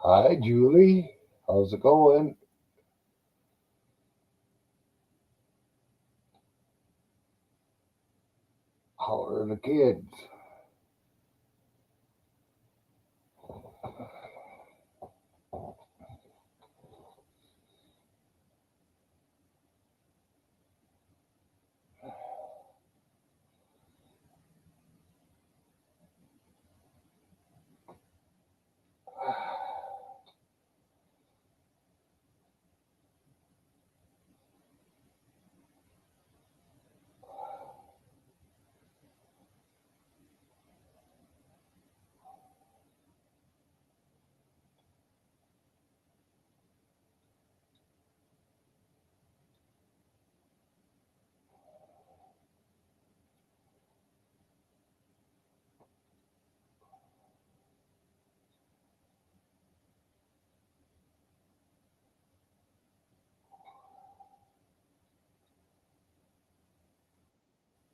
Hi, Julie. How's it going? How are the kids?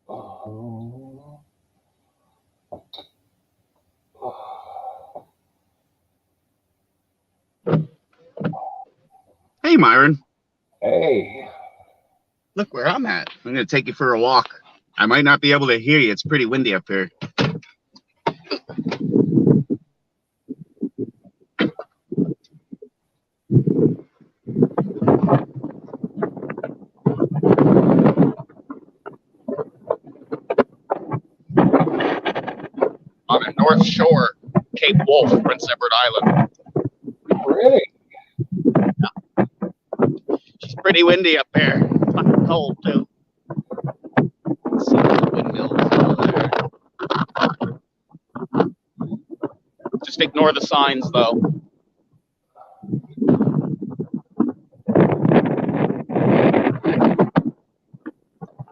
Oh, Hey, Myron, hey, look where I'm at. I'm going to take you for a walk. I might not be able to hear you. It's pretty windy up here. On the North Shore, Cape Wolf, Prince Edward Island. really? It's pretty windy up there. Fucking cold, too. See the windmills over there. Just ignore the signs, though.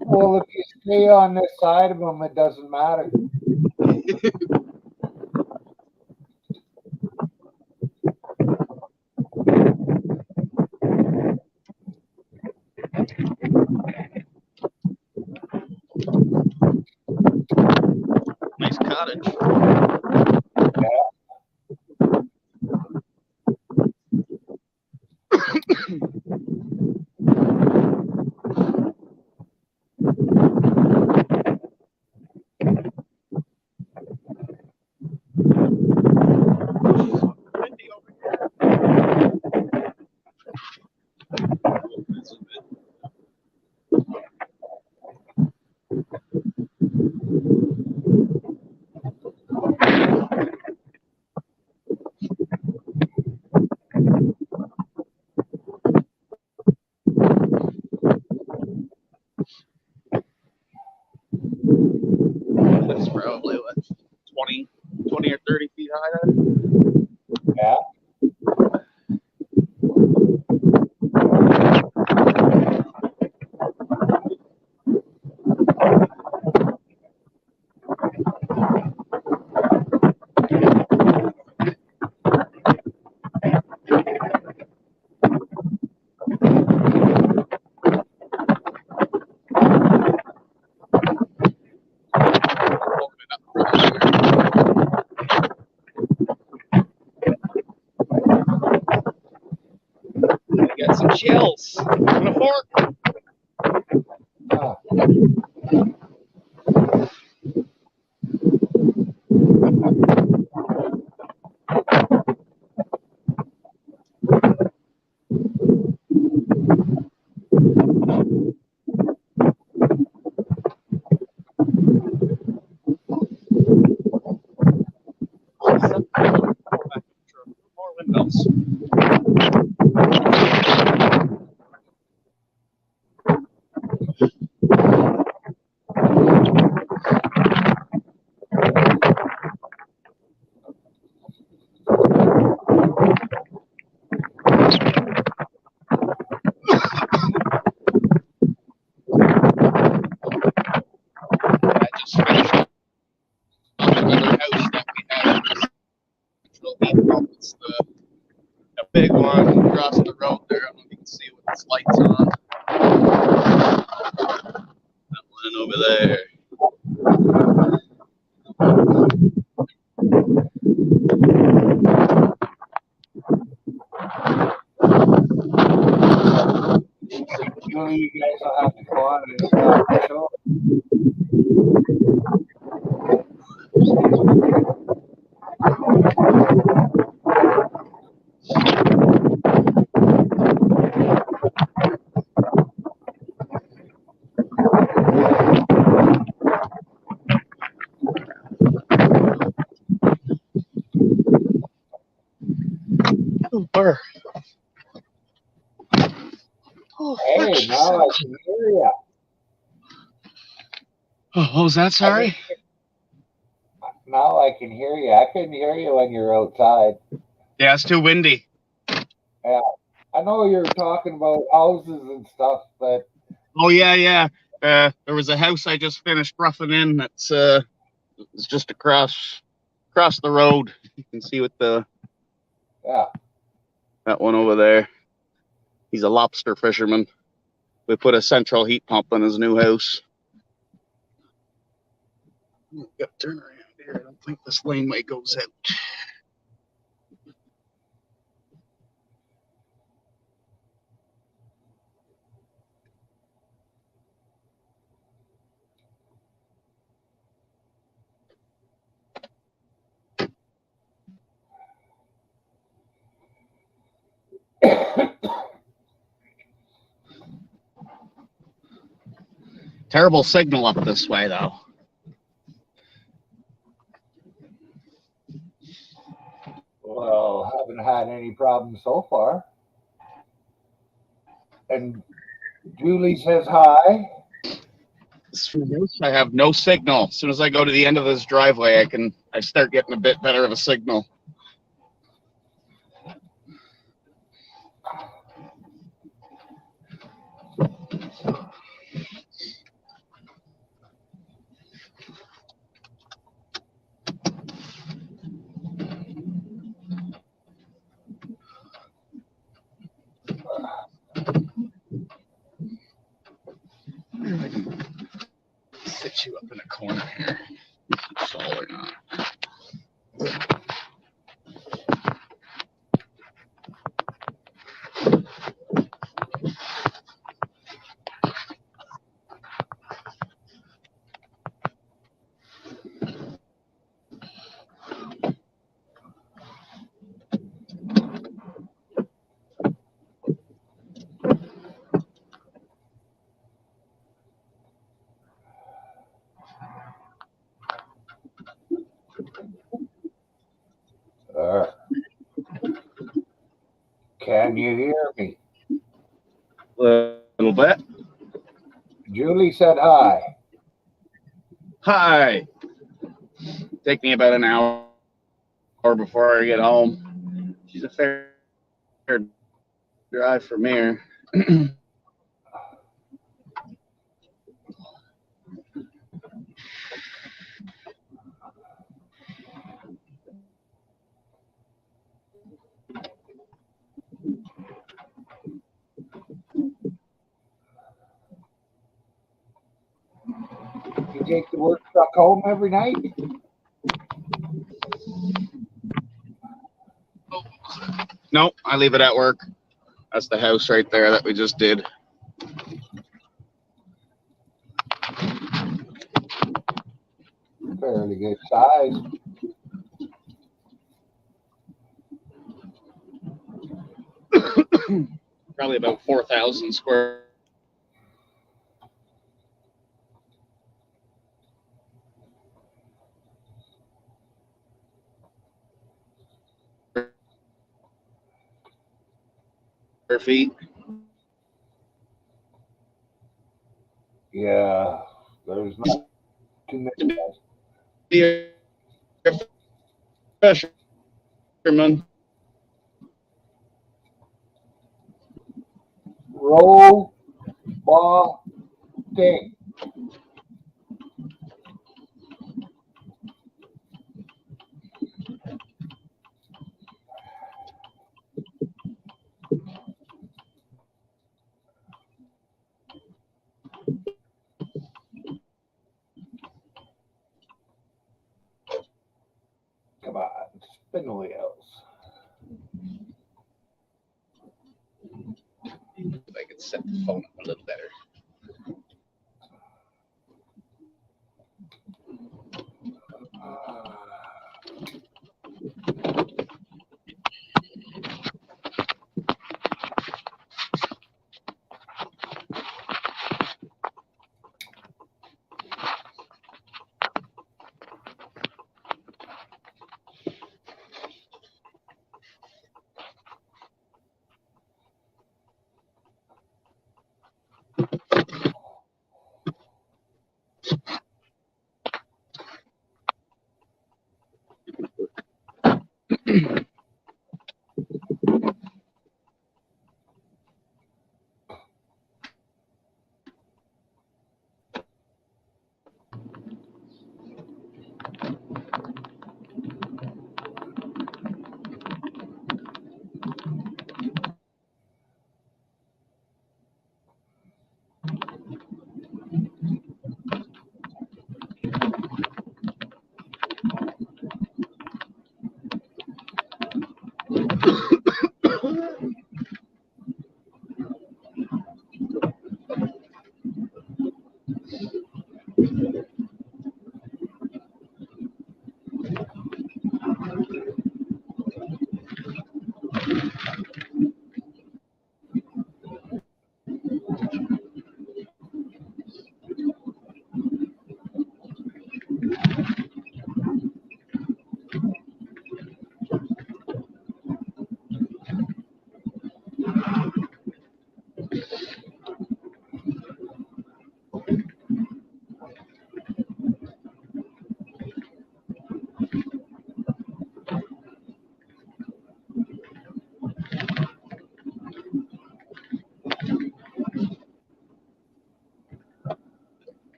Well, if you stay on this side of them, it doesn't matter. Nice cottage. Windy over here. This is good. That's probably what, 20 or 30 feet high there. Yeah. Open it up further. I got some chills. And a fork. Ah, More windmills. I just finished up another house that we have in the central heat pump. It's the big one across the road there. I don't know if you can see with its lights on. That one over there. Julie, you guys will have to go on and stop the show. Super. Oh, Hey, now I can hear you. Oh, what was that? Sorry. Now I can hear you. I couldn't hear you when you're outside. Yeah, it's too windy. Yeah, I know you're talking about houses and stuff, but Oh yeah. There was a house I just finished roughing in. That's it's just across the road. You can see with the yeah. that one over there. He's a lobster fisherman. We put a central heat pump in his new house. Got to turn around here. I don't think this laneway goes out. Terrible signal up this way, though. Well, haven't had any problems so far. And Julie says hi. I have no signal. As soon as I go to the end of this driveway, I start getting a bit better of a signal. I can sit you up in a corner here. If it's all or not. Can you hear me? A little bit. Julie said hi. Hi. Take me about an hour before I get home. She's a fair drive from here. You take the work truck home every night? Nope, I leave it at work. That's the house right there that we just did. Fairly good size. Probably about 4,000 square. Feet. Yeah, there's not too many. Be a fisherman. Roll, ball, ding. Come on, spin the wheels. If I can could set the phone up a little better.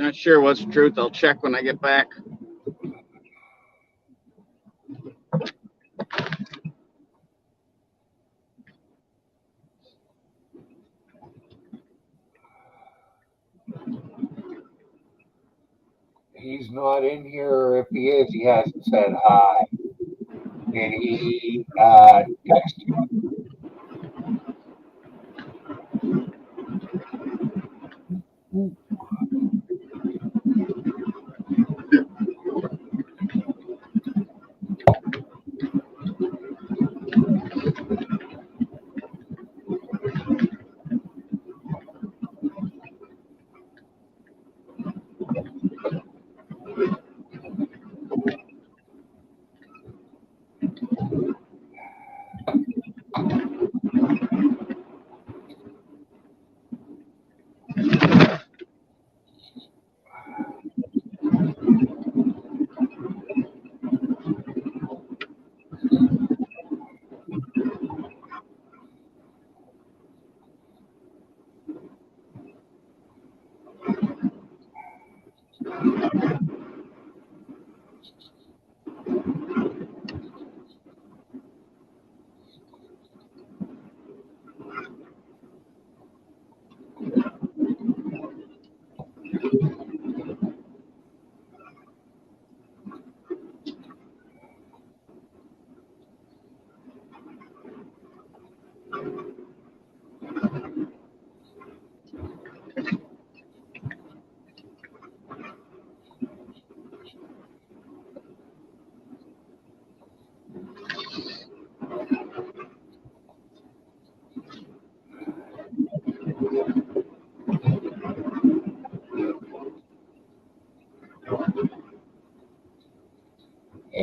Not sure what's the truth. I'll check when I get back. He's not in here, or if he is, he hasn't said hi. And he texted you.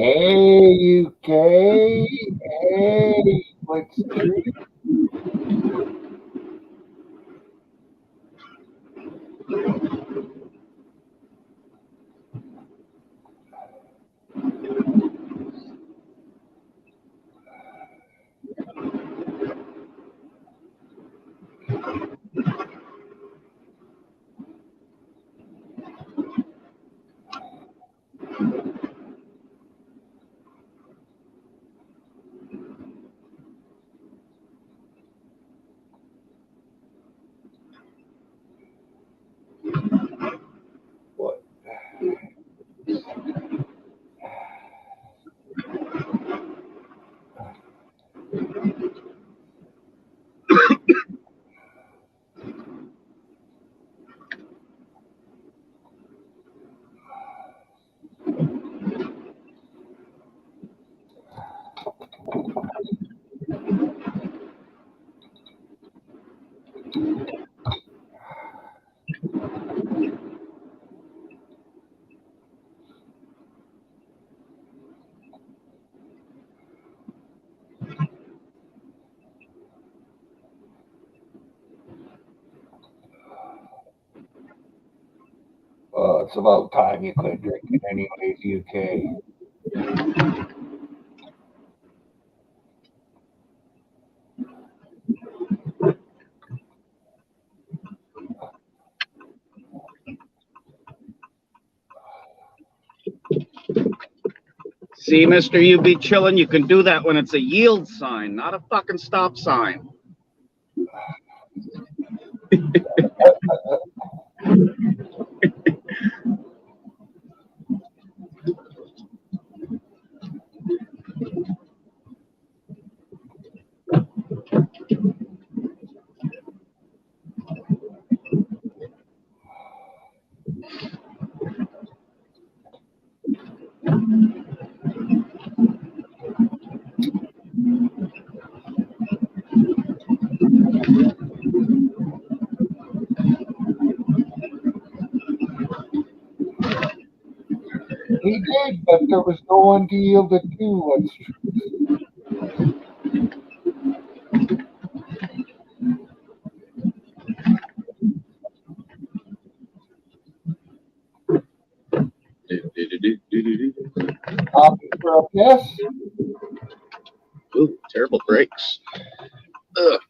Hey, UK. Hey, what's true? What? It's about time you quit drinking, anyways, UK. See, mister, you be chilling. You can do that when it's a yield sign, not a fucking stop sign. He did, but there was no one to yield it to. What's true? Copy for a piss? Ooh, terrible brakes. Ugh.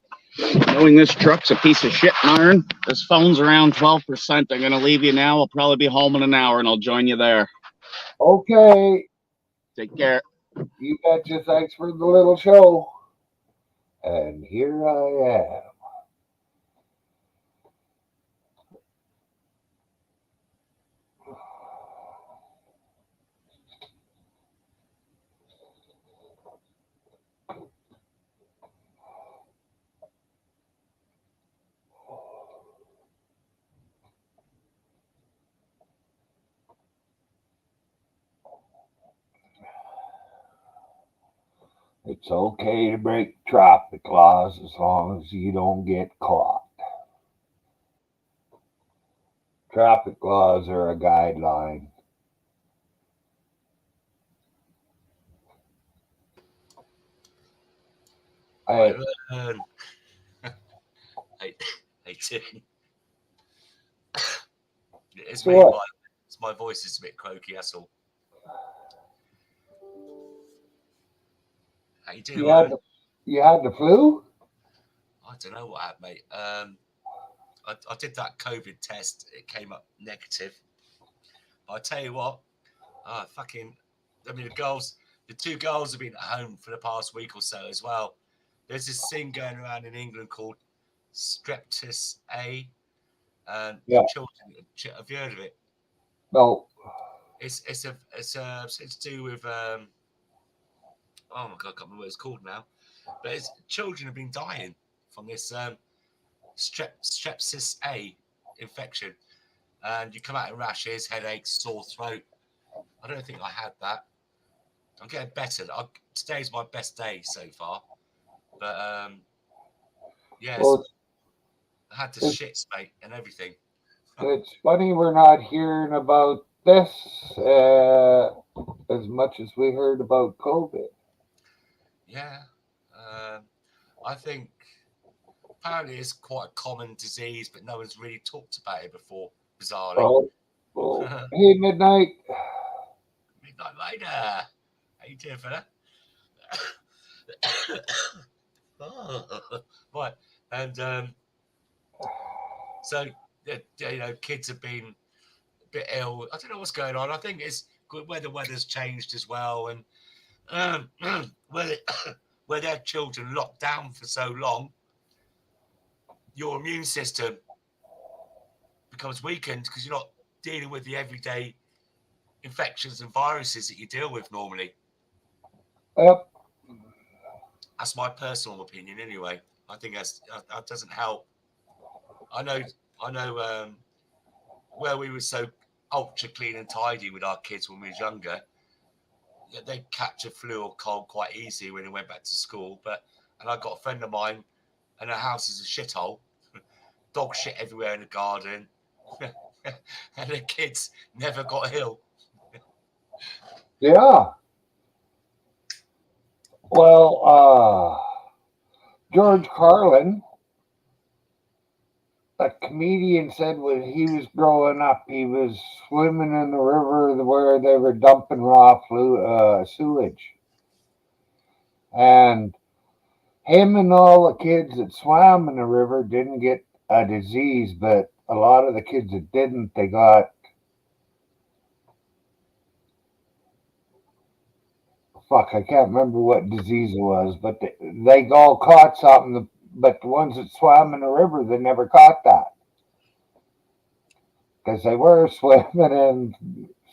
Knowing this truck's a piece of shit, Myron, this phone's around 12%. I'm going to leave you now. I'll probably be home in an hour, and I'll join you there. Okay. Take care. You betcha. Thanks for the little show. And here I am. It's okay to break traffic laws as long as you don't get caught. Traffic laws are a guideline. Hey, Hey Tim. It's So me. what? My voice is a bit croaky. That's all. How you doing, man? You had the flu? I don't know what happened, mate. I did that COVID test. It came up negative. But I tell you what, I mean, the two girls have been at home for the past week or so as well. There's this thing going around in England called Streptis A. And Yeah. children, have you heard of it? No. It's to do with oh my god, I can't remember what it's called now. But children have been dying from this Strepsis A infection, and you come out in rashes, headaches, sore throat. I don't think I had that. I'm getting better. Today's my best day so far, but yes, Well, I had the shits, mate, and everything. it's funny we're not hearing about this as much as we heard about COVID. Yeah. I think apparently it's quite a common disease, but no one's really talked about it before, bizarrely. Oh, hey, Midnight. Midnight Rider. How you doing, fella? Right. And so, kids have been a bit ill. I don't know what's going on. I think it's good where the weather's changed as well. And where their children locked down for so long, your immune system becomes weakened because you're not dealing with the everyday infections and viruses that you deal with normally. Yep. That's my personal opinion, anyway. I think that doesn't help. I know. Where we were so ultra clean and tidy with our kids when we was younger, they'd catch a flu or cold quite easy when they went back to school. And I got a friend of mine, and her house is a shithole. Dog shit everywhere in the garden. And the kids never got ill. Yeah. Well, George Carlin, a comedian, said when he was growing up, he was swimming in the river where they were dumping raw sewage. And him and all the kids that swam in the river didn't get a disease, but a lot of the kids that didn't, they got I can't remember what disease it was, but they all caught something. But the ones that swam in the river, they never caught that because they were swimming in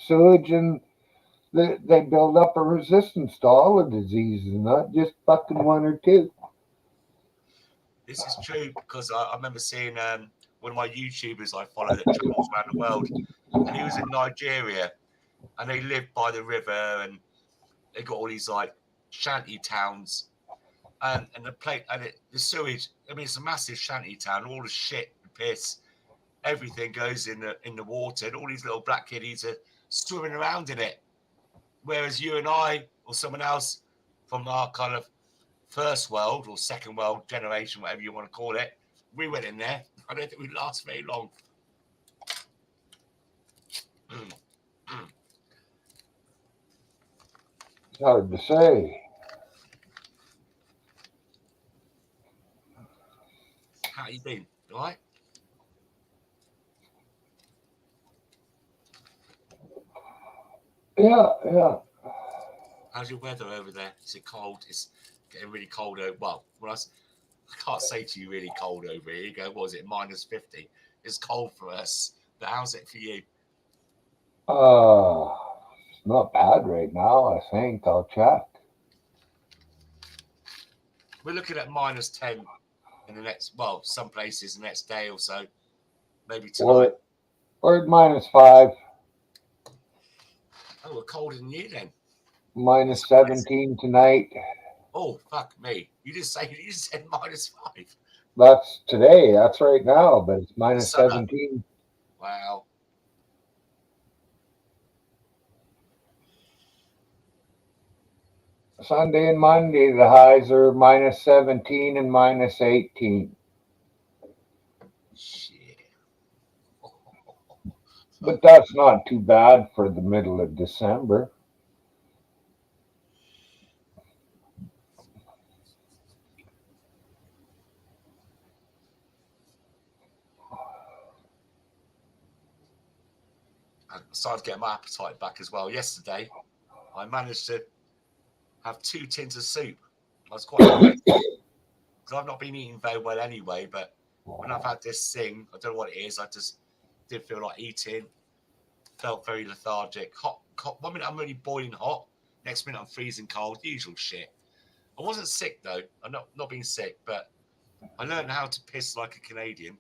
sewage, and they build up a resistance to all the diseases, not just fucking one or two. This is true because I remember seeing one of my YouTubers I follow that travels around the world, and he was in Nigeria, and they lived by the river, and they got all these like shanty towns, and the sewage. I mean, it's a massive shanty town. All the shit, the piss, everything goes in the water, and all these little black kiddies are swimming around in it. Whereas you and I, or someone else from our kind of first world or second world generation, whatever you want to call it, we went in there. I don't think we'd last very long. It's hard to say. How you been? All right? Yeah. How's your weather over there? Is it cold? It's getting really cold over. Well, I can't say to you really cold over here. You go, what was it, -50? It's cold for us. But how's it for you? It's not bad right now, I think. I'll check. We're looking at -10 in the next, some places the next day or so. Maybe tonight. We're at -5. Oh, we're colder than you then. -17 tonight. Oh, fuck me. You just said -5. That's today. That's right now, but it's -17. Wow. Sunday and Monday, the highs are -17 and -18. Shit. But that's not too bad for the middle of December. I started to get my appetite back as well. Yesterday, I managed to have 2 tins of soup. I was quite impressed because I've not been eating very well anyway. But when I've had this thing, I don't know what it is. I just didn't feel like eating. Felt very lethargic. Hot. 1 minute I'm really boiling hot. Next minute I'm freezing cold. Usual shit. I wasn't sick though. I'm not being sick, but I learned how to piss like a Canadian.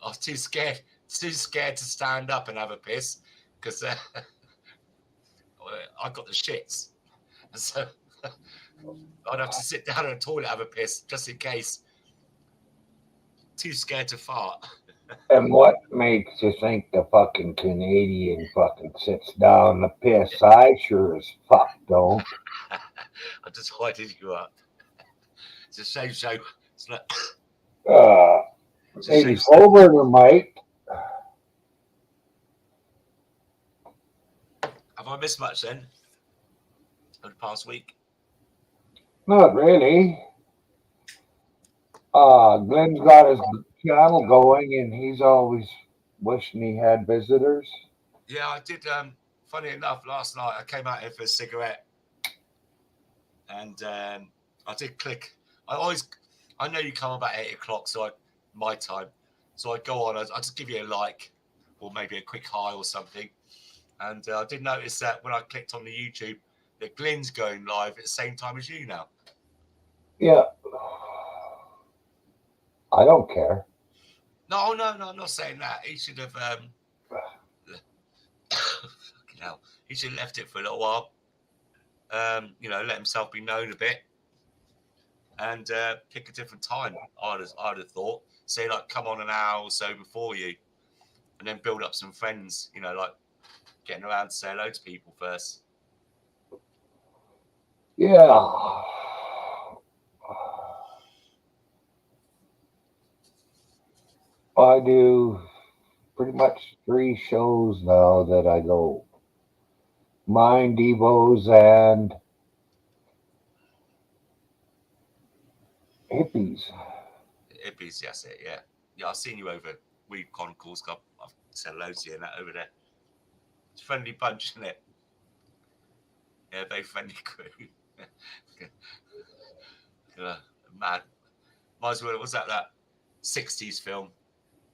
I was too scared to stand up and have a piss because I got the shits. And so I'd have to sit down in a toilet, have a piss just in case. Too scared to fart. And what makes you think the fucking Canadian fucking sits down to piss? I sure as fuck don't. I just winded you up. It's a shame show. It's not. Uh, It's a maybe shame. Colbert might. Have I missed much then? Over the past week? Not really. Glenn's got his channel going, and he's always wishing he had visitors. Yeah, I did. Funny enough, last night I came out here for a cigarette, and I did click. I know you come about 8 o'clock, my time, so I'd go on. I'd just give you a like, or maybe a quick hi or something. And I did notice that when I clicked on the YouTube, that Glenn's going live at the same time as you now. Yeah. I don't care. No, I'm not saying that. He should have. Fucking hell, he should have left it for a little while. Let himself be known a bit, and pick a different time. I'd have thought. Say like come on an hour or so before you, and then build up some friends. Like getting around to say hello to people first. Yeah. I do pretty much 3 shows now that I go. Mine, Devos, and Hippies. Hippies, that's it. Yeah, I've seen you over at Weed Chronicles. I've said hello to you and that over there. It's a friendly bunch, isn't it? Yeah, very friendly crew. Mad. Might as well. Was that 60s film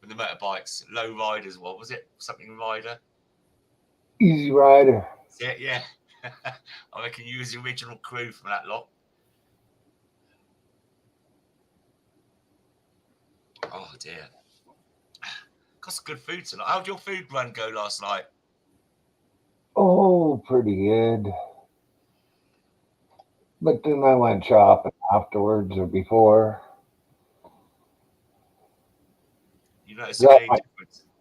with the motorbikes, low riders? What was it? Something rider. Easy Rider. Yeah. I reckon you was the original crew from that lot. Oh dear. Got some good food tonight. How'd your food run go last night? Oh, pretty good. But then I went shopping afterwards or before. You notice Got any my,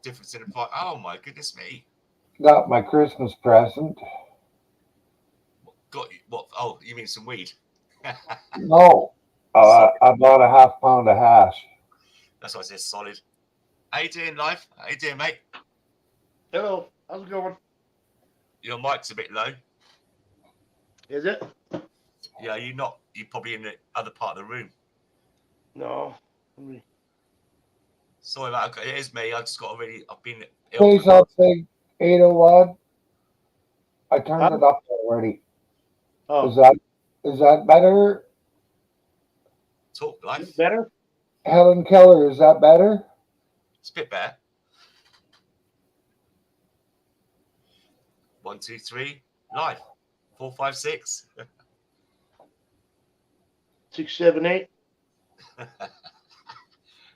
difference in the price? Oh my goodness me. got my Christmas present. Got you what? Oh, you mean some weed? No, Solid. I bought a half pound of hash. That's why I said solid. How you doing, life? How you doing, mate? Hello, how's it going? Your mic's a bit low. Is it? Yeah, you're probably in the other part of the room. No. Sorry about it. It is me. I've been ill. Say something, 801. I turned Huh? it up already. Oh, Is that better? Talk, life. better? Helen Keller, is that better? It's a bit better. 1, 2, 3, live. 4, 5, 6. 6, 7, 8.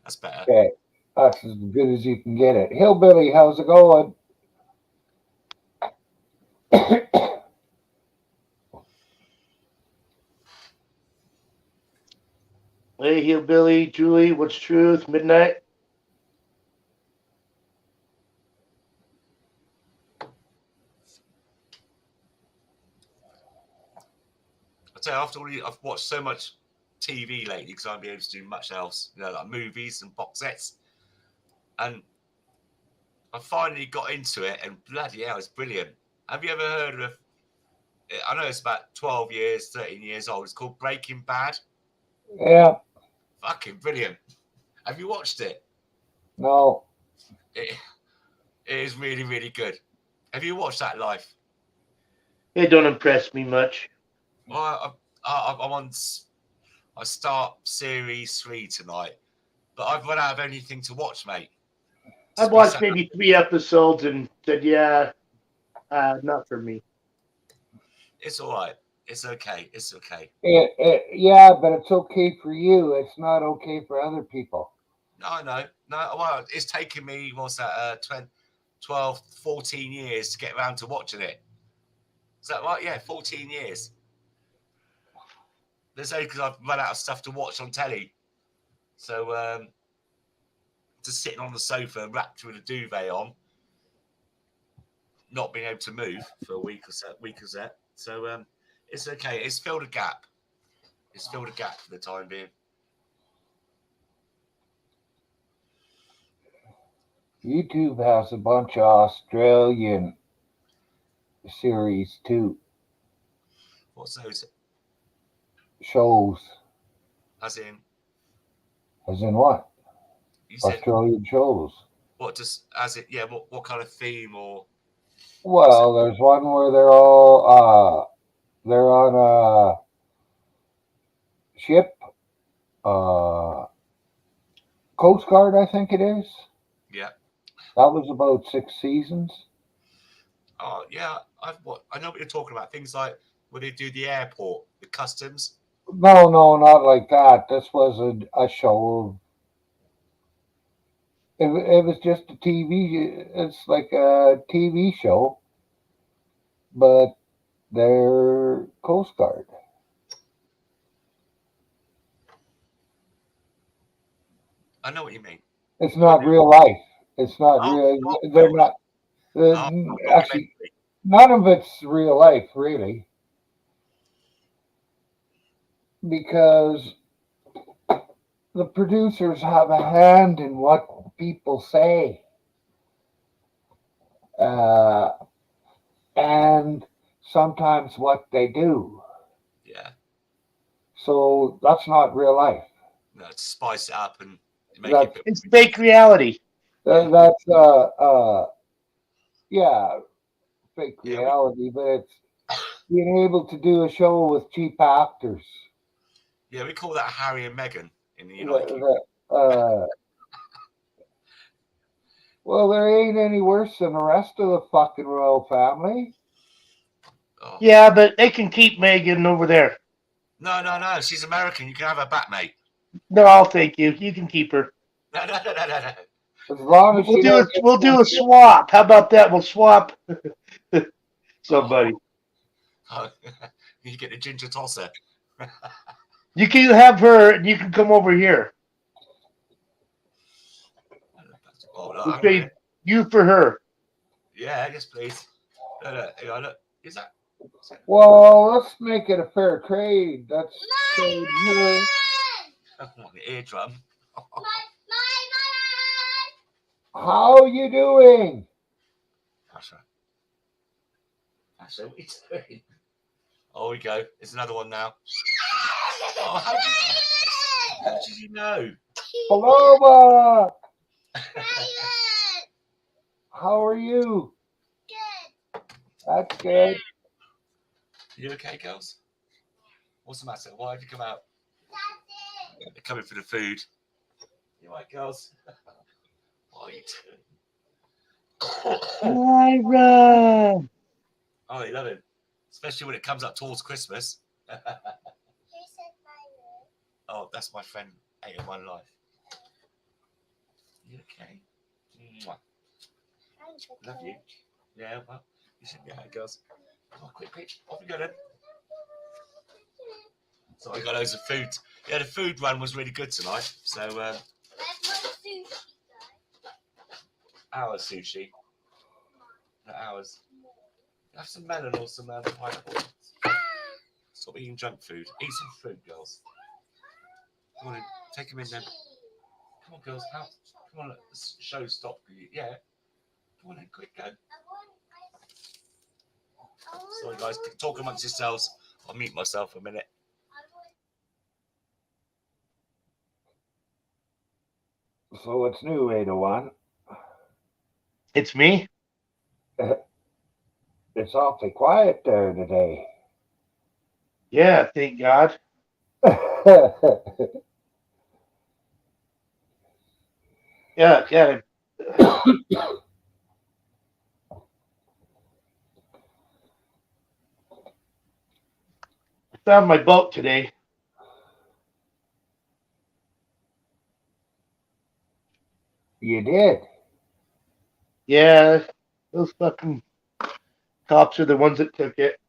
That's better. Okay, that's as good as you can get it. Hillbilly, how's it going? Hey, Hillbilly, Julie, what's truth? Midnight? I tell you, after all, I've watched so much TV lately because I haven't been able to do much else. Like movies and box sets, and I finally got into it, and bloody hell, it's brilliant. Have you ever heard of? I know it's about 12 years, 13 years old. It's called Breaking Bad. Yeah, Fucking brilliant. Have you watched it? no. It is really, really good. Have you watched that live? It don't impress me much. Well, I'm on. I start series 3 tonight, but I've run out of anything to watch, mate. I watched maybe 3 episodes and said, yeah, not for me. It's all right. It's okay. It's okay. Yeah, but it's okay for you. It's not okay for other people. No. Well, it's taken me, what's that, 12, 14 years to get around to watching it. Is that right? Yeah, 14 years. There's only because I've run out of stuff to watch on telly. So, just sitting on the sofa wrapped with a duvet on, not being able to move for a week or so. So it's okay. It's filled a gap. It's filled a gap for the time being. YouTube has a bunch of Australian series too, What's those? shows. As in, As in what? you said Australian shows. what? Just as it? Yeah. What kind of theme or? Well, there's one where they're all they're on a ship, Coast Guard, I think it is. Yeah. That was about 6 seasons. Oh yeah. I know what you're talking about. Things like when they do the airport, the customs. No, not like that. This was a show. It was just a TV. It's like a TV show, but they're Coast Guard. I know what you mean. It's not real life. It's not Oh, real. not They're real not. Actually, Documentary. none of it's real life, really, because the producers have a hand in what people say, and sometimes what they do. Yeah. So that's not real life. No, to spice it up and make That's- it. It's fake reality. That's yeah, fake Yeah, we- reality, but it's being able to do a show with cheap actors. Yeah, we call that Harry and Meghan in the United Kingdom. Well, there ain't any worse than the rest of the fucking royal family. Oh. Yeah, but they can keep Megan over there. No. She's American. You can have her back, mate. No, I'll take you. You can keep her. No. As long as she don't get We'll do a swap. How about that? We'll swap somebody. Oh, you get the ginger tosser. You can have her, and you can come over here. Oh, no, We'll hang on a trade minute. you for her. Yeah, yes, please. No, hang on, look. Is that? Well, let's make it a fair trade. That's trade her. Oh, the eardrum. How you doing? That's right. That's what he's doing. Oh, we go. It's another one now. Oh, how did you know? Paloma, how are you? That's good. You okay, girls? What's the matter? Why have you come out? They're coming for the food. You all right, girls? What are you doing? Myra. Oh, they love it. Especially when it comes up towards Christmas. Oh, that's my friend, Eight of My Life. You okay? Mwah. Love you. Yeah, well, you should be alright, girls. Come on, quick. Off we go then. So I got loads of food. Yeah, the food run was really good tonight. So, our sushi. Not ours. Have some melon or some pineapple. Stop eating junk food. Eat some fruit, girls. Come on in. Take them in then. Come on, girls. How? Come on, look. The show stop. Yeah. Come on in, quick, go. Sorry, guys. Talk amongst yourselves. I'll mute myself for a minute. So what's new, 801? It's me. It's awfully quiet there today. Yeah, thank God. Yeah. I found my boat today. You did? Yeah, those fucking cops are the ones that took it.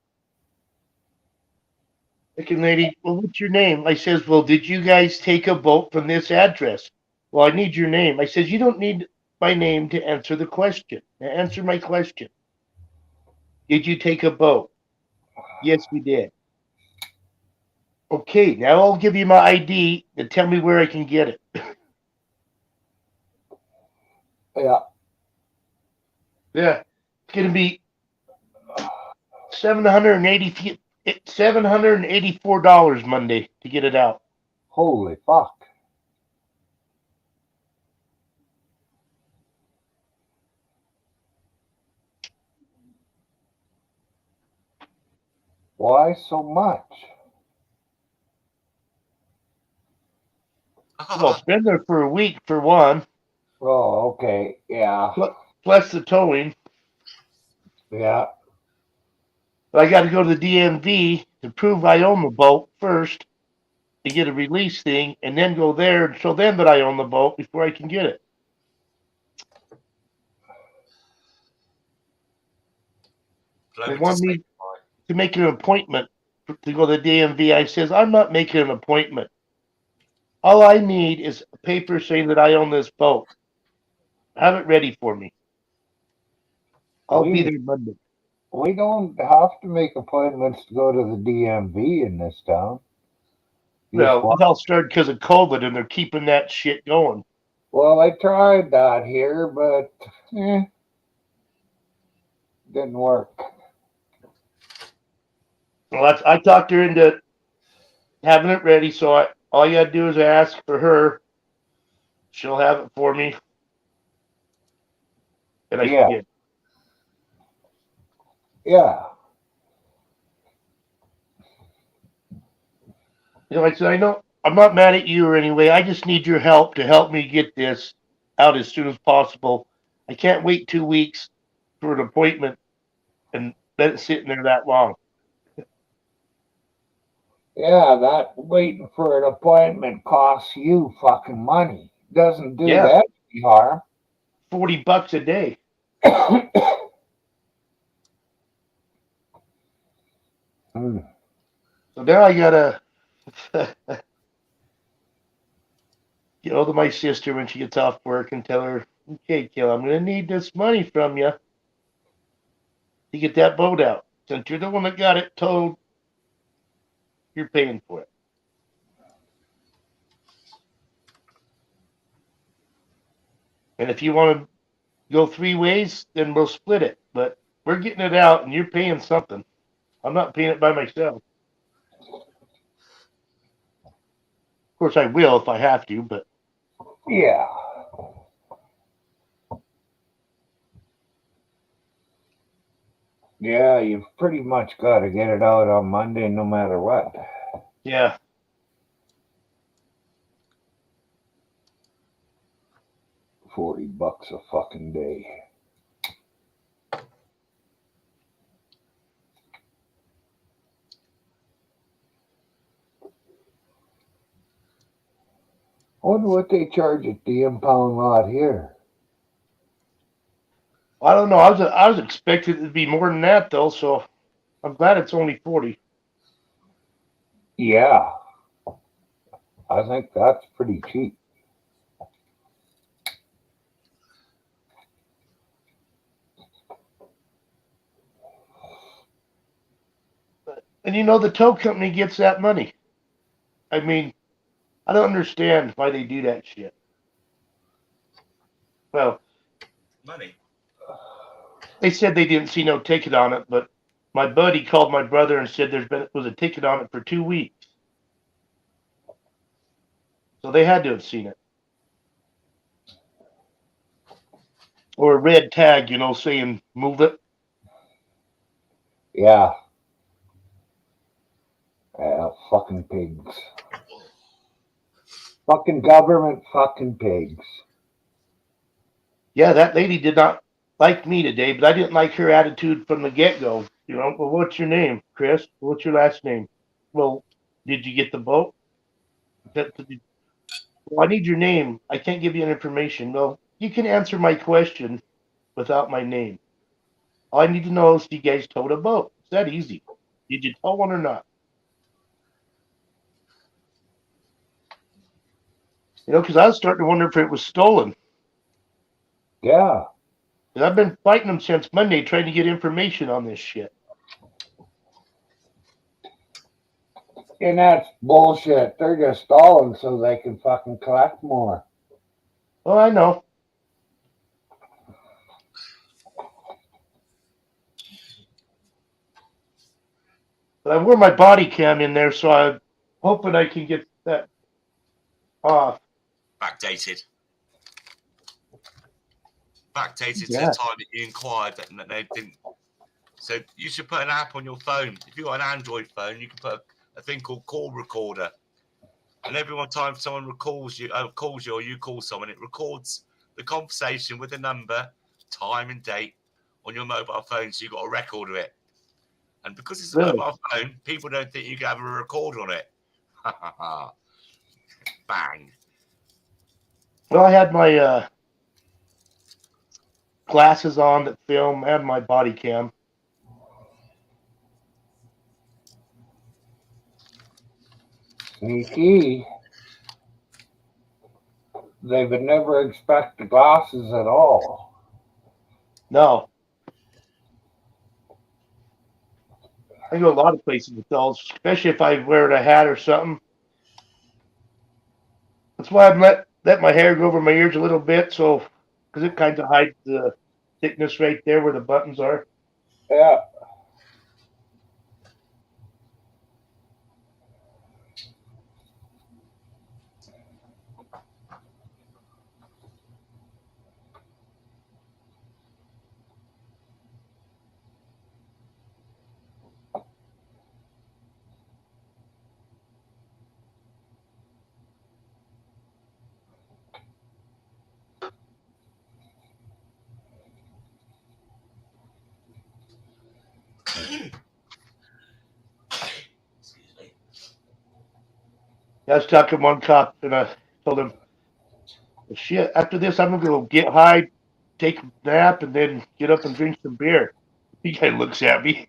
Looking lady, well, what's your name? I says, well, did you guys take a boat from this address? Well, I need your name. I says, you don't need my name to answer the question. Now answer my question. Did you take a boat? Yes, we did. Okay, now I'll give you my ID and tell me where I can get it. Yeah. Yeah, it's gonna be $784 Monday to get it out. Holy fuck. Why so much? Well, it's been there for a week for one, Oh, okay. Yeah. plus the towing. Yeah. But I got to go to the DMV to prove I own the boat first to get a release thing, and then go there and show them that I own the boat before I can get it. They want me to make an appointment to go to the DMV. I says, I'm not making an appointment. All I need is a paper saying that I own this boat. Have it ready for me. I'll be there Monday. We don't have to make appointments to go to the DMV in this town. Well, it all started because of COVID, and they're keeping that shit going. Well, I tried that here, but didn't work. Well, I talked her into having it ready, so all you gotta do is ask for her. She'll have it for me, and I can get it. Yeah. I said, I know I'm not mad at you or anyway. I just need your help to help me get this out as soon as possible. I can't wait 2 weeks for an appointment and let it sitting there that long. Yeah, that waiting for an appointment costs you fucking money. Doesn't do Yeah. that any harm. $40 a day. So now I gotta get hold of my sister when she gets off work and tell her, okay, Kill, I'm gonna need this money from you to get that boat out. Since you're the one that got it towed, you're paying for it. And if you want to go 3 ways, then we'll split it. But we're getting it out, and you're paying something. I'm not paying it by myself. Of course, I will if I have to, but Yeah. Yeah, you've pretty much got to get it out on Monday no matter what. yeah. $40 a fucking day. I wonder what they charge at the impound lot here. I don't know. I was expecting it to be more than that though, so I'm glad it's only 40. Yeah. I think that's pretty cheap. And you know the tow company gets that money. I mean, I don't understand why they do that shit. Well, Money. they said they didn't see no ticket on it, but my buddy called my brother and said was a ticket on it for 2 weeks. So they had to have seen it. Or a red tag, saying move it. Yeah. Fucking pigs. Fucking government fucking pigs. Yeah, that lady did not like me today, but I didn't like her attitude from the get-go. Well, what's your name, Chris? What's your last name? Well, did you get the boat? Well, I need your name. I can't give you any information. Well, you can answer my question without my name. All I need to know is if you guys towed a boat. It's that easy. Did you tow one or not? You know, because I was starting to wonder if it was stolen. Yeah. 'Cause I've been fighting them since Monday, trying to get information on this shit. And that's bullshit. They're just stalling so they can fucking collect more. Oh, I know. But I wore my body cam in there, so I'm hoping I can get that off. Backdated. Backdated to Yeah. the time that you inquired that they didn't. So you should put an app on your phone. If you've got an Android phone, you can put a thing called Call Recorder. And every one time someone calls you or you call someone, it records the conversation with the number, time and date on your mobile phone, so you've got a record of it. And because it's a Really? mobile phone, people don't think you can have a recorder on it. Bang. Well, I had my glasses on that film. I had my body cam. Sneaky. They would never expect the glasses at all. No. I go a lot of places with those, especially if I wear a hat or something. That's why I've let my hair go over my ears a little bit, so because it kind of hides the thickness right there where the buttons are. Yeah. Excuse me. I was talking to one cop, and I told him, "Shit, after this, I'm gonna go get high, take a nap, and then get up and drink some beer." He kind of looks at me.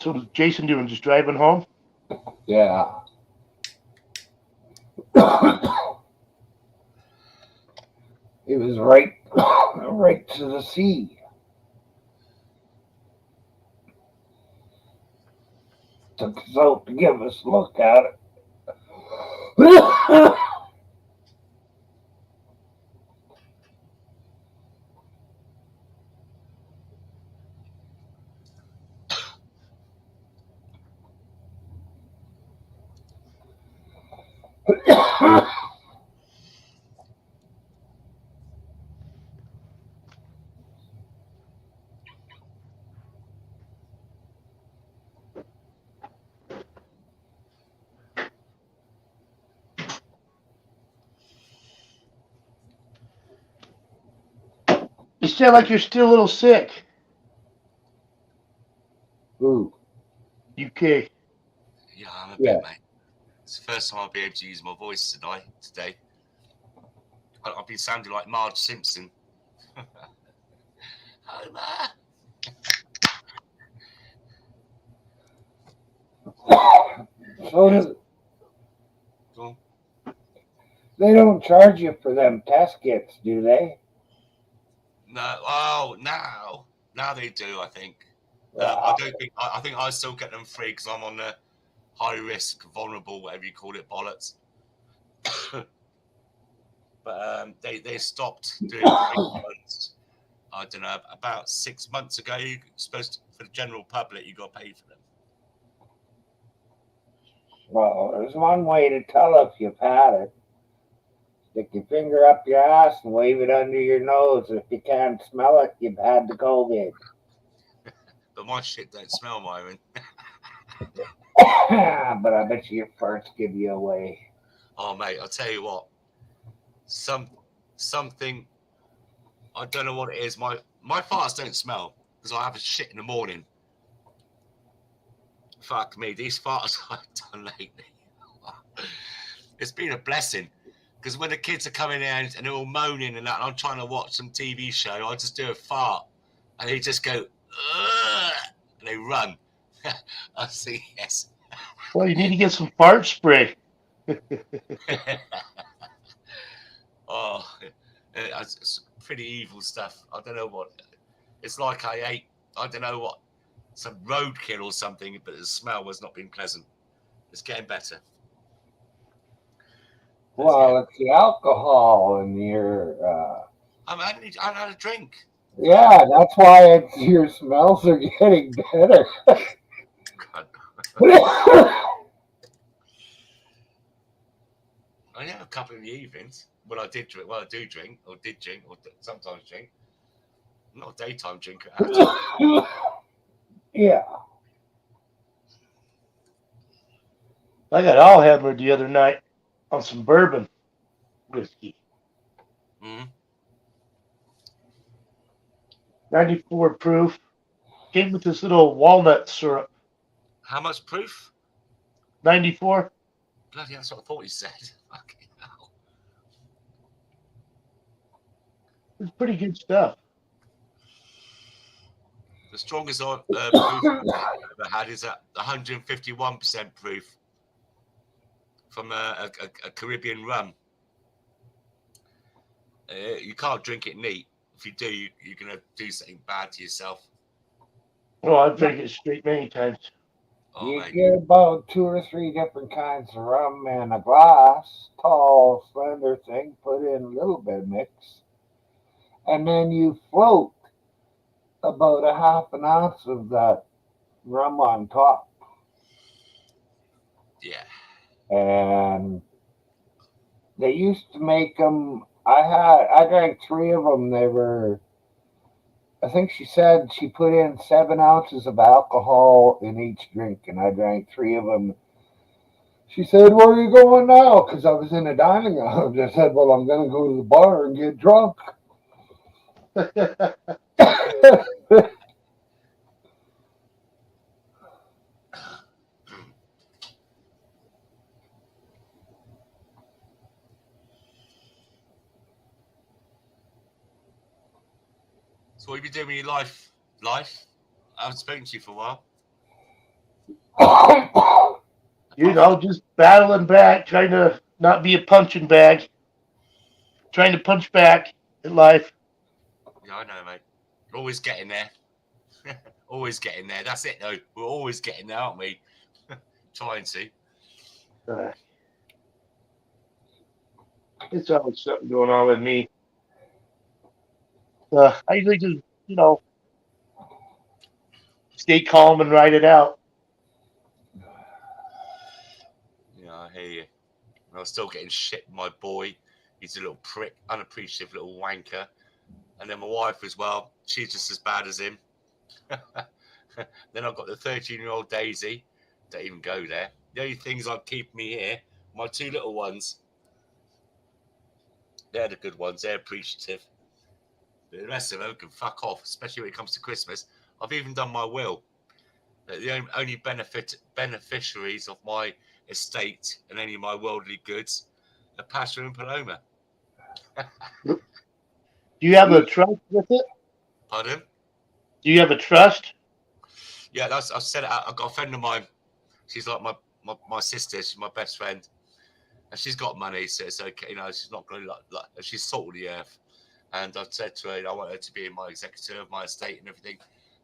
So what's Jason doing? Just driving home? Yeah. It was right, right to the sea. Took us out to give us a look at it. You sound like you're still a little sick. Ooh, UK. Yeah, I'm a yeah. bit, mate. It's the first time I'll be able to use my voice today. I've been sounding like Marge Simpson. Homer. So does, Go on. they don't charge you for them test kits, do they? No, oh, now they do. I think. I don't think. I think I still get them free because I'm on the high risk, vulnerable, whatever you call it, bollocks. But they stopped doing treatments. I don't know, about 6 months ago. You're supposed to, for the general public, you got to pay for them. Well, there's one way to tell if you've had it. Stick your finger up your ass and wave it under your nose. If you can't smell it, you've had the COVID. But my shit don't smell, Myron. But I bet you your farts give you away. Oh, mate, I'll tell you what. Something, I don't know what it is. My farts don't smell because I have a shit in the morning. Fuck me, these farts I've done lately. It's been a blessing because when the kids are coming in and they're all moaning and that, and I'm trying to watch some TV show, I just do a fart and they just go, ugh, and they run. I see, yes. Well, you need to get some fart spray. Oh, it's pretty evil stuff. I don't know what. It's like I ate, I don't know what, some roadkill or something, but the smell has not been pleasant. It's getting better. Well, it's the alcohol in your. I had a drink. Yeah, that's why your smells are getting better. God. I have a couple in the evenings when I did drink. Well, I do drink, or did drink, or sometimes drink. I'm not a daytime drinker at all. Yeah. I got all hammered the other night on some bourbon whiskey. Mm-hmm. 94 proof. Came with this little walnut syrup. How much proof? 94. Bloody, that's what I thought he said. Fucking hell. It's pretty good stuff. The strongest proof I've ever had is at 151% proof from a Caribbean rum. You can't drink it neat. If you do, you're going to do something bad to yourself. Oh, I've drank it straight many times. Oh, You mate. get about 2 or 3 different kinds of rum in a glass, tall, slender thing, put in a little bit of mix, and then you float about a half an ounce of that rum on top. Yeah. And they used to make them. I drank 3 of them. They were, I think she said she put in 7 ounces of alcohol in each drink, and I drank 3 of them. She said, "Where are you going now?" Because I was in a dining lounge. I said, "Well, I'm going to go to the bar and get drunk." So what have you been doing with your life? I haven't spoken to you for a while. You know, just battling back, trying to not be a punching bag. Trying to punch back in life. Yeah, I know, mate. Always getting there. Always getting there. That's it, though. We're always getting there, aren't we? Trying to. It's always something going on with me. I usually just, stay calm and ride it out. Yeah, I hear you. I was still getting shit with my boy. He's a little prick, unappreciative little wanker. And then my wife as well. She's just as bad as him. Then I've got the 13-year-old Daisy. Don't even go there. The only things that keep me here, my 2 little ones. They're the good ones. They're appreciative. But the rest of them can fuck off, especially when it comes to Christmas. I've even done my will. The only beneficiaries of my estate and any of my worldly goods are Pasha and Paloma. Do you have a trust with it? Pardon? Do you have a trust? Yeah, I've said it out. I've got a friend of mine. She's like my sister. She's my best friend. And she's got money, so it's okay. She's not going to like she's salt of the earth. And I've said to her, I want her to be my executor of my estate and everything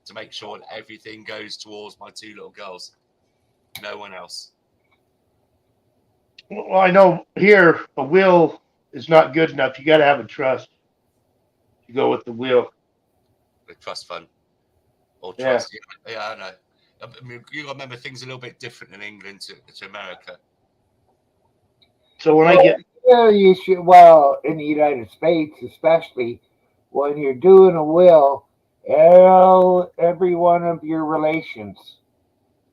to make sure that everything goes towards my 2 little girls. No one else. Well, I know here a will is not good enough. You got to have a trust to go with the will. The trust fund. Or trust. Yeah, I know. I mean, you got to remember things are a little bit different in England to America. So when I get Yeah, you should. Well, in the United States, especially when you're doing a will, every one of your relations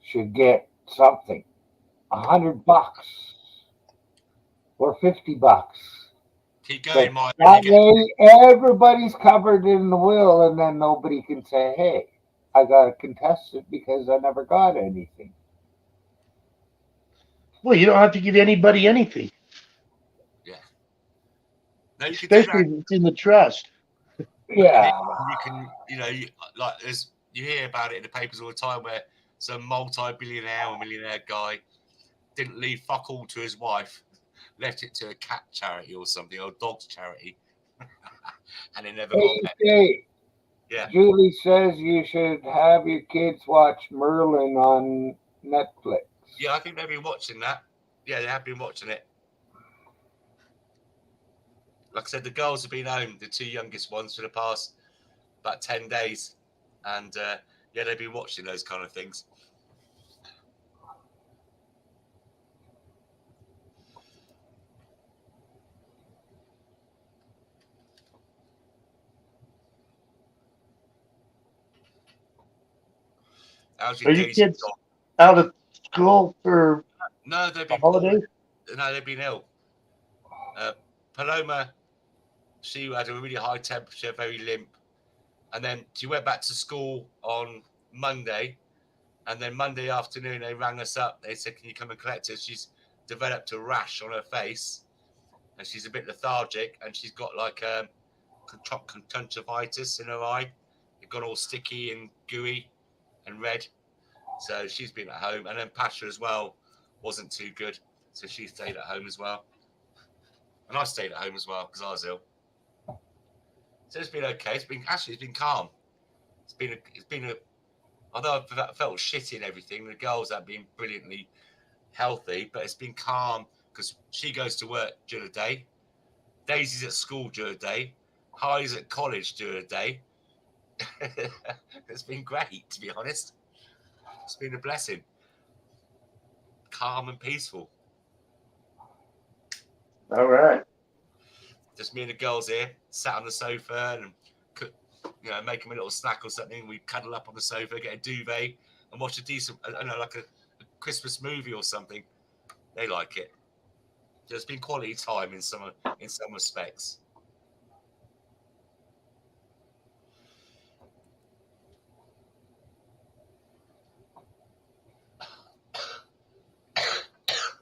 should get something. $100 or $50. Keep But going, Mike. that way, everybody's covered in the will, and then nobody can say, "Hey, I got to contest it because I never got anything." Well, you don't have to give anybody anything, Yeah. No, you can do especially that. if it's in the trust. And Yeah, you can, like you hear about it in the papers all the time where some multi-billionaire or millionaire guy didn't leave fuck all to his wife, left it to a cat charity or something, or dogs charity, and they never got met. hey, Yeah. Julie says you should have your kids watch Merlin on Netflix. Yeah, I think they've been watching that. Yeah, they have been watching it. Like I said, the girls have been home, the two youngest ones, for the past about 10 days. And yeah, they've been watching those kind of things. How's your Are your days kids gone? out of school for No, they've the been poorly. holidays? No, they've been ill. Paloma, she had a really high temperature, very limp. And then she went back to school on Monday. And then Monday afternoon, they rang us up. They said, "Can you come and collect her?" She's developed a rash on her face, and she's a bit lethargic, and she's got like conjunctivitis in her eye. It got all sticky and gooey and red. So she's been at home. And then Pasha as well wasn't too good. So she stayed at home as well. And I stayed at home as well because I was ill. So it's been okay. It's been calm. It's been a although I felt shitty and everything, the girls have been brilliantly healthy, but it's been calm because she goes to work during the day, Daisy's at school during the day, Harley's at college during the day. It's been great, to be honest. It's been a blessing. Calm and peaceful. All right. Just me and the girls here, sat on the sofa and cook, make them a little snack or something. We cuddle up on the sofa, get a duvet, and watch a decent, like a Christmas movie or something. They like it. There's been quality time in some respects.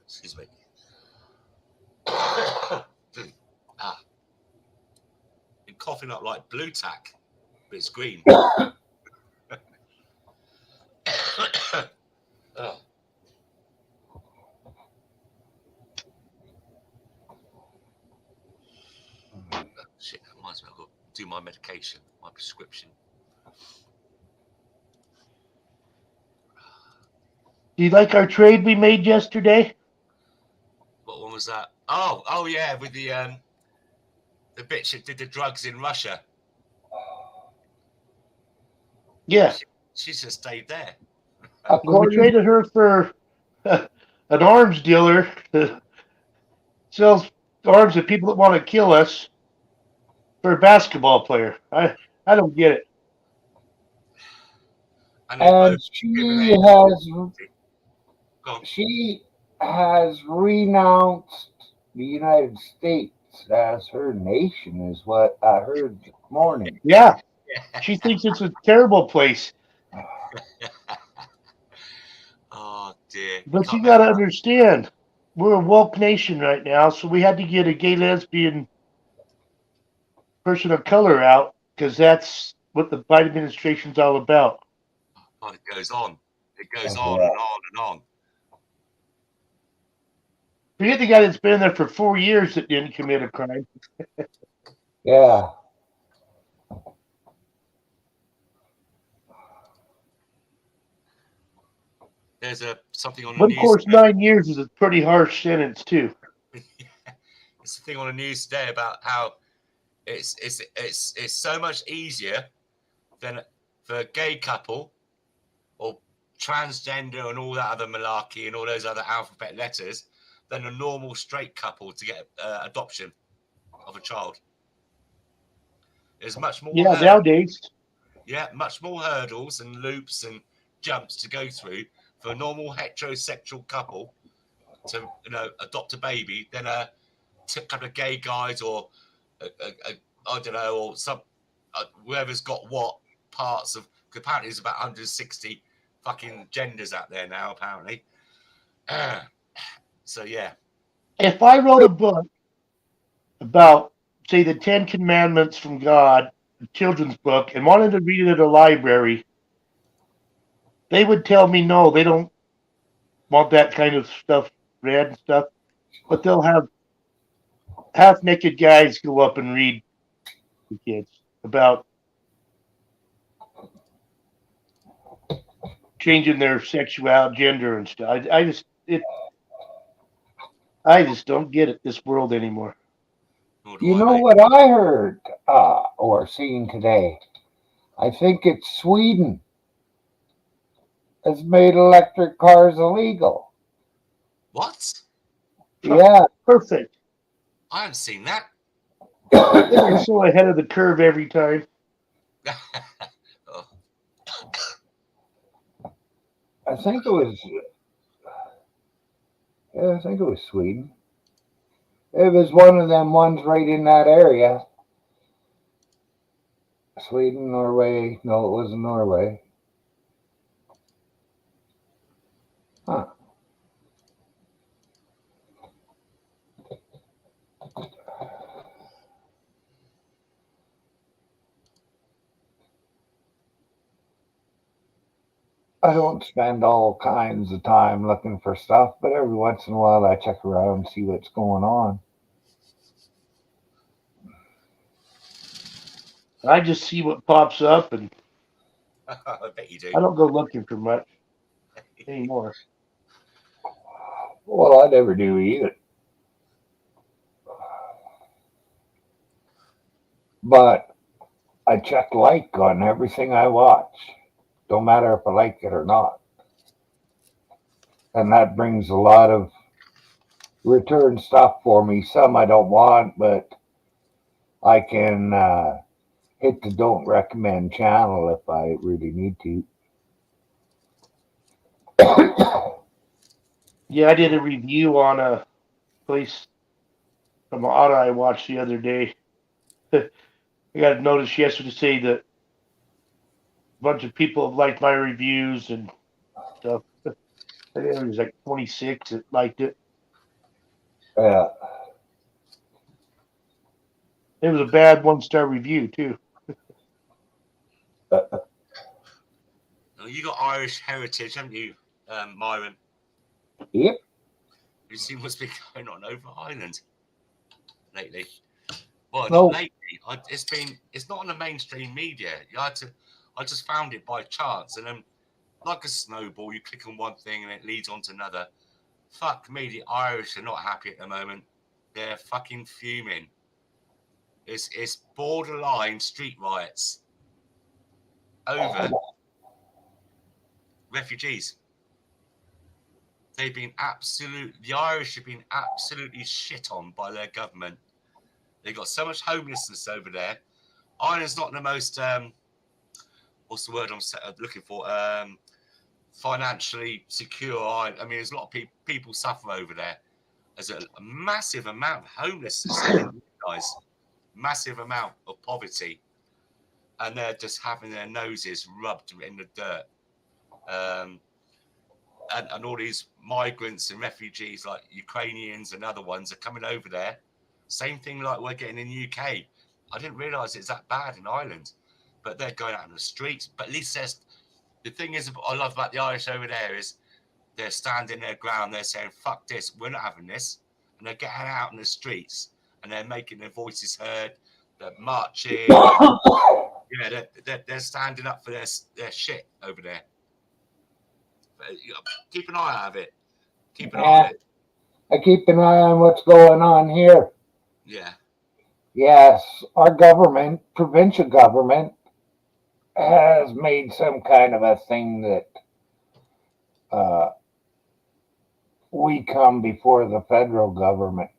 Excuse me. Been coughing up like blue tack, but it's green. Oh. Shit, I might as well go do my medication, my prescription. Do you like our trade we made yesterday? What one was that? Oh yeah, with the bitch that did the drugs in Russia. Yeah. She just stayed there. Well, we traded her for an arms dealer that sells arms to people that want to kill us for a basketball player. I don't get it. And she has renounced the United States as her nation, is what I heard this morning. Yeah. She thinks it's a terrible place. Oh dear. But you got to understand, we're a woke nation right now, so we had to get a gay lesbian person of color out because that's what the Biden administration's all about. Oh, it goes on. It goes on and on and on. Forget the guy that's been there for 4 years that didn't commit a crime. Yeah. There's something on the But news. of course, 9 years is a pretty harsh sentence too. It's the thing on the news today about how it's so much easier than for a gay couple or transgender and all that other malarkey and all those other alphabet letters than a normal straight couple to get adoption of a child. There's much more. Yeah, nowadays. Yeah, much more hurdles and loops and jumps to go through for a normal heterosexual couple to adopt a baby than a couple of gay guys or I don't know, or some whoever's got what parts of. Apparently, there's about 160 fucking genders out there now. Apparently, so yeah. If I wrote a book about, say, the 10 Commandments from God, a children's book, and wanted to read it at a library, they would tell me no, they don't want that kind of stuff read and stuff, but they'll have half-naked guys go up and read to kids about changing their sexuality, gender, and stuff. I just don't get it, this world anymore. You know what I heard or seen today? I think it's Sweden has made electric cars illegal. What? Yeah. Perfect. I haven't seen that. They're so ahead of the curve every time. Oh. I think it was Sweden. It was one of them ones right in that area. Sweden, Norway. No, it wasn't Norway. Huh. I don't spend all kinds of time looking for stuff, but every once in a while I check around and see what's going on. I just see what pops up, and I bet you do. I don't go looking for much anymore. Well, I never do either. But I check like on everything I watch. Don't matter if I like it or not. And that brings a lot of return stuff for me. Some I don't want, but I can hit the don't recommend channel if I really need to. Yeah, I did a review on a place from an auto I watched the other day. I got a notice yesterday to say that a bunch of people have liked my reviews and stuff. I think there was like 26 that liked it. Yeah. It was a bad 1-star review too. You got Irish heritage, haven't you, Myron? Yep. You seen what's been going on over Ireland lately? Well, No. not lately. It's not on the mainstream media. I just found it by chance, and then like a snowball, you click on one thing and it leads on to another. Fuck me, the Irish are not happy at the moment. They're fucking fuming. It's borderline street riots over refugees. The Irish have been absolutely shit on by their government. They've got so much homelessness over there. Ireland's not the most, what's the word I'm looking for? Financially secure. I mean, there's a lot of people suffer over there. There's a massive amount of homelessness, guys. Massive amount of poverty. And they're just having their noses rubbed in the dirt. And all these migrants and refugees like Ukrainians and other ones are coming over there. Same thing like we're getting in the UK. I didn't realise it's that bad in Ireland, but they're going out in the streets. But at least the thing is, what I love about the Irish over there is they're standing their ground. They're saying, fuck this, we're not having this. And they're getting out in the streets and they're making their voices heard. They're marching. Yeah, they're standing up for their shit over there. Keep an eye out of it. Keep an eye on it. I keep an eye on what's going on here. Yeah. Yes, our government, provincial government, has made some kind of a thing that we come before the federal government.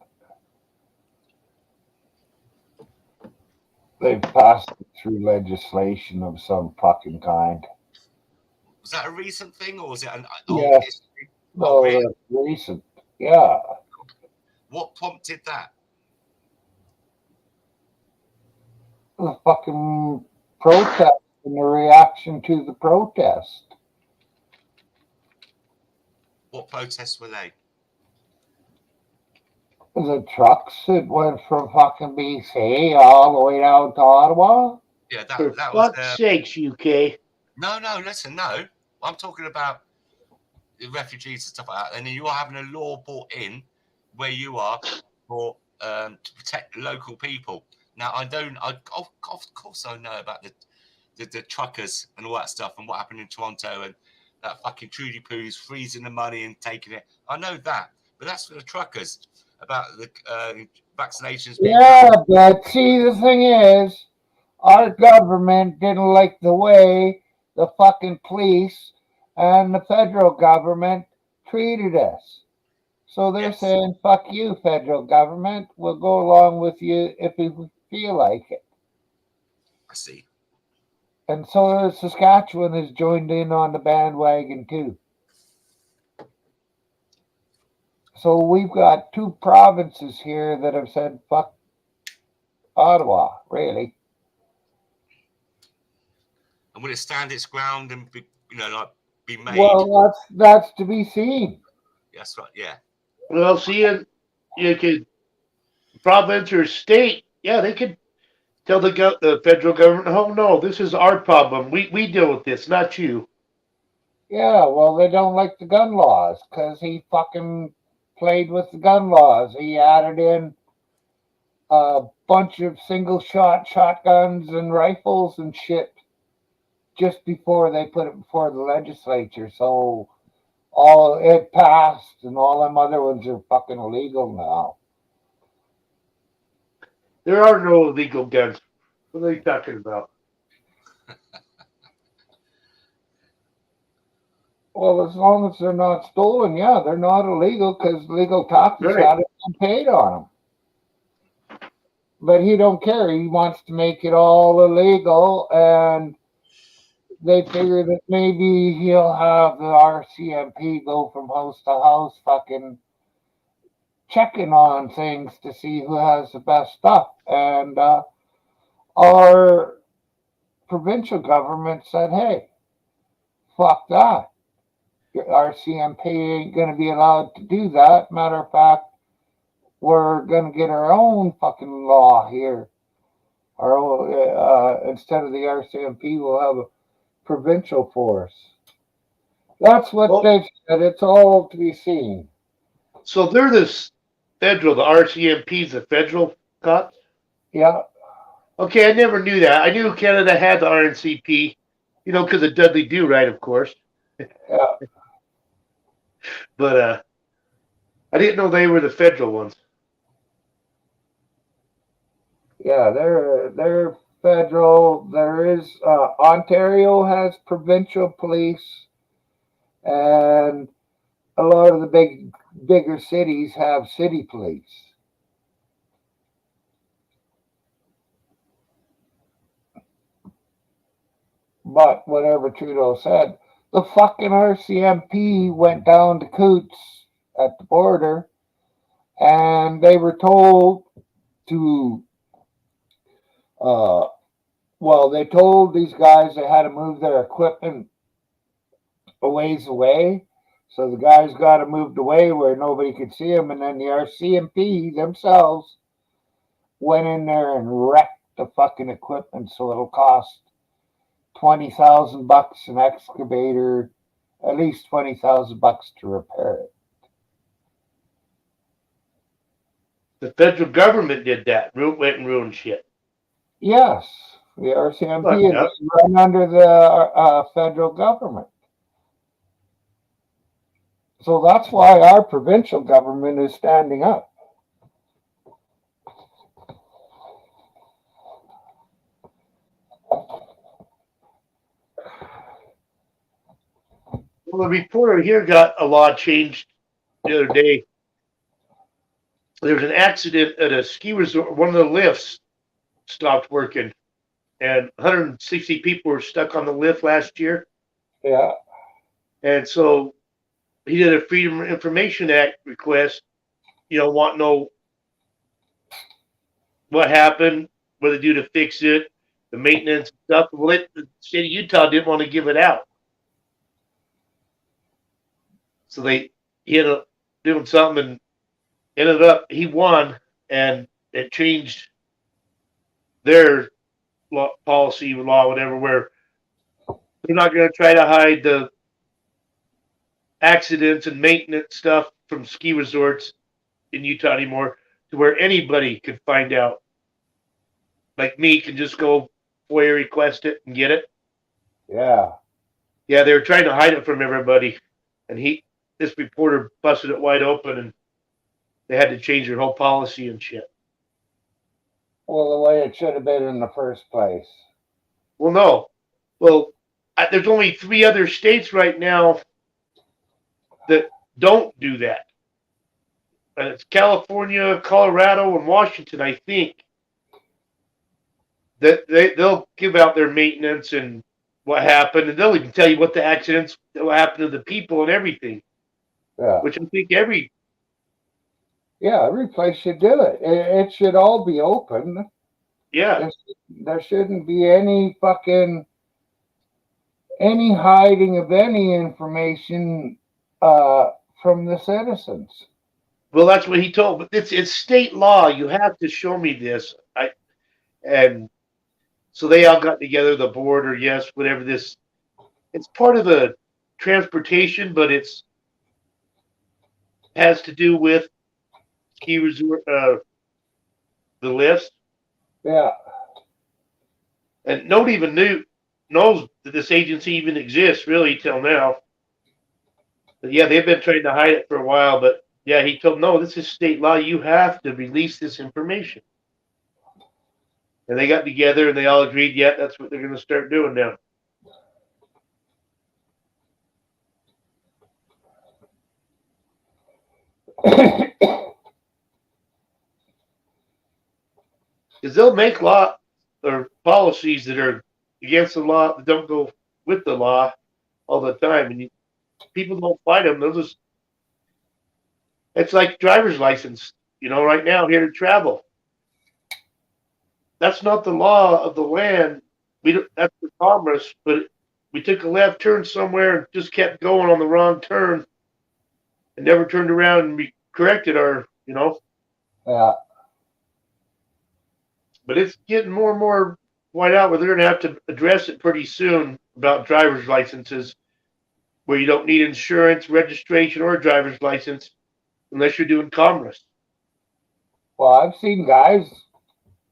They've passed it through legislation of some fucking kind. Was that a recent thing or was it an old Yes. history? No, Oh, really? that's recent. Yeah. What prompted that? The fucking protest and the reaction to the protest. What protests were they? The trucks that went from fucking BC all the way down to Ottawa. Yeah, For that was fuck's sakes, UK. no, listen, no. I'm talking about the refugees and stuff like that. And then you are having a law brought in where you are for to protect local people. Now of course I know about the truckers and all that stuff and what happened in Toronto and that fucking Trudy Poo's freezing the money and taking it. I know that, but that's for the truckers about the vaccinations. Yeah, but see, the thing is, our government didn't like the way the fucking police and the federal government treated us. So they're Yes. saying, fuck you, federal government. We'll go along with you if we feel like it. I see. And so Saskatchewan has joined in on the bandwagon too. So we've got two provinces here that have said, fuck Ottawa, really. And will it stand its ground and be, be made? Well, that's to be seen. That's right. Yeah. Well, see, you could province or state, yeah, they could tell the federal government, oh no, this is our problem. We deal with this, not you. Yeah, well, they don't like the gun laws because he fucking played with the gun laws. He added in a bunch of single shot shotguns and rifles and shit just before they put it before the legislature. So all it passed and all them other ones are fucking illegal now. There are no illegal guns. What are they talking about? Well, as long as they're not stolen, yeah, they're not illegal because legal taxes Right. haven't been paid on them. But he don't care. He wants to make it all illegal, and they figure that maybe he'll have the RCMP go from house to house, fucking checking on things to see who has the best stuff. And our provincial government said, "Hey, fuck that. Your RCMP ain't going to be allowed to do that. Matter of fact, we're going to get our own fucking law here. Instead of the RCMP, we'll have a provincial force." That's what they've said. It's all to be seen. So they're this federal, the RCMP's the federal cops? Yeah. Okay, I never knew that. I knew Canada had the RCMP, because of Dudley Do Right, of course. Yeah. But I didn't know they were the federal ones. Yeah, they're federal. There is Ontario has provincial police, and a lot of the bigger cities have city police. But whatever Trudeau said, the fucking RCMP went down to Coots at the border, and they were told to they told these guys they had to move their equipment a ways away. So the guys got it moved away where nobody could see them. And then the RCMP themselves went in there and wrecked the fucking equipment. So it'll cost $20,000 an excavator, at least $20,000 to repair it. The federal government did that. Went and ruined shit. Yes, the RCMP is run under the federal government. So that's why our provincial government is standing up. Well, the reporter here got a law changed the other day. There was an accident at a ski resort. One of the lifts stopped working, and 160 people were stuck on the lift last year. Yeah. And so he did a Freedom of Information Act request, want to know what happened, what they do to fix it, the maintenance stuff. Well, the state of Utah didn't want to give it out. So he ended up doing something and ended up, he won, and it changed their policy, whatever, where they're not going to try to hide the accidents and maintenance stuff from ski resorts in Utah anymore, to where anybody could find out. Like me, can just go FOIA request it and get it. Yeah. Yeah, they were trying to hide it from everybody, and this reporter busted it wide open, and they had to change their whole policy and shit. Well, the way it should have been in the first place. Well, no. Well, there's only 3 other states right now that don't do that. And it's California, Colorado, and Washington, I think. That they'll give out their maintenance and what happened, and they'll even tell you what happened to the people and everything. Yeah. Which I think every place should do it. It should all be open. Yeah. There shouldn't be any hiding of any information from the citizens. Well, that's what he told. But it's state law. You have to show me this. And so they all got together, the board, or whatever this. It's part of the transportation, but has to do with ski resort, the lifts. Yeah. And nobody even knows that this agency even exists, really, till now. But yeah, they've been trying to hide it for a while, but yeah, he told, no, this is state law. You have to release this information. And they got together and they all agreed, yeah, that's what they're going to start doing now. Because they'll make law or policies that are against the law, that don't go with the law all the time. And people don't fight them. They'll just, it's like driver's license, right now here to travel. That's not the law of the land. That's for commerce, but we took a left turn somewhere and just kept going on the wrong turn and never turned around and we corrected our, Yeah. But it's getting more and more white out where they're going to have to address it pretty soon about driver's licenses, where you don't need insurance, registration, or a driver's license unless you're doing commerce. Well, I've seen guys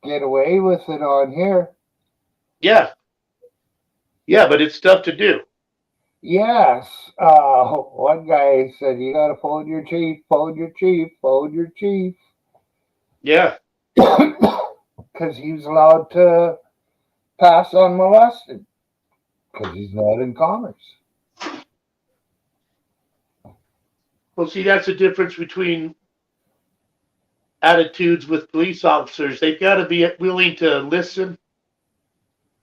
get away with it on here. Yeah. Yeah, but it's tough to do. Yes. One guy said, you got to phone your chief, phone your chief, phone your chief. Yeah. Because he's allowed to pass unmolested. Because he's not in commerce. Well, see, that's the difference between attitudes with police officers. They've got to be willing to listen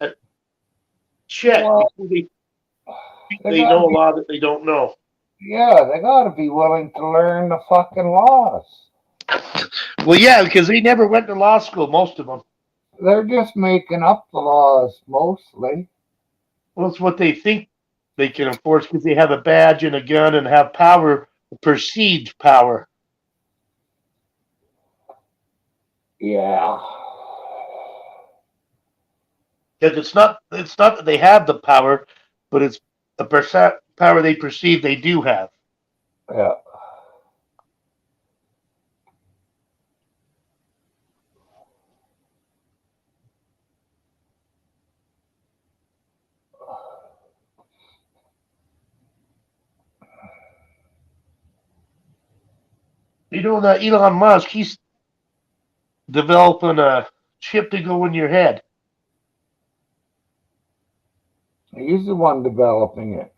and check before they know a law that they don't know. Yeah, they got to be willing to learn the fucking laws. Well, yeah, because they never went to law school, most of them. They're just making up the laws, mostly. Well, it's what they think they can enforce because they have a badge and a gun and have power, perceived power. Yeah. Because it's not that they have the power, but it's the power they perceive they do have. Yeah. That Elon Musk, he's developing a chip to go in your head. He's the one developing it.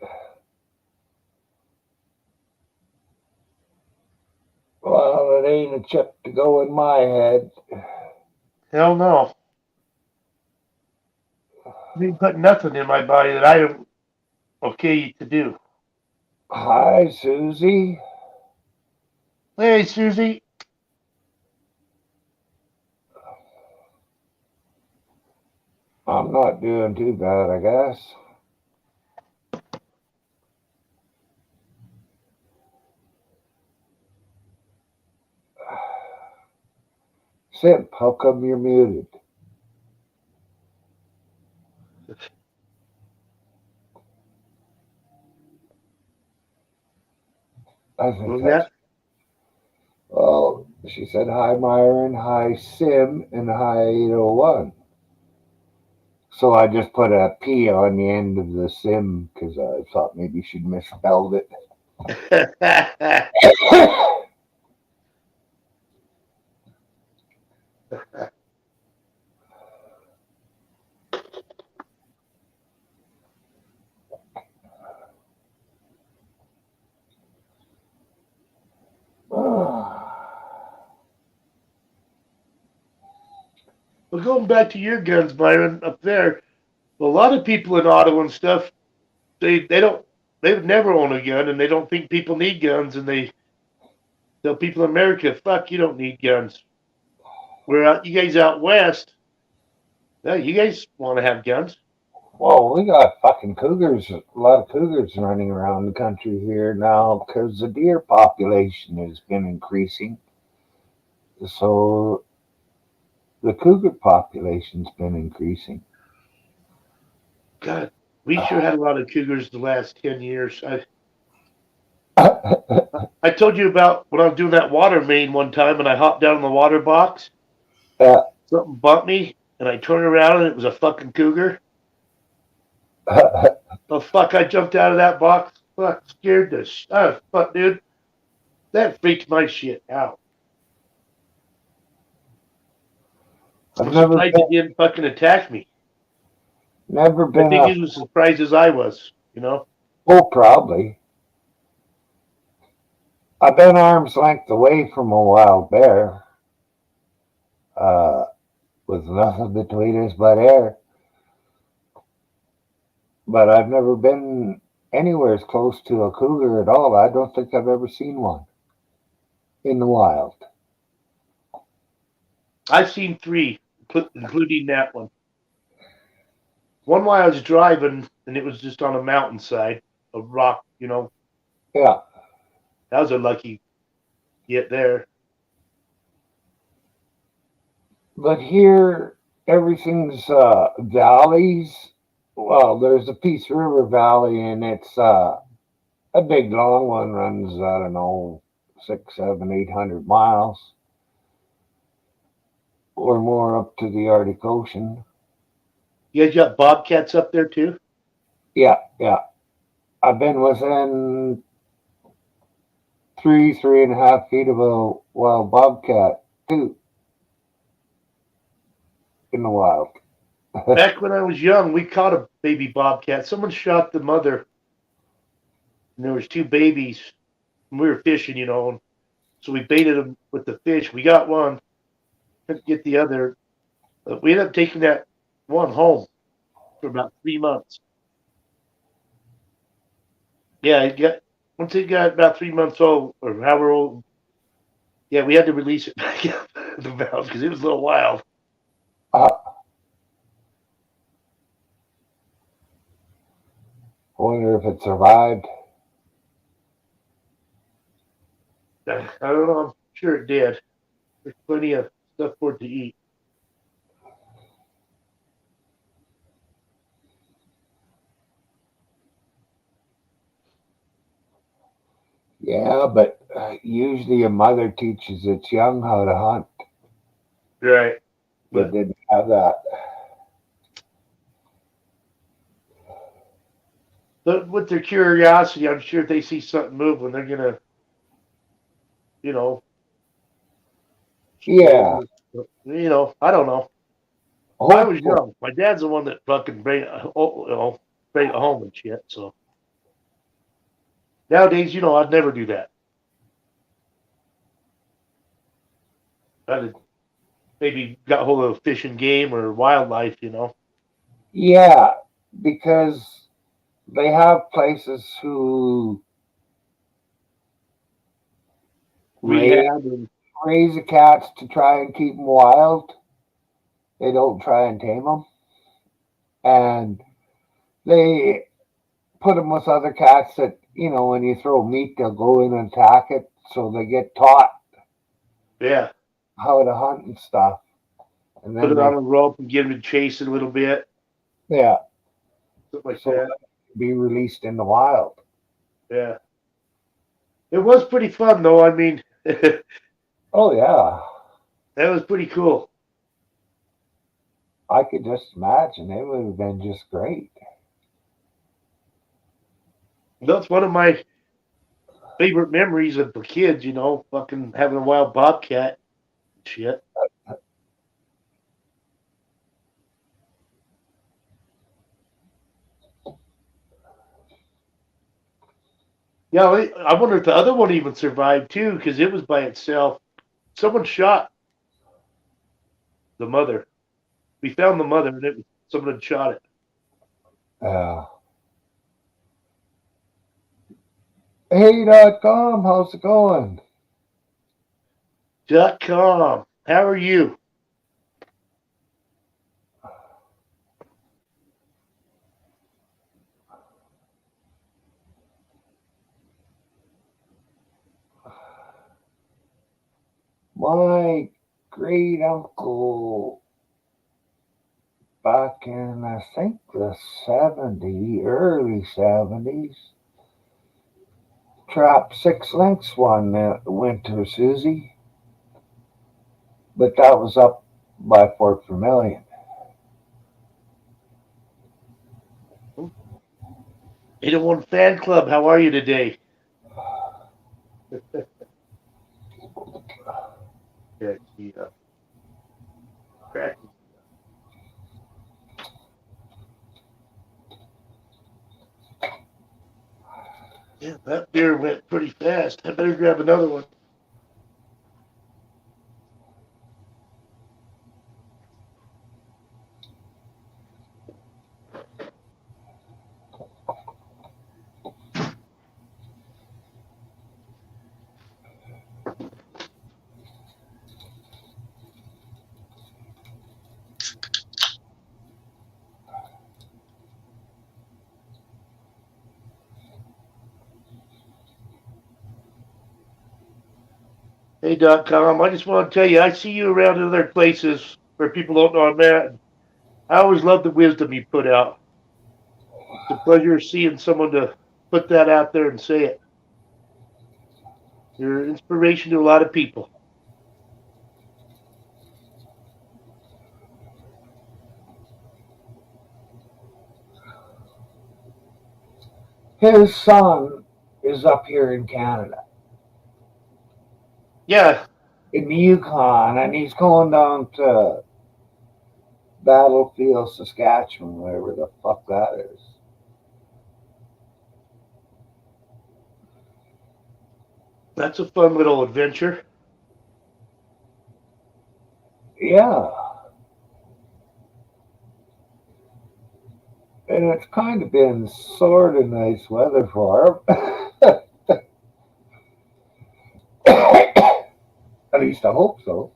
Well, it ain't a chip to go in my head. Hell no. You ain't putting nothing in my body that I don't okay to do. Hi, Susie. Hey, Susie. I'm not doing too bad, I guess. Simp, how come you're muted? I think What was that's that? well. She said hi, Myron, hi, Sim, and hi, 801. So I just put a P on the end of the Sim because I thought maybe she'd misspelled it. Well, going back to your guns, Byron, up there, a lot of people in Ottawa and stuff, they've never owned a gun, and they don't think people need guns, and they tell people in America, fuck, you don't need guns. Where you guys out west, yeah, you guys want to have guns. Well, we got fucking cougars, a lot of cougars running around the country here now because the deer population has been increasing. So the cougar population's been increasing. God, we sure had a lot of cougars the last 10 years. I told you about when I was doing that water main one time and I hopped down in the water box. Yeah. Something bumped me and I turned around and it was a fucking cougar. Oh, fuck, I jumped out of that box. Fuck, scared the fuck, dude. That freaked my shit out. I'm surprised it didn't fucking attack me. Never I been think a he was as surprised as I was, you know? oh, probably. I've been arm's length away from a wild bear. With nothing between us but air. But I've never been anywhere as close to a cougar at all. I don't think I've ever seen one in the wild. I've seen 3, including that one. One while I was driving and it was just on a mountainside, a rock, you know. Yeah. That was a lucky get there. But here, everything's valleys. Well, there's a Peace River Valley, and it's a big long one. Runs, I don't know, 6, 7, 800 miles or more up to the Arctic Ocean. You guys got bobcats up there too? Yeah, yeah. I've been within 3.5 feet of a wild bobcat too in the wild. Back when I was young, we caught a baby bobcat. Someone shot the mother, and there was 2 babies. And we were fishing, you know, and so we baited them with the fish. We got one, couldn't get the other. But we ended up taking that one home for about 3 months. Yeah, once it got about 3 months old, or however old, yeah, we had to release it back out of the valve because it was a little wild. Wonder if it survived. I don't know. I'm sure it did. There's plenty of stuff for it to eat. Yeah, but usually a mother teaches its young how to hunt. Right. But didn't have that. But with their curiosity, I'm sure if they see something moving, they're gonna, you know. Yeah. You know, I don't know. I was young. My dad's the one that fucking bring it home and shit. So nowadays, you know, I'd never do that. I'd maybe got hold of fish and game or wildlife, you know. Yeah, because they have places who raise, Rehab and raise the cats to try and keep them wild. They don't try and tame them. And they put them with other cats that, when you throw meat, they'll go in and attack it. So they get taught yeah, how to hunt and stuff. And put then it on a rope and get him to chase it a little bit, yeah, something like so that. be released in the wild. Yeah, it was pretty fun though. I mean, that Oh, yeah. was pretty cool. I could just imagine. It would have been just great. That's one of my favorite memories of the kids, you know, fucking having a wild bobcat and shit. Yeah, I wonder if the other one even survived too, because it was by itself. Someone shot the mother. We found the mother, and someone had shot it. Uh, Hey.com, how's it going? .com. How are you? My great uncle back in, I think, the early 70s, trapped six lynx one winter, Susie. But that was up by Fort Vermilion. 801 Fan Club, how are you today? Yeah, cracking. Yeah, that beer went pretty fast. I better grab another one. Hey.com, I just want to tell you, I see you around in other places where people don't know I'm at. I always love the wisdom you put out. It's a pleasure seeing someone to put that out there and say it. You're an inspiration to a lot of people. His son is up here in Canada, Yeah, in the Yukon, and he's going down to Battlefield, Saskatchewan, wherever the fuck that is. that's a fun little adventure. Yeah. And it's kind of been sort of nice weather for him. At least I hope so.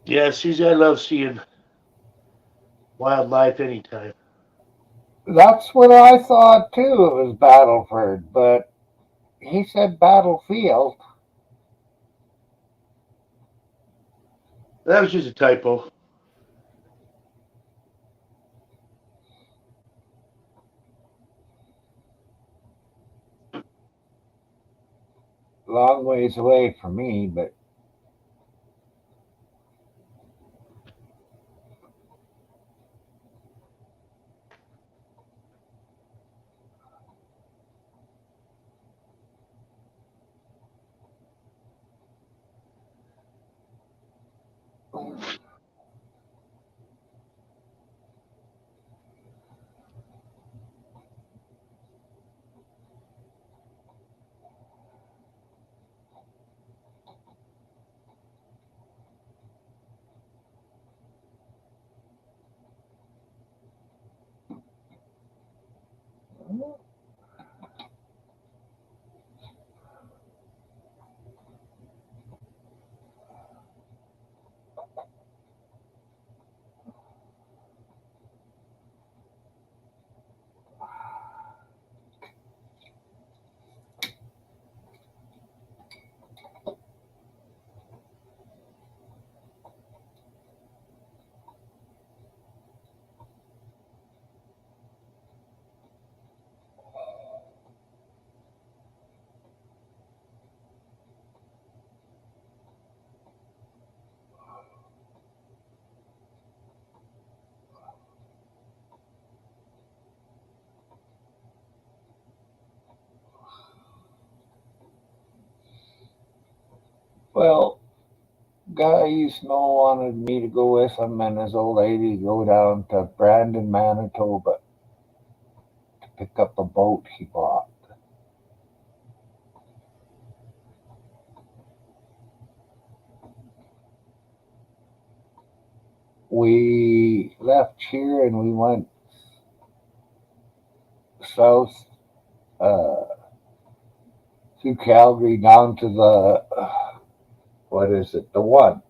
Yeah, Susie, I love seeing wildlife anytime. That's what I thought too. It was Battleford, but he said Battlefield. That was just a typo. Long ways away from me, but Well, guy used to know wanted me to go with him and his old lady go down to Brandon, Manitoba to pick up a boat he bought. We left here and we went south uh, through Calgary down to the what is it, the one,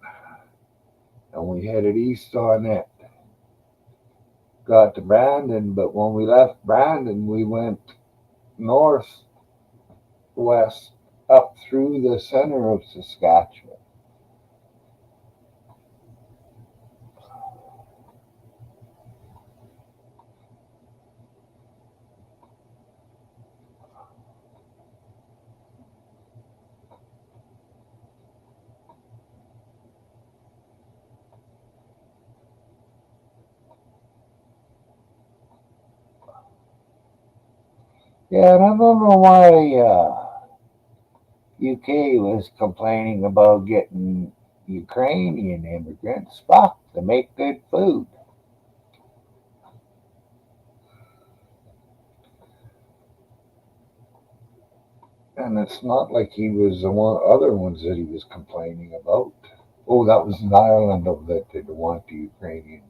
and we headed east on it. Got to Brandon, but when we left Brandon, we went northwest up through the center of Saskatchewan. Yeah, and I don't know why UK was complaining about getting Ukrainian immigrants. Fuck, they make good food. And it's not like he was the other ones that he was complaining about. Oh, that was an island of that they don't want the Ukrainians.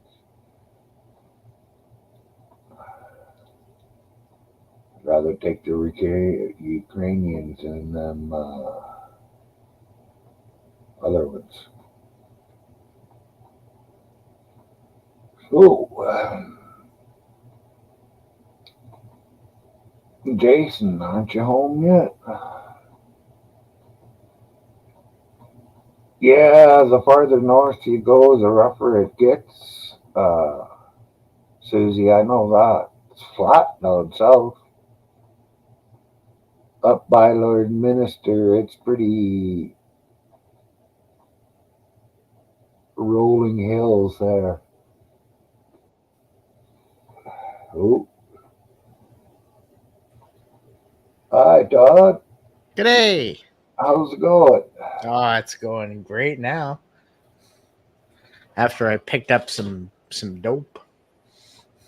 I'd rather take the Ukrainians than them other ones. So, Jason, aren't you home yet? Yeah, the farther north you go, the rougher it gets. Susie, I know that. It's flat down south. Up by Lord Minister, it's pretty rolling hills there. Oh. Hi, Todd. G'day. How's it going? Oh, it's going great now. After I picked up some dope,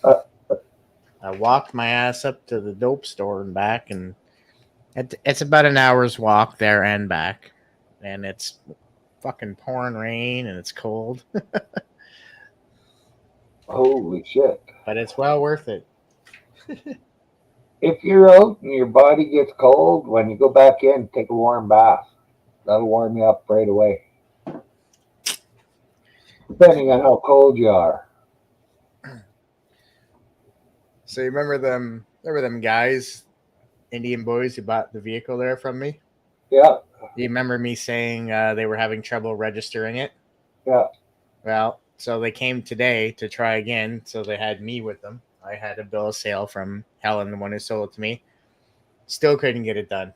I walked my ass up to the dope store and back, and it's about an hour's walk there and back, and it's fucking pouring rain and it's cold, Holy shit. but it's well worth it. If you're out and your body gets cold, when you go back in, take a warm bath. That'll warm you up right away. Depending on how cold you are. So you remember them? Remember them guys, Indian boys who bought the vehicle there from me? Yeah, You remember me saying they were having trouble registering it? yeah. Well, so they came today to try again. So they had me with them. I had a bill of sale from Helen, the one who sold it to me. Still couldn't get it done.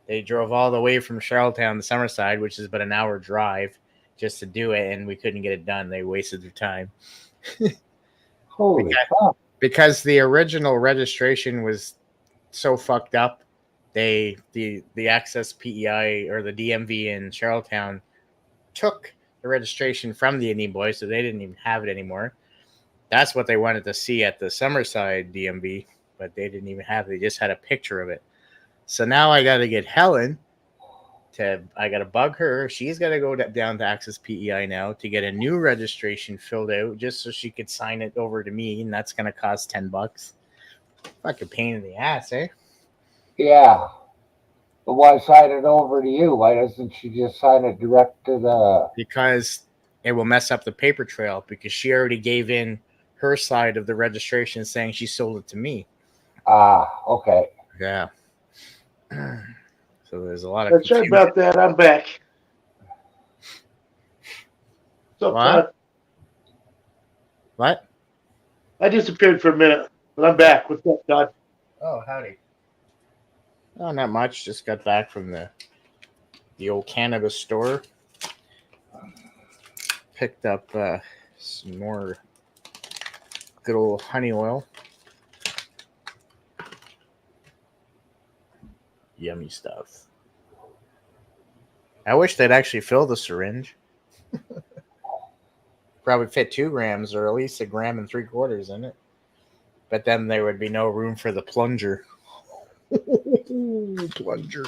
They drove all the way from Charlottetown to Summerside, which is about an hour drive, just to do it, and we couldn't get it done. They wasted their time. Holy fuck. Because the original registration was so fucked up. The Access PEI or the DMV in Charlottetown took the registration from the Indian boys, so they didn't even have it anymore. That's what they wanted to see at the Summerside DMV, but they didn't even have it. They just had a picture of it. So now I got to get Helen I got to bug her. She's got to go down to Access PEI now to get a new registration filled out just so she could sign it over to me, and that's going to cost $10. Fucking pain in the ass, eh? Yeah. But why sign it over to you? Why doesn't she just sign it direct to the... Because it will mess up the paper trail, because she already gave in her side of the registration saying she sold it to me. Ah, okay. Yeah. So there's a lot of That's right confusion. about that. I'm back. So What? What? I disappeared for a minute, but I'm back. What's up, Todd? Oh, howdy. Oh, not much. Just got back from the old cannabis store. Picked up some more good old honey oil. Yummy stuff. I wish they'd actually fill the syringe. Probably fit 2 grams or at least 1.75 grams in it. But then there would be no room for the plunger. Plunger.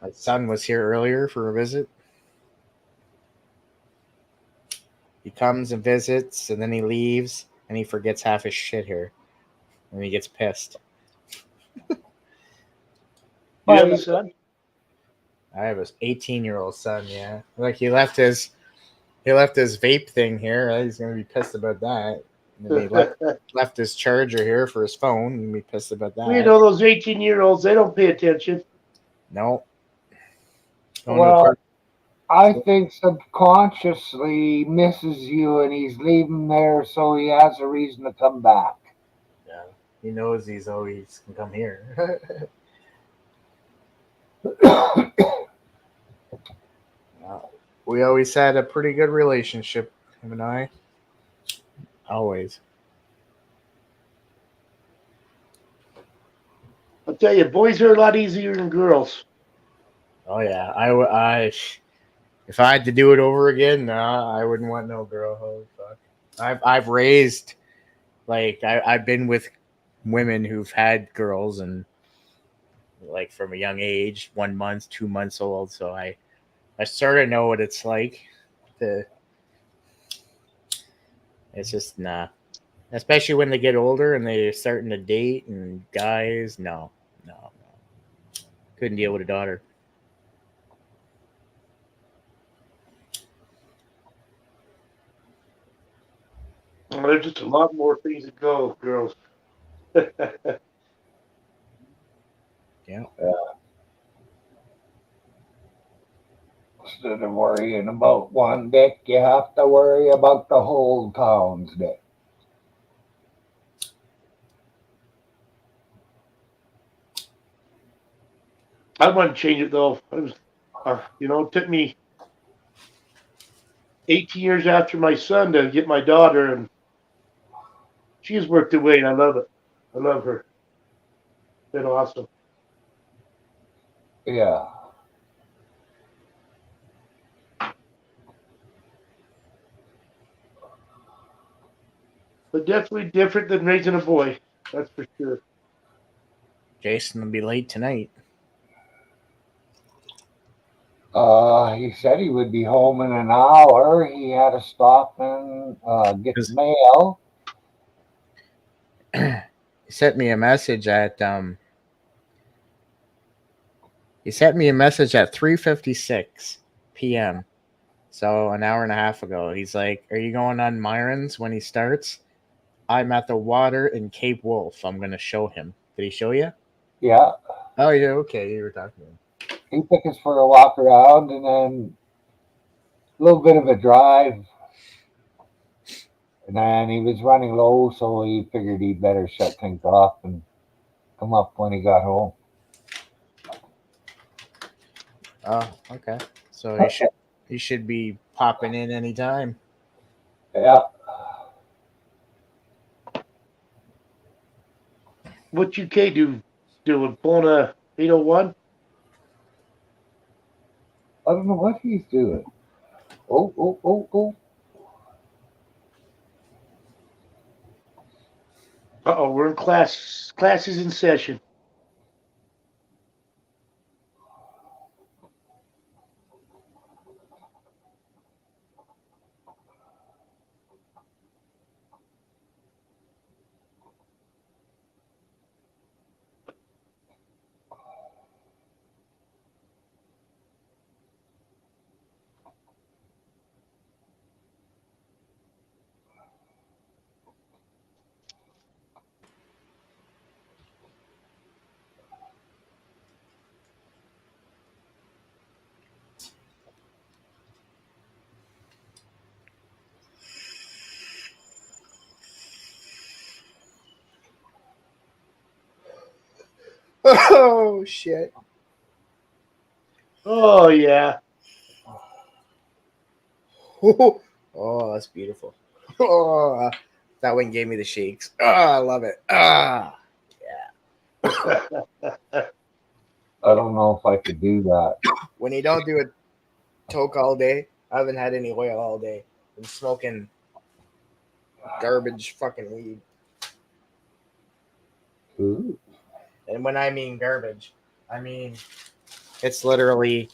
My son was here earlier for a visit. He comes and visits, and then he leaves, and he forgets half his shit here. And he gets pissed. You have a son? I have an 18-year-old son, yeah. Like he left his vape thing here. He's gonna be pissed about that. And then he left his charger here for his phone and be pissed about that. Well, you know, those 18-year-olds, they don't pay attention. No. Well, I think subconsciously misses you and he's leaving there so he has a reason to come back. Yeah. He knows he's always can come here. We always had a pretty good relationship, him and I. Always. I'll tell you, boys are a lot easier than girls. Oh yeah, I if I had to do it over again, nah, I wouldn't want no girl. Holy fuck. I've raised, like I've been with women who've had girls and like from a young age, 1 month, 2 months old. So I sort of know what it's like to. It's just nah, especially when they get older and they're starting to date and guys. No, couldn't deal with a daughter. Well, there's just a lot more things to go with girls. Yeah. Instead of worrying about one dick, you have to worry about the whole town's dick. I want to change it though. I was, it took me 18 years after my son to get my daughter, and she has worked away, and I love it. I love her. Been awesome. Yeah. But definitely different than raising a boy. That's for sure. Jason will be late tonight. He said he would be home in an hour. He had to stop and get the mail. He sent me a message at 3:56 p.m. So an hour and a half ago. He's like, "Are you going on Myron's when he starts? I'm at the water in Cape Wolf. I'm gonna show him." Did he show you? Yeah. Oh yeah, okay. You were talking to him. He took us for a walk around and then a little bit of a drive. And then he was running low, so he figured he'd better shut things off and come up when he got home. Oh, okay. So he should be popping in anytime. Yeah. What UK doing? Pulling a 801? I don't know what he's doing. Oh. Uh-oh, we're in class. Class is in session. Oh shit. Oh, yeah. Oh, that's beautiful. Oh, that one gave me the shakes. Oh, I love it. Ah. I don't know if I could do that. When you don't do a toke all day, I haven't had any oil all day. I'm smoking garbage fucking weed. Ooh. And when I mean garbage, I mean it's literally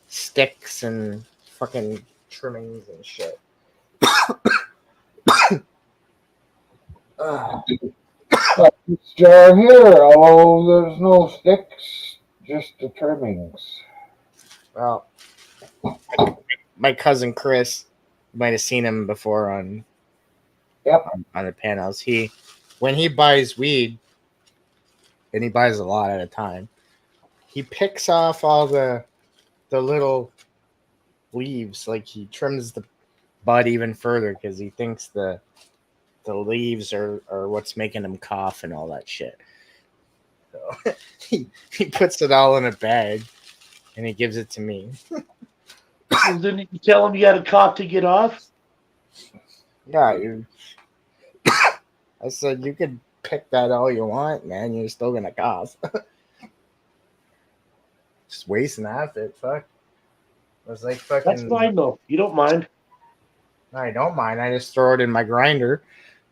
sticks and fucking trimmings and shit. But this jar here, oh, there's no sticks, just the trimmings. Well, my cousin Chris, you might have seen him before on the panels. When he buys weed, and he buys a lot at a time, he picks off all the little leaves. Like he trims the bud even further because he thinks the leaves are what's making him cough and all that shit. So he puts it all in a bag and he gives it to me. Well, didn't you tell him you got a cough to get off? Yeah, I said you could pick that all you want, man. You're still gonna cough. Just wasting acid, fuck. It was like fucking. That's fine though. You don't mind. I don't mind. I just throw it in my grinder,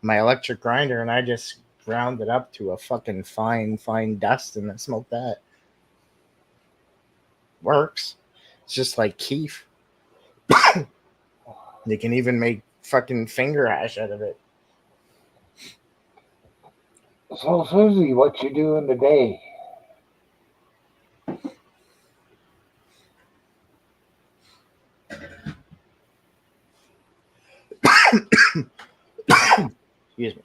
my electric grinder, and I just ground it up to a fucking fine dust, and I smoke that. Works. It's just like keef. You can even make fucking finger hash out of it. So, Susie, what you doing today? Excuse me.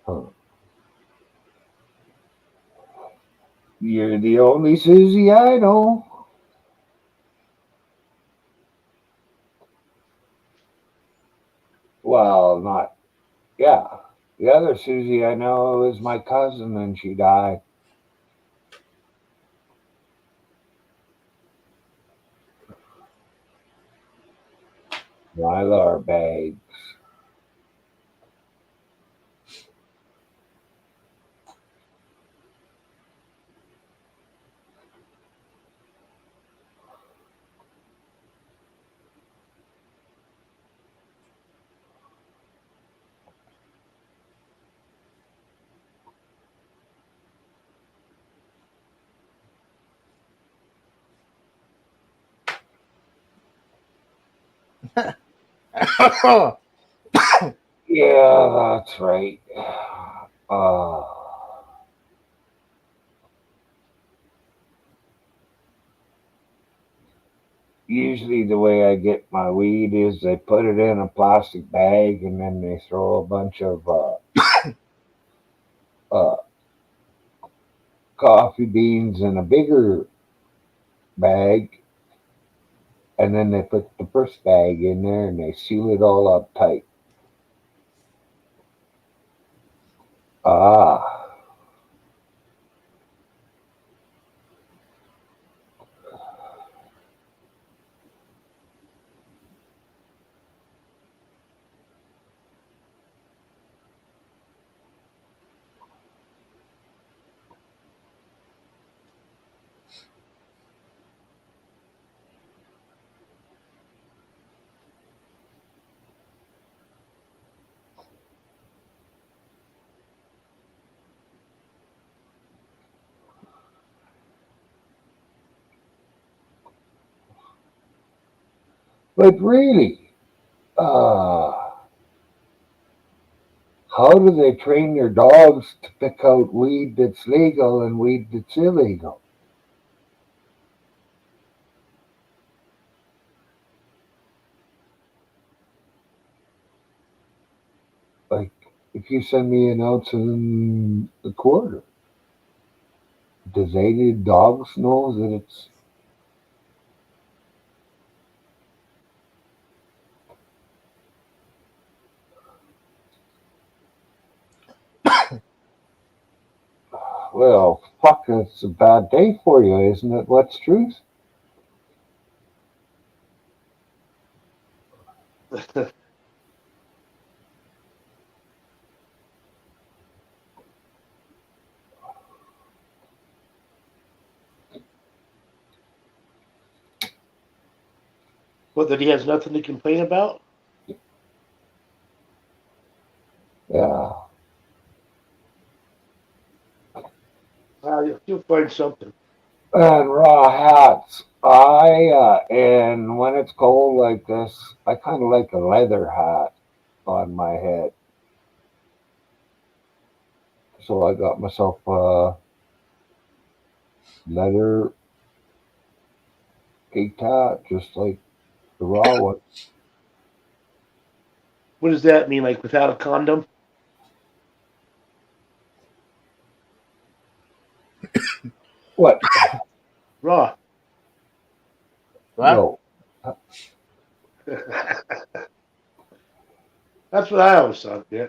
Huh. You're the only Susie I know. Well, not, yeah. The other Susie I know is my cousin and she died. Mylar bags. Yeah, that's right. Usually the way I get my weed is they put it in a plastic bag and then they throw a bunch of coffee beans in a bigger bag, and then they put the first bag in there and they seal it all up tight. Ah. But really, how do they train their dogs to pick out weed that's legal and weed that's illegal? Like, if you send me an ounce and a quarter, does any dogs know that it's... Well, fuck, it's a bad day for you, isn't it? What's truth? What, that he has nothing to complain about? Yeah. You'll find something. And raw hats. And when it's cold like this, I kind of like a leather hat on my head. So I got myself a leather peaked hat, just like the raw one. What does that mean? Like without a condom? What? Raw. Well, No. That's what I always thought. Yeah.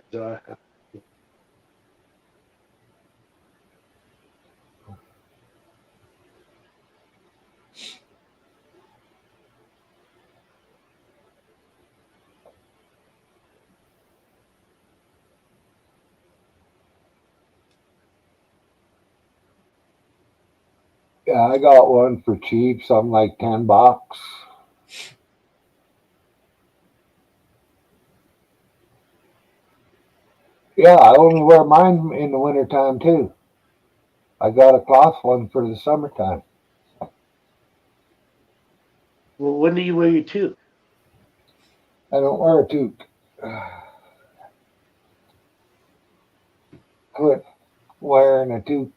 Yeah, I got one for cheap, something like $10. Yeah, I only wear mine in the wintertime too. I got a cloth one for the summertime. Well, when do you wear your tooth? I don't wear a toque. Quit wearing a toque.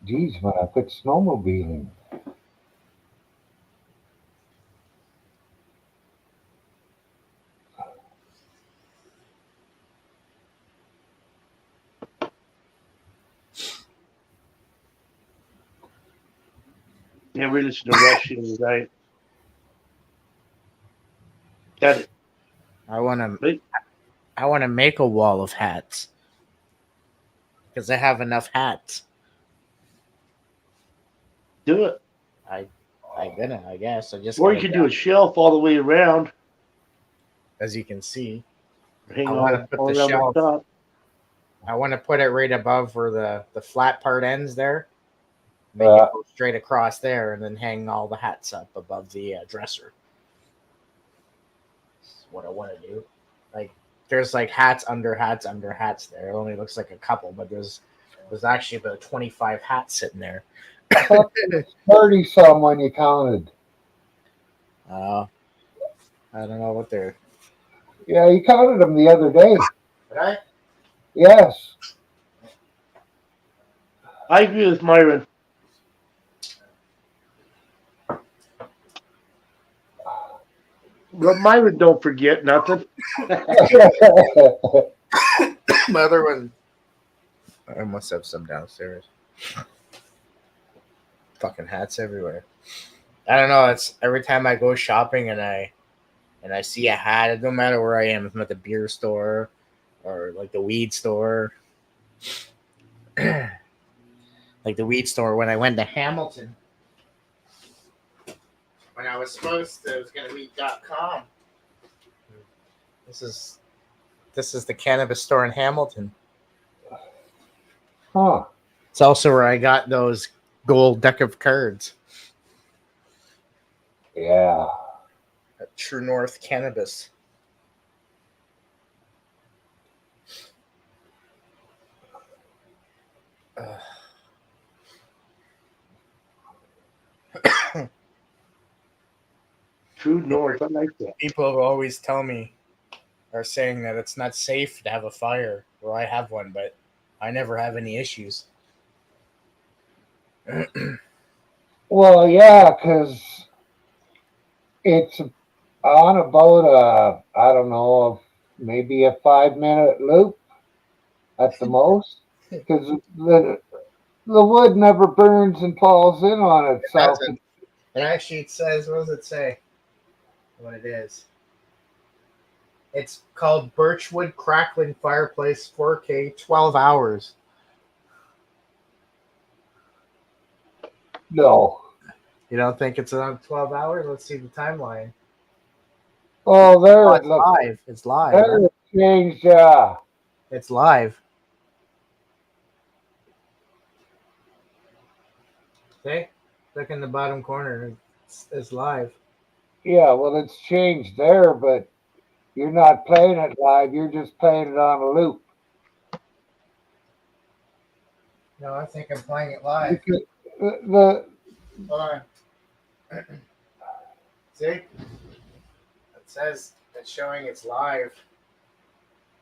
Geez, man, I quit snowmobiling. Yeah, we're listening to Rush the other night. Got it. I want to. Right? I want to make a wall of hats because I have enough hats. Do it. I'm gonna. I guess I just. Or you gotta could do a shelf all the way around. as you can see. Hang I wanna on put all the around shelf. the top. I want to put it right above where the flat part ends there. Make Yeah. it go straight across there, and then hang all the hats up above the dresser. That's what I want to do. Like there's like hats under hats under hats there. It only looks like a couple, but there's actually about 25 hats sitting there. 30 some when you counted. I don't know what they're. Yeah, you counted them the other day. Did I? Yes. I agree with Myron. But Myron don't forget nothing. My other one. I must have some downstairs. Fucking hats everywhere. I don't know. It's every time I go shopping and I see a hat. It don't matter where I am. If I'm at the beer store or like the weed store. Like the weed store when I went to Hamilton. When I was supposed to, it was gonna be .com. This is the cannabis store in Hamilton. Huh. It's also where I got those gold deck of cards Yeah. at True North Cannabis. True North. I like that. People always tell me are saying that it's not safe to have a fire. Well, I have one, but I never have any issues. Well, yeah, because it's on about I don't know, maybe a 5-minute loop at the most. Because the wood never burns and falls in on itself. And actually, it says, what does it say? What it is? It's called Birchwood Crackling Fireplace 4K 12 hours. No. You don't think it's on 12 hours? Let's see the timeline. Oh, there Oh, it it's looks. live. It's live. There it changed. It's live. See? Look in the bottom corner. It's live. Yeah, well, it's changed there, but you're not playing it live. You're just playing it on a loop. No, I think I'm playing it live. Because the Hold on. See? It says it's showing it's live.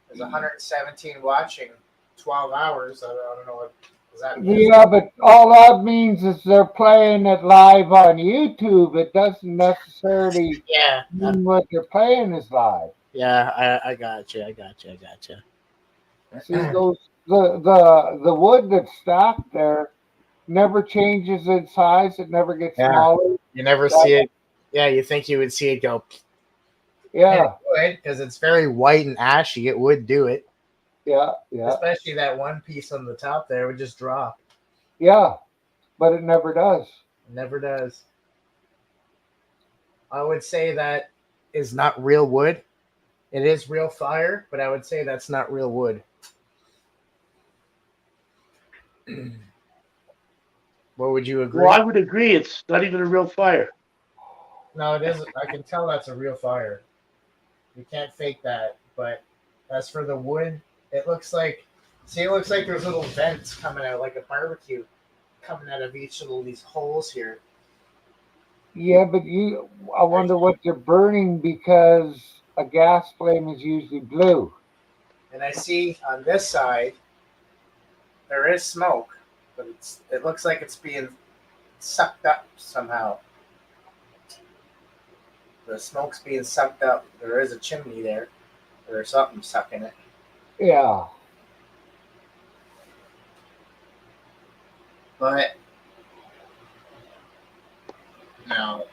There's 117 watching, 12 hours. I don't know what does that mean. yeah, but all that means is they're playing it live on YouTube. It doesn't necessarily Yeah. mean what they're playing is live. Yeah, I got you. See, those the wood that's stacked there never changes in size. It never gets Yeah. smaller. You never see it. Yeah, you think you would see it go. Yeah, Because it's very white and ashy. It would do it. yeah, Especially that one piece on the top there would just drop. yeah. But it never does. It never does. I would say that is not real wood. It is real fire, but I would say that's not real wood. What would you agree? Well, I would agree. It's not even a real fire. No, it isn't. I can tell that's a real fire. You can't fake that. But as for the wood, it looks like there's little vents coming out like a barbecue coming out of each of these holes here. Yeah, but I wonder what they're burning because a gas flame is usually blue. And I see on this side there is smoke, but it looks like it's being sucked up somehow. The smoke's being sucked up. There is a chimney there. There's something sucking it. Yeah. But no,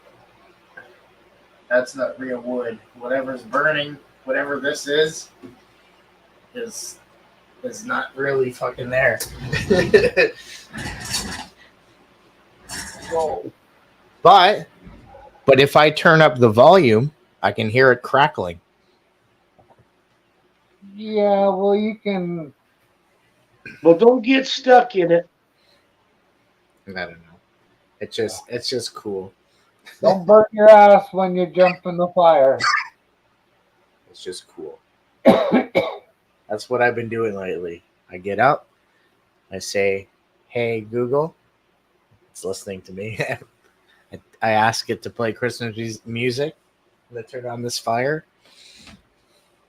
that's not real wood. Whatever's burning, whatever this is not really fucking there. Whoa. But if I turn up the volume, I can hear it crackling. Yeah, well, you can. Well, don't get stuck in it. I don't know. It's just cool. Don't burn your ass when you jump in the fire. It's just cool. That's what I've been doing lately. I get up, I say, "Hey Google," it's listening to me. I ask it to play Christmas music. And I turn on this fire.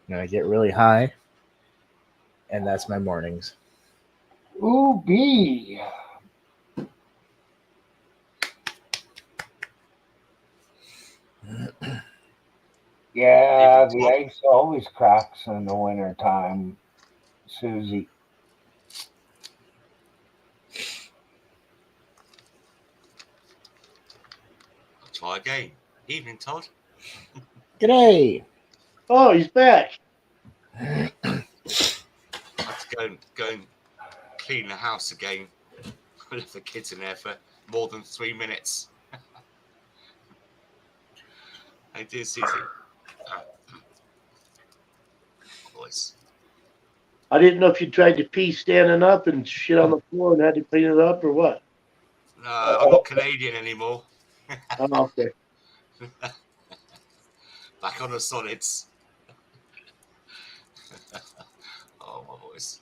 And I get really high. And that's my mornings. Ooh, bee. Yeah, the ice always cracks in the winter time, Susie. I'll try again. Evening, Todd. G'day. Oh, he's back. I had to go and clean the house again. I left the kids in there for more than 3 minutes. I did see it. Voice. I didn't know if you tried to pee standing up and shit on the floor and had to clean it up or what. No, I'm not Canadian anymore. Oh, okay. Back on the solids. Oh, my voice.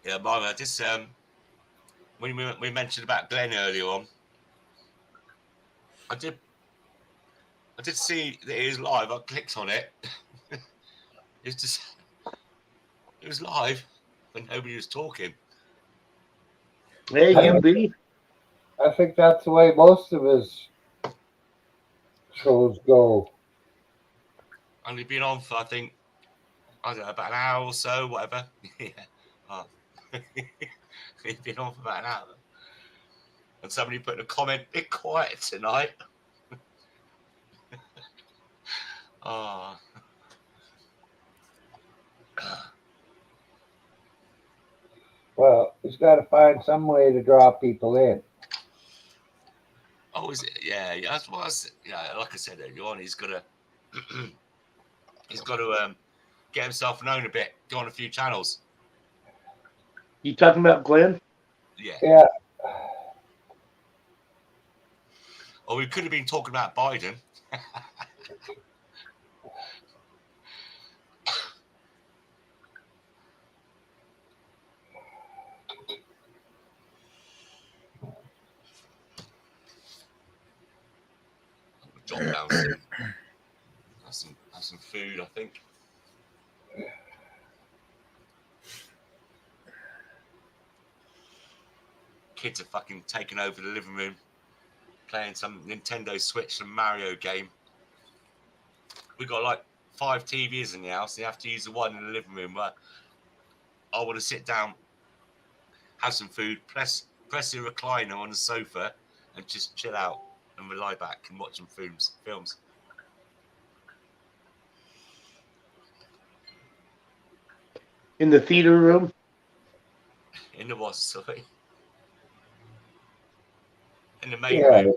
Yeah, Marvin, I just when we mentioned about Glenn earlier on, I did see that it was live. I clicked on it. It was live when nobody was talking. Hey, can be. I think that's the way most of his shows go. Only been on for, I think, I don't know, about an hour or so, whatever. Yeah. Oh. He's been on for about an hour. And somebody put in a comment, "Be quiet tonight." Oh. Well, he's got to find some way to draw people in. Oh, is it? Yeah, yeah. That's what I said. Yeah, like I said earlier on, he's got to get himself known a bit, go on a few channels. You talking about Glenn? Yeah. Yeah. Or we could have been talking about Biden. Drop down soon. Have some food, I think. Kids are fucking taking over the living room, playing some Nintendo Switch, some Mario game. We got like 5 TVs in the house. You have to use the one in the living room. But I want to sit down, have some food, press the recliner on the sofa, and just chill out and lie back and watch some films. In the theater room? In the what? Sorry. In the main room.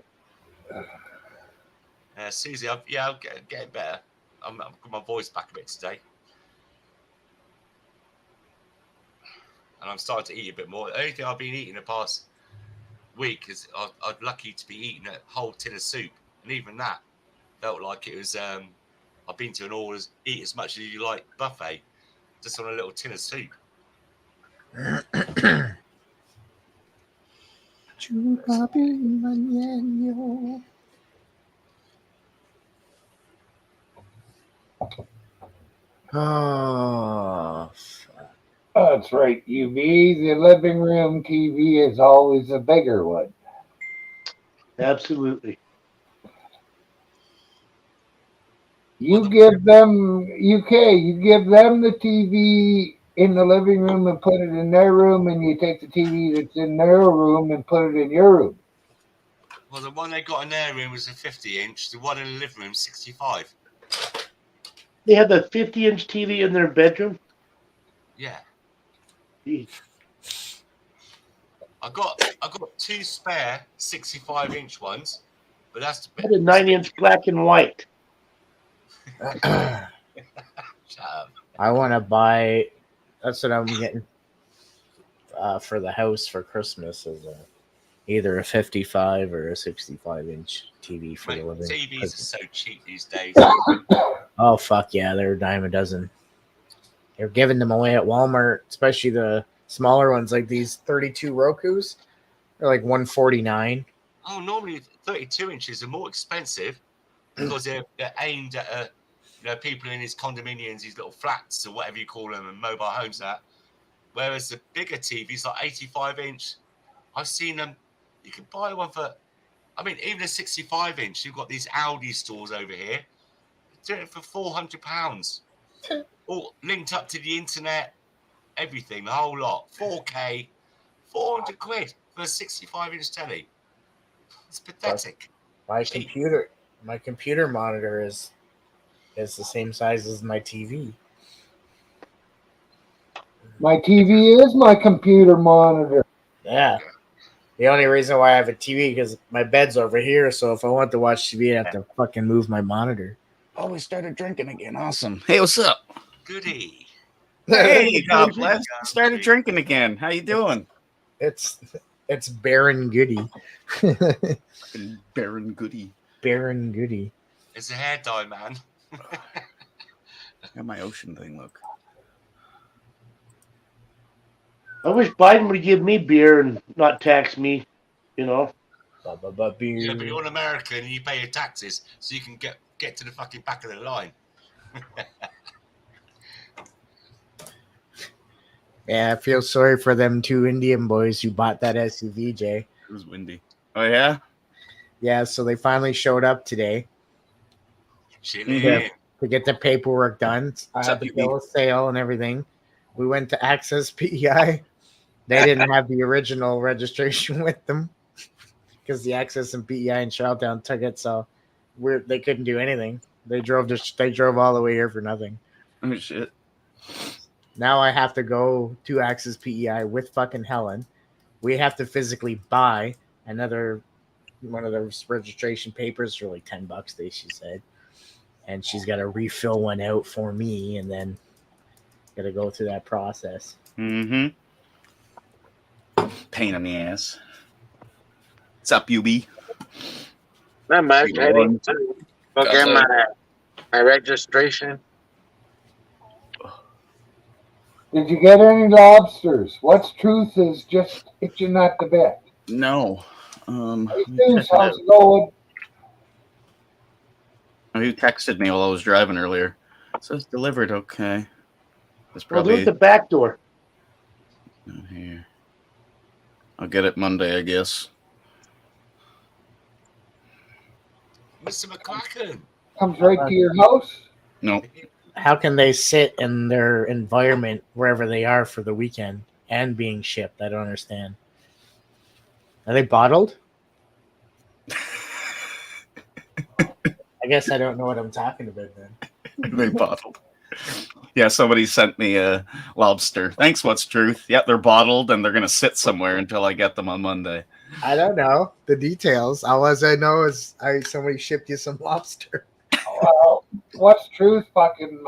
Susie, I'll get better. I've got my voice back a bit today. And I'm starting to eat a bit more. The only thing I've been eating the past week is I'm lucky to be eating a whole tin of soup. And even that felt like it was, I've been to an all eat as much as you like buffet, just on a little tin of soup. Oh, That's right, UV. The living room TV is always a bigger one. Absolutely. You give them the TV in the living room and put it in their room, and you take the TV that's in their room and put it in your room. Well, the one they got in their room was a 50-inch. The one in the living room, 65. They have a 50-inch TV in their bedroom? Yeah. Jeez. I got 2 spare 65-inch ones, but that's I had a 9-inch black and white. Shut up. I want to buy. That's what I'm getting for the house for Christmas. Is either a 55 or a 65-inch TV for Mate, the living. TVs are so cheap these days. Oh fuck yeah, they're a dime a dozen. They're giving them away at Walmart, especially the smaller ones like these 32 Rokus. They're like $149. Oh, normally 32 inches are more expensive because they're aimed at people in these condominiums, these little flats or whatever you call them, and mobile homes. That. Whereas the bigger TVs, like 85-inch, I've seen them. You can buy one for, I mean, even a 65-inch. You've got these Aldi stores over here doing it for £400, all linked up to the internet, everything, the whole lot, 4K, 400 quid for a 65-inch telly. It's pathetic. My computer monitor is the same size as my TV. My TV is my computer monitor. Yeah. The only reason why I have a TV because my bed's over here, so if I want to watch TV, I have to fucking move my monitor. Oh, we started drinking again. Awesome. Hey, what's up? Goody. Hey, God bless. Started drinking again. How you doing? It's Baron Goody. Baron Goody. Baron Goody. It's a hair dye, man. Got my ocean thing. Look. I wish Biden would give me beer and not tax me, you know. Yeah, but you're an American and you pay your taxes, so you can get to the fucking back of the line. Yeah, I feel sorry for them 2 Indian boys who bought that SUV, Jay. It was windy. Oh, yeah? Yeah, so they finally showed up today Chilling. to get the paperwork done. I had the bill of sale and everything. We went to Access PEI. They didn't have the original registration with them because the Access and PEI in Charlottetown took it, so they couldn't do anything. They drove all the way here for nothing. Oh, shit. Now I have to go to Access PEI with fucking Helen. We have to physically buy another one of those registration papers for like $10. She said, and she's got to refill one out for me, and then got to go through that process. Mm-hmm. Pain in the ass. What's up, UB? Not much. I didn't go get my registration. Did you get any lobsters? What's truth is just itching at the bit. No. Hey, Stu, how's it going? He texted me while I was driving earlier. It says delivered. Okay. It's Well, do probably it the back door. not here. I'll get it Monday, I guess. Mr. McCracken. Comes right to your house. No. How can they sit in their environment wherever they are for the weekend and being shipped? I don't understand. Are they bottled? I guess I don't know what I'm talking about then. They bottled. Yeah, somebody sent me a lobster. Thanks, What's Truth? Yeah, they're bottled and they're going to sit somewhere until I get them on Monday. I don't know the details. All as I know is somebody shipped you some lobster. Well, what's truth? Fucking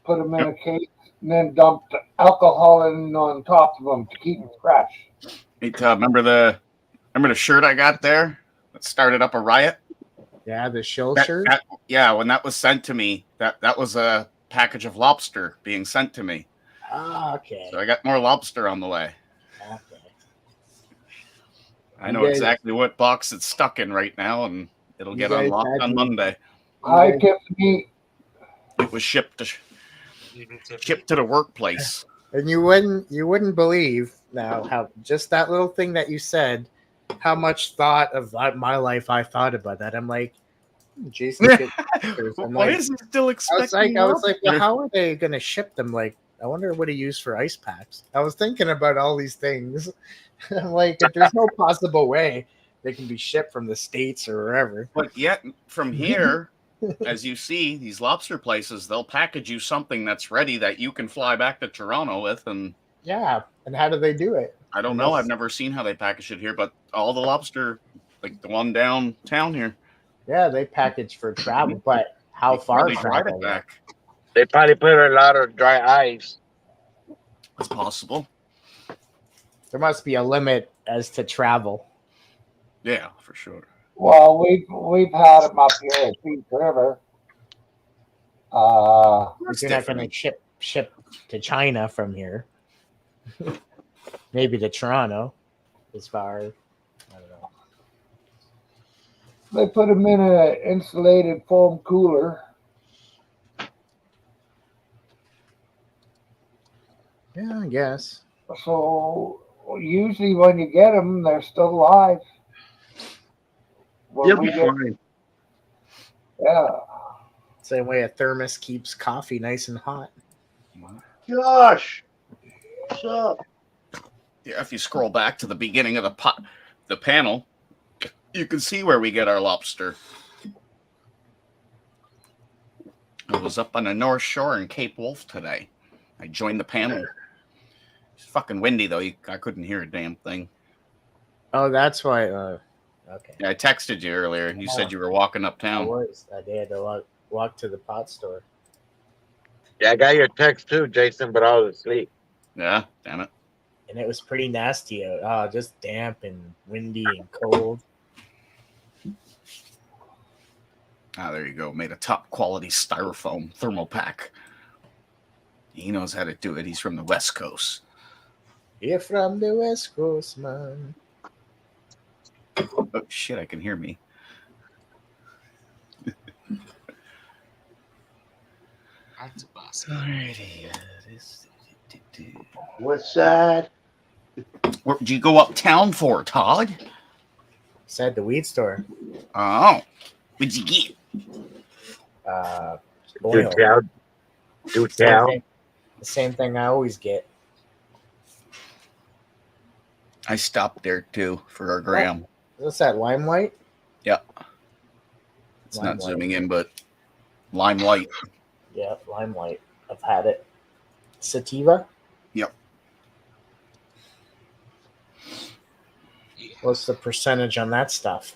put them in a case and then dumped alcohol in on top of them to keep them fresh. Hey, Todd, remember the shirt I got there that started up a riot? Yeah, the shill That- shirt. that- yeah, when that was sent to me, that was a package of lobster being sent to me. Ah, okay. So I got more lobster on the way. Okay. I You know guys- exactly what box it's stuck in right now, and it'll You get guys unlocked had on me- Monday. Hi, Tiffany. It was shipped to the workplace. And you wouldn't believe now how just that little thing that you said, how much thought of my life I thought about that. I'm like, Jason. I'm Why like, is he still expecting? I was like, well, lobster? how are they going to ship them? Like, I wonder what he used for ice packs. I was thinking about all these things. I'm like, there's no possible way they can be shipped from the States or wherever. But yet, from here, as you see, these lobster places, they'll package you something that's ready that you can fly back to Toronto with. And Yeah. And how do they do it? I don't know. I've never seen how they package it here, but all the lobster, like the one downtown here, Yeah, they package for travel, but how they far probably drive travel? it back. They probably put a lot of dry ice. It's possible. There must be a limit as to travel. Yeah, for sure. Well, we've had them up here at Peace River. You're not going to ship to China from here. Maybe to Toronto, as far. I don't know. They put them in an insulated foam cooler. Yeah, I guess. So usually when you get them, they're still alive. When You'll we be get- fine. yeah. Same way a thermos keeps coffee nice and hot. Josh, what's up? Yeah, if you scroll back to the beginning of the panel, you can see where we get our lobster. I was up on the North Shore in Cape Wolf today. I joined the panel. It's fucking windy though. I couldn't hear a damn thing. Oh, that's why. Okay. Yeah, I texted you earlier. You said you were walking I uptown. was. I had to walk to the pot store. Yeah, I got your text too, Jason, but I was asleep. Yeah, damn it. And it was pretty nasty out. Oh, just damp and windy and cold. Ah, there you go. Made a top quality styrofoam thermal pack. He knows how to do it. He's from the West Coast. You're from the West Coast, man. Oh shit! I can hear me. That's a bus. Alrighty. What's that? Where did you go uptown for, Todd? Said the weed store. Oh, what'd you get? Do Oil. tell. Do Same tell. thing, the same thing I always get. I stopped there too for our gram. What's that, Limelight? It's not Limelight. zooming in, but limelight. Yeah, Limelight. I've had it. sativa. Yep. What's the percentage on that stuff?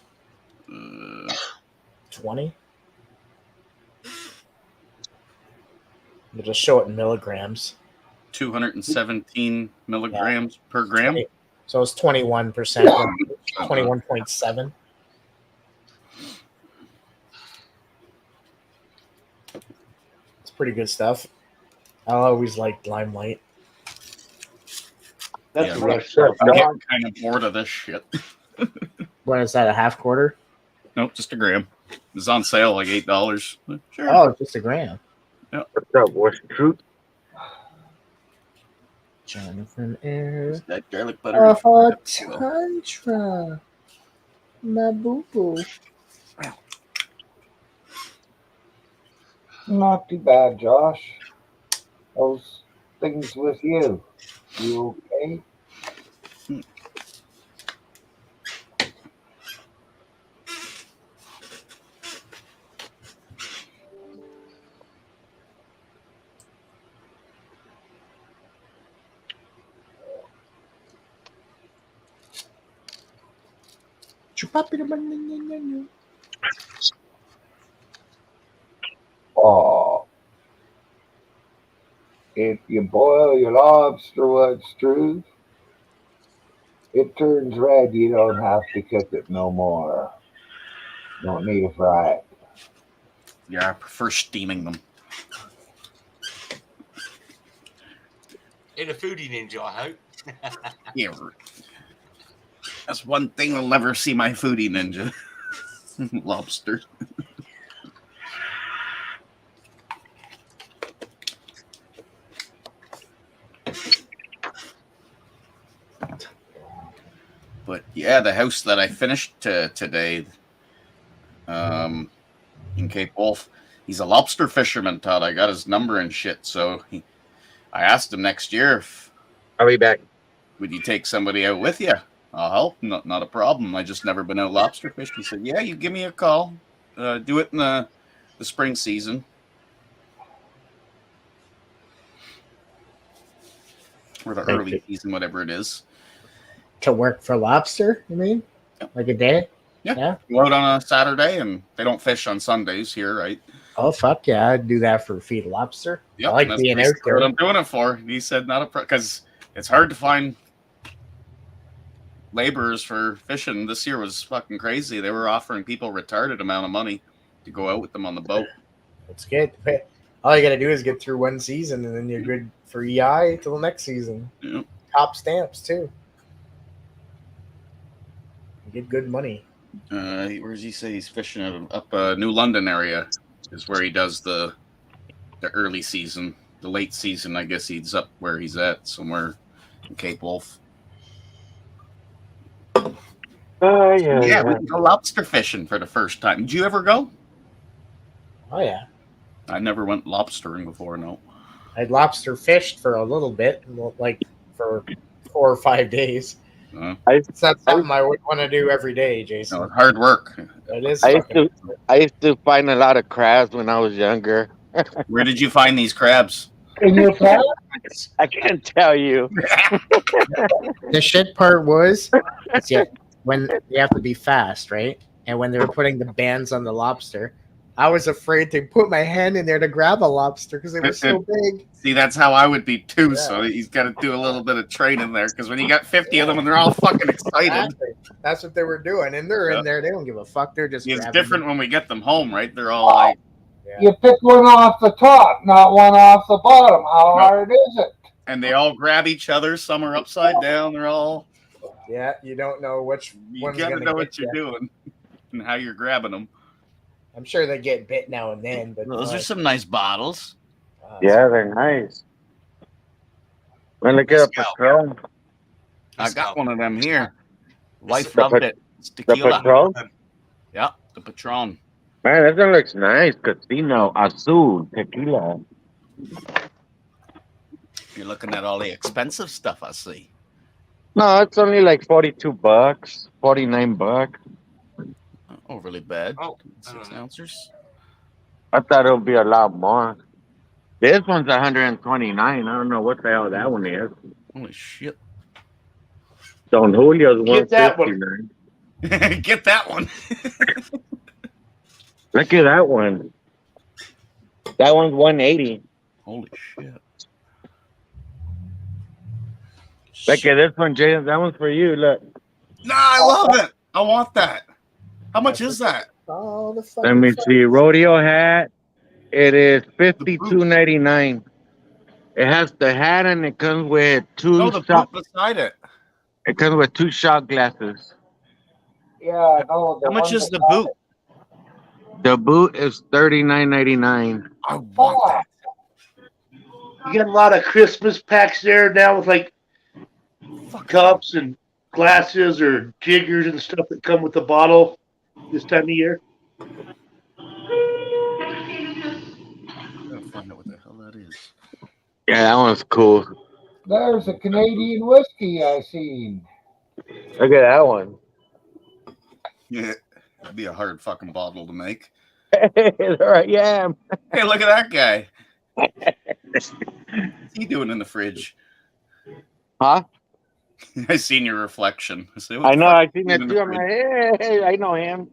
20. We'll just show it in milligrams. 217 milligrams per gram. So it's 21%, 21.7. It's pretty good stuff. I always liked Limelight. That's Yeah, a right. rush stuff. I'm getting kind of bored of this shit. What is that, a half quarter? Nope, just a gram. It's on sale like $8. Sure. Oh, just a gram. What's up? What's the truth? Jonathan Air. That garlic butter. Tantra. My boo-boo. Not too bad, Josh. Those things with you. You okay? Oh. If you boil your lobster while it's true, it turns red. You don't have to cook it no more. Don't need to fry it. Yeah, I prefer steaming them. In a foodie ninja, I hope. Yeah. That's one thing we'll never see my foodie ninja. Lobster. But yeah, the house that I finished today, in Cape Wolf, he's a lobster fisherman, Todd. I got his number and shit. So I asked him next year if I'll be back. would you take somebody out with you? I'll help. Not a problem. I just never been out lobster fishing. He said, yeah, you give me a call. Do it in the spring season. Or the early season, whatever it is. To work for lobster, you mean? Yep. Like a day? Yeah. Go out on a Saturday, and they don't fish on Sundays here, right? Oh, fuck yeah. I'd do that for feed lobster. Yep, I like that's being out basically there. what I'm doing it for. He said not a because it's hard to find laborers for fishing. This year was fucking crazy. They were offering people retarded amount of money to go out with them on the boat. It's good. All you got to do is get through one season, and then you're good for EI till next season. Yep. Top stamps, too. You get good money. Where does he say he's fishing up New London area is where he does the early season. The late season, I guess he's up where he's at, somewhere in Cape Wolf. Yeah, we can go lobster fishing for the first time. Did you ever go? Oh, yeah. I never went lobstering before, no. I'd lobster fished for a little bit, like for 4 or 5 days. It's not something I would want to do every day, Jason. No, hard work. It is. I used to find a lot of crabs when I was younger. Where did you find these crabs? In your pants? I can't tell you. The shit part was, when you have to be fast, right? And when they were putting the bands on the lobster, I was afraid to put my hand in there to grab a lobster because it was so big. See, that's how I would be too. Yeah. So he's got to do a little bit of training there because when you got 50 of them and they're all fucking excited. Exactly. That's what they were doing, and they're in there. They don't give a fuck. They're just. It's grabbing different them. when we get them home, right? They're all like, Yeah. You pick one off the top, not one off the bottom. How hard is it? and they all grab each other. Some are upside down. They're all. Yeah, you don't know which You one's gotta gonna know get what you're you. doing and how you're grabbing them. I'm sure they get bit now and then, but Those are some nice bottles. Yeah, they're nice. When they get a Let's go. Patron, I got one of them here. Wife The loved it. It's the tequila. Patron. Yeah, the Patron. Man, that one looks nice. Casino Azul tequila. You're looking at all the expensive stuff I see. No, it's only like $42, $49. Not overly bad. Oh, 6 ounces. I thought it would be a lot more. This one's 129. I don't know what the hell that one is. Holy shit. Don Julio's Get that one. 159. Get that one. Look at that one. That one's 180. Holy shit. Look at this one, Jason. That one's for you. Look. Nah, I love it. I want that. How much is that? Oh, the Let me see. Rodeo hat. It is $52.99. It has the hat and it comes with No, the shot. boot beside it. It comes with 2 shot glasses. Yeah, no. How much is the boot? The boot is $39.99. I want that. You get a lot of Christmas packs there now with like cups and glasses or jiggers and stuff that come with the bottle this time of year. I gotta find out what the hell that is. Yeah, that one's cool. There's a Canadian whiskey I seen. Look at that one. Yeah, that'd be a hard fucking bottle to make. All right, yeah. Hey, look at that guy. What's he doing in the fridge? Huh? I seen your reflection. I know. I seen that too. I'm like, hey, I know him.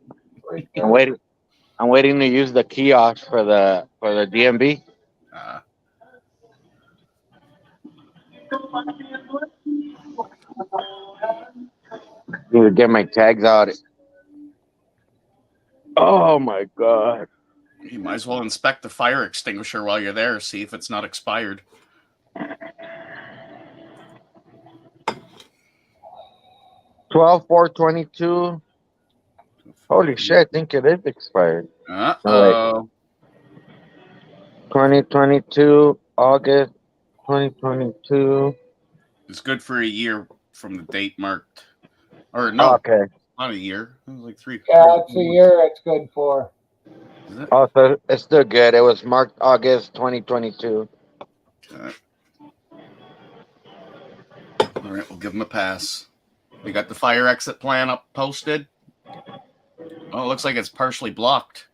I'm waiting. I'm waiting to use the kiosk for the DMV. Need to get my tags out. Oh my god! You might as well inspect the fire extinguisher while you're there. See if it's not expired. $12,422. Holy shit! I think it is expired. Uh-oh. 2022 August 2022. It's good for a year from the date marked. Or no, Okay. not a year. It was like 3. Yeah, it's a year it's good for. Is it? Oh, so it's still good. It was marked August 2022. Okay. All right, we'll give them a pass. We got the fire exit plan up posted. Oh, it looks like it's partially blocked.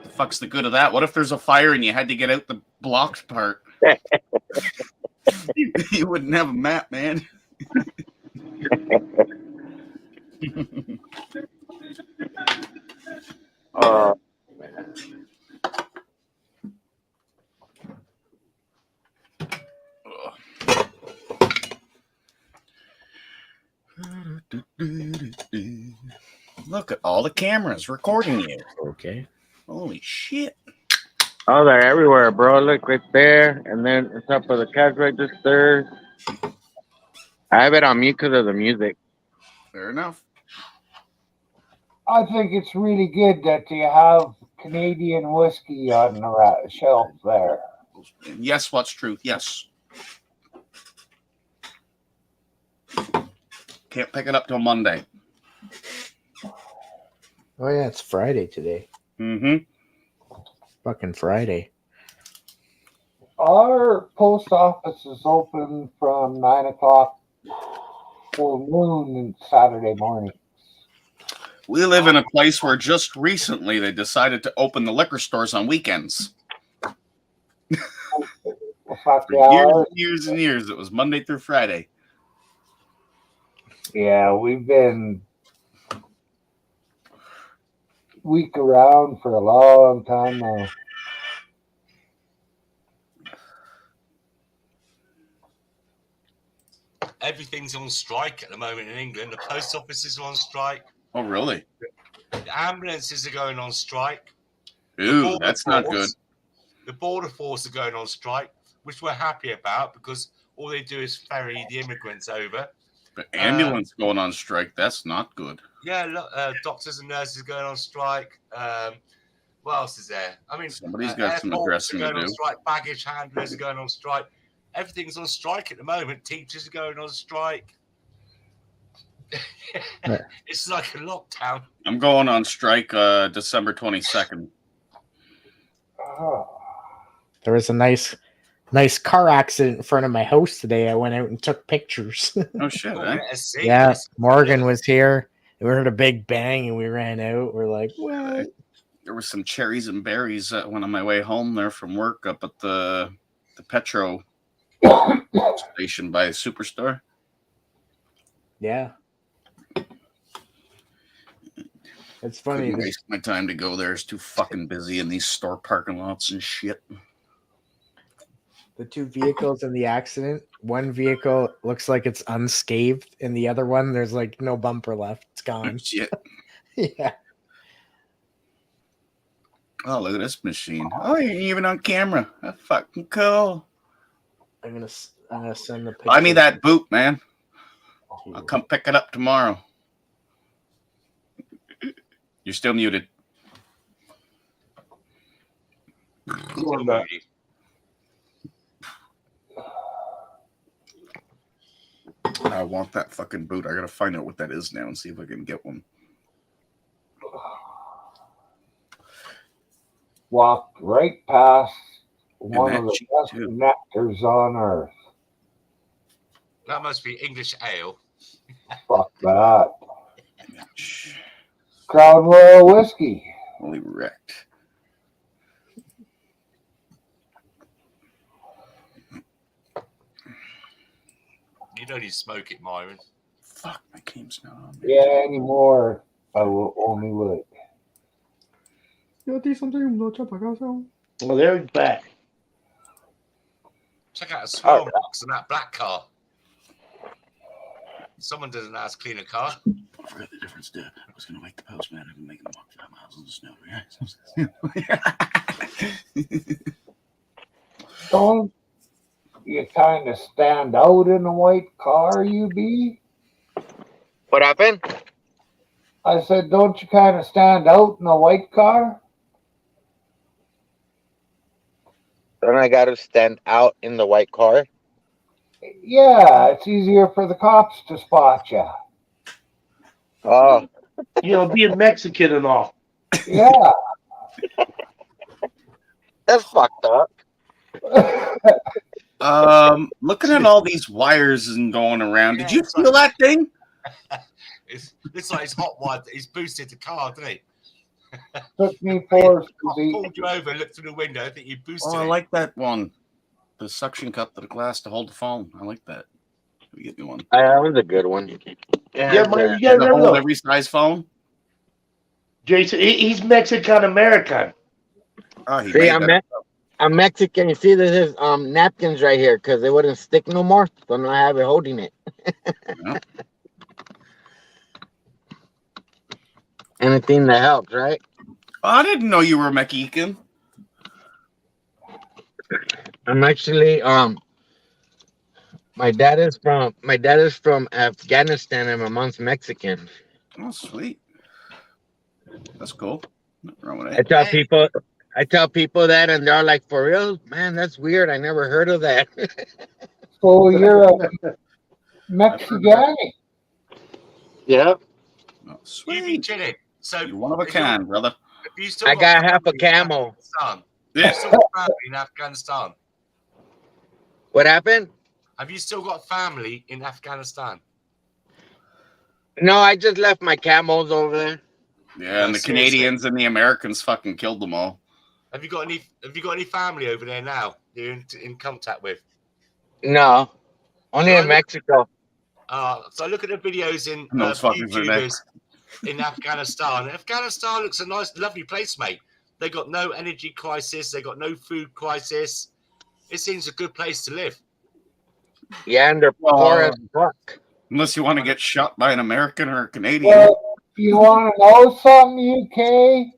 The fuck's the good of that? What if there's a fire and you had to get out the blocked part? You wouldn't have a map, man. Look at all the cameras recording you. Okay. Holy shit. Oh, they're everywhere, bro. Look right there. And then on top of the cash register. I have it on mute because of the music. Fair enough. I think it's really good that you have Canadian whiskey on the shelf there. Yes, what's truth? Yes. Can't pick it up till Monday. Oh yeah, it's Friday today. Mm-hmm. Fucking Friday. Our post office is open from 9 o'clock till noon and Saturday morning. We live in a place where just recently they decided to open the liquor stores on weekends. Fuck For yeah. years and years and years, it was Monday through Friday. Yeah, we've been week around for a long time now. Everything's on strike at the moment in England. The post offices are on strike. Oh, really? The ambulances are going on strike. Ooh, that's not good. The border force are going on strike, which we're happy about because all they do is ferry the immigrants over. But ambulance going on strike, that's not good. Yeah, look, doctors and nurses are going on strike. What else is there? I mean, Somebody's got some airports addressing are to going on do. strike. Baggage handlers are going on strike. Everything's on strike at the moment. Teachers are going on strike. Yeah. It's like a lockdown. I'm going on strike December 22nd. Oh. There was a nice car accident in front of my house today. I went out and took pictures. Oh, shit, Oh, eh? let's see. Yeah, Morgan was here. We heard a big bang and we ran out. We're like, what? there were some cherries and berries when on my way home there from work up at the Petro station by Superstore. Yeah. It's funny. Couldn't waste my time to go there. It's too fucking busy in these store parking lots and shit. The two vehicles in the accident, one vehicle looks like it's unscathed, and the other one, there's like no bumper left. It's gone. Shit. Yeah. Oh, look at this machine. Oh, you're even on camera. That's fucking cool. I'm gonna send the picture. Buy me that boot, man. I'll come pick it up tomorrow. You're still muted. I want that fucking boot. I gotta find out what that is now and see if I can get one. Walked right past one that of the cheap, best too. nectars on earth. That must be English ale. Fuck that. Crown Royal whiskey. Holy wrecked. You don't need to smoke it, Myron. Fuck, my game's not on. Yeah, anymore. I will only would. Well, there he's back. Check out the swirl marks on that black car. Someone doesn't know how to clean a car. I forgot the difference there. I was going to wake the postman and make him walk 5 miles in the snow. Don't you kind of stand out in a white car, you be? What happened? I said, don't you kind of stand out in a white car? Then I got to stand out in the white car. Yeah, it's easier for the cops to spot you. Oh, You know, being Mexican and all. Yeah. that's fucked up. Looking at all these wires and going around. Did you it's feel that thing? It's like he's hot wired. He's boosted the car, didn't he? Took me forced to I be. pulled you over and looked through the window. I think you boosted Oh, I it. like that one. The suction cup to the glass to hold the phone. I like that. We get me one. That was a good one. Yeah, man, you Does gotta it remember hold though, every size phone? Jason, he's Mexican American. Oh, he See, made I'm, that. I'm Mexican. You see, this is napkins right here because they wouldn't stick no more. So now I have it holding it. Yeah. Anything that helps, right? Oh, I didn't know you were Mexican. I'm actually my dad is from Afghanistan and my mom's Mexican. Oh, sweet. That's cool. Nothing wrong with I that. tell people that and they're like, for real? Man, that's weird. I never heard of that. So you're a Mexican? Yep. Oh, You be sweet. chilling. So You're one of a if you're- kind, brother. if you still I got half a family in camel. Afghanistan, Yeah. you still got family in Afghanistan. What happened? Have you still got family in Afghanistan? No, I just left my camels over there. Yeah, and the seriously. Canadians and the Americans fucking killed them all. Have you got any family over there now you're in contact with? No, only in Mexico. So I look at the videos in And those fuckers are YouTubers in Afghanistan. Afghanistan looks a nice, lovely place, mate. They got no energy crisis. They got no food crisis. It seems a good place to live. Yeah, and they're poor as fuck. Unless you want to get shot by an American or a Canadian. Well, you want to know something, UK?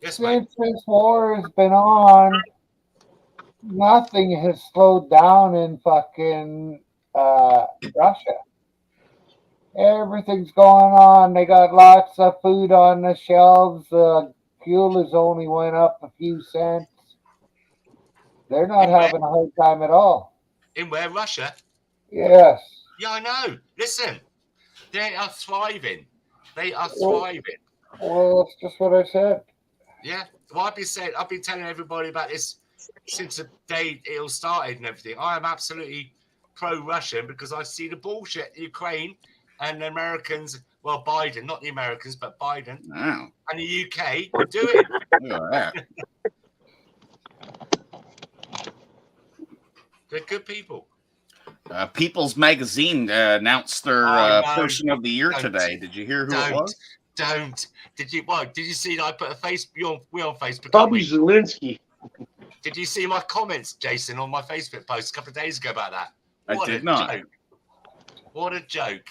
Yes, mate. Since this war has been on, nothing has slowed down in fucking Russia. Everything's going on. They got lots of food on the shelves. Fuel has only went up a few cents. They're not having a hard time at all. In where? Russia? Yes. Yeah, I know. Listen, they are thriving. They are Well- thriving. Well, that's just what I said. Yeah. Well, I've been telling everybody about this since the day it all started and everything. I am absolutely pro-Russian because I see the bullshit in Ukraine and the Americans Well, Biden, not the Americans, but Biden Wow. and the UK would do it. Look at that. They're good people. People's Magazine announced their I know. person of the year Don't. today. Did you hear who it was? Don't. Did you? What? Did you see that I put a Facebook? We on Facebook. Bobby aren't we? Zelensky. Did you see my comments, Jason, on my Facebook post a couple of days ago about that? I What did a not. Joke. What a joke.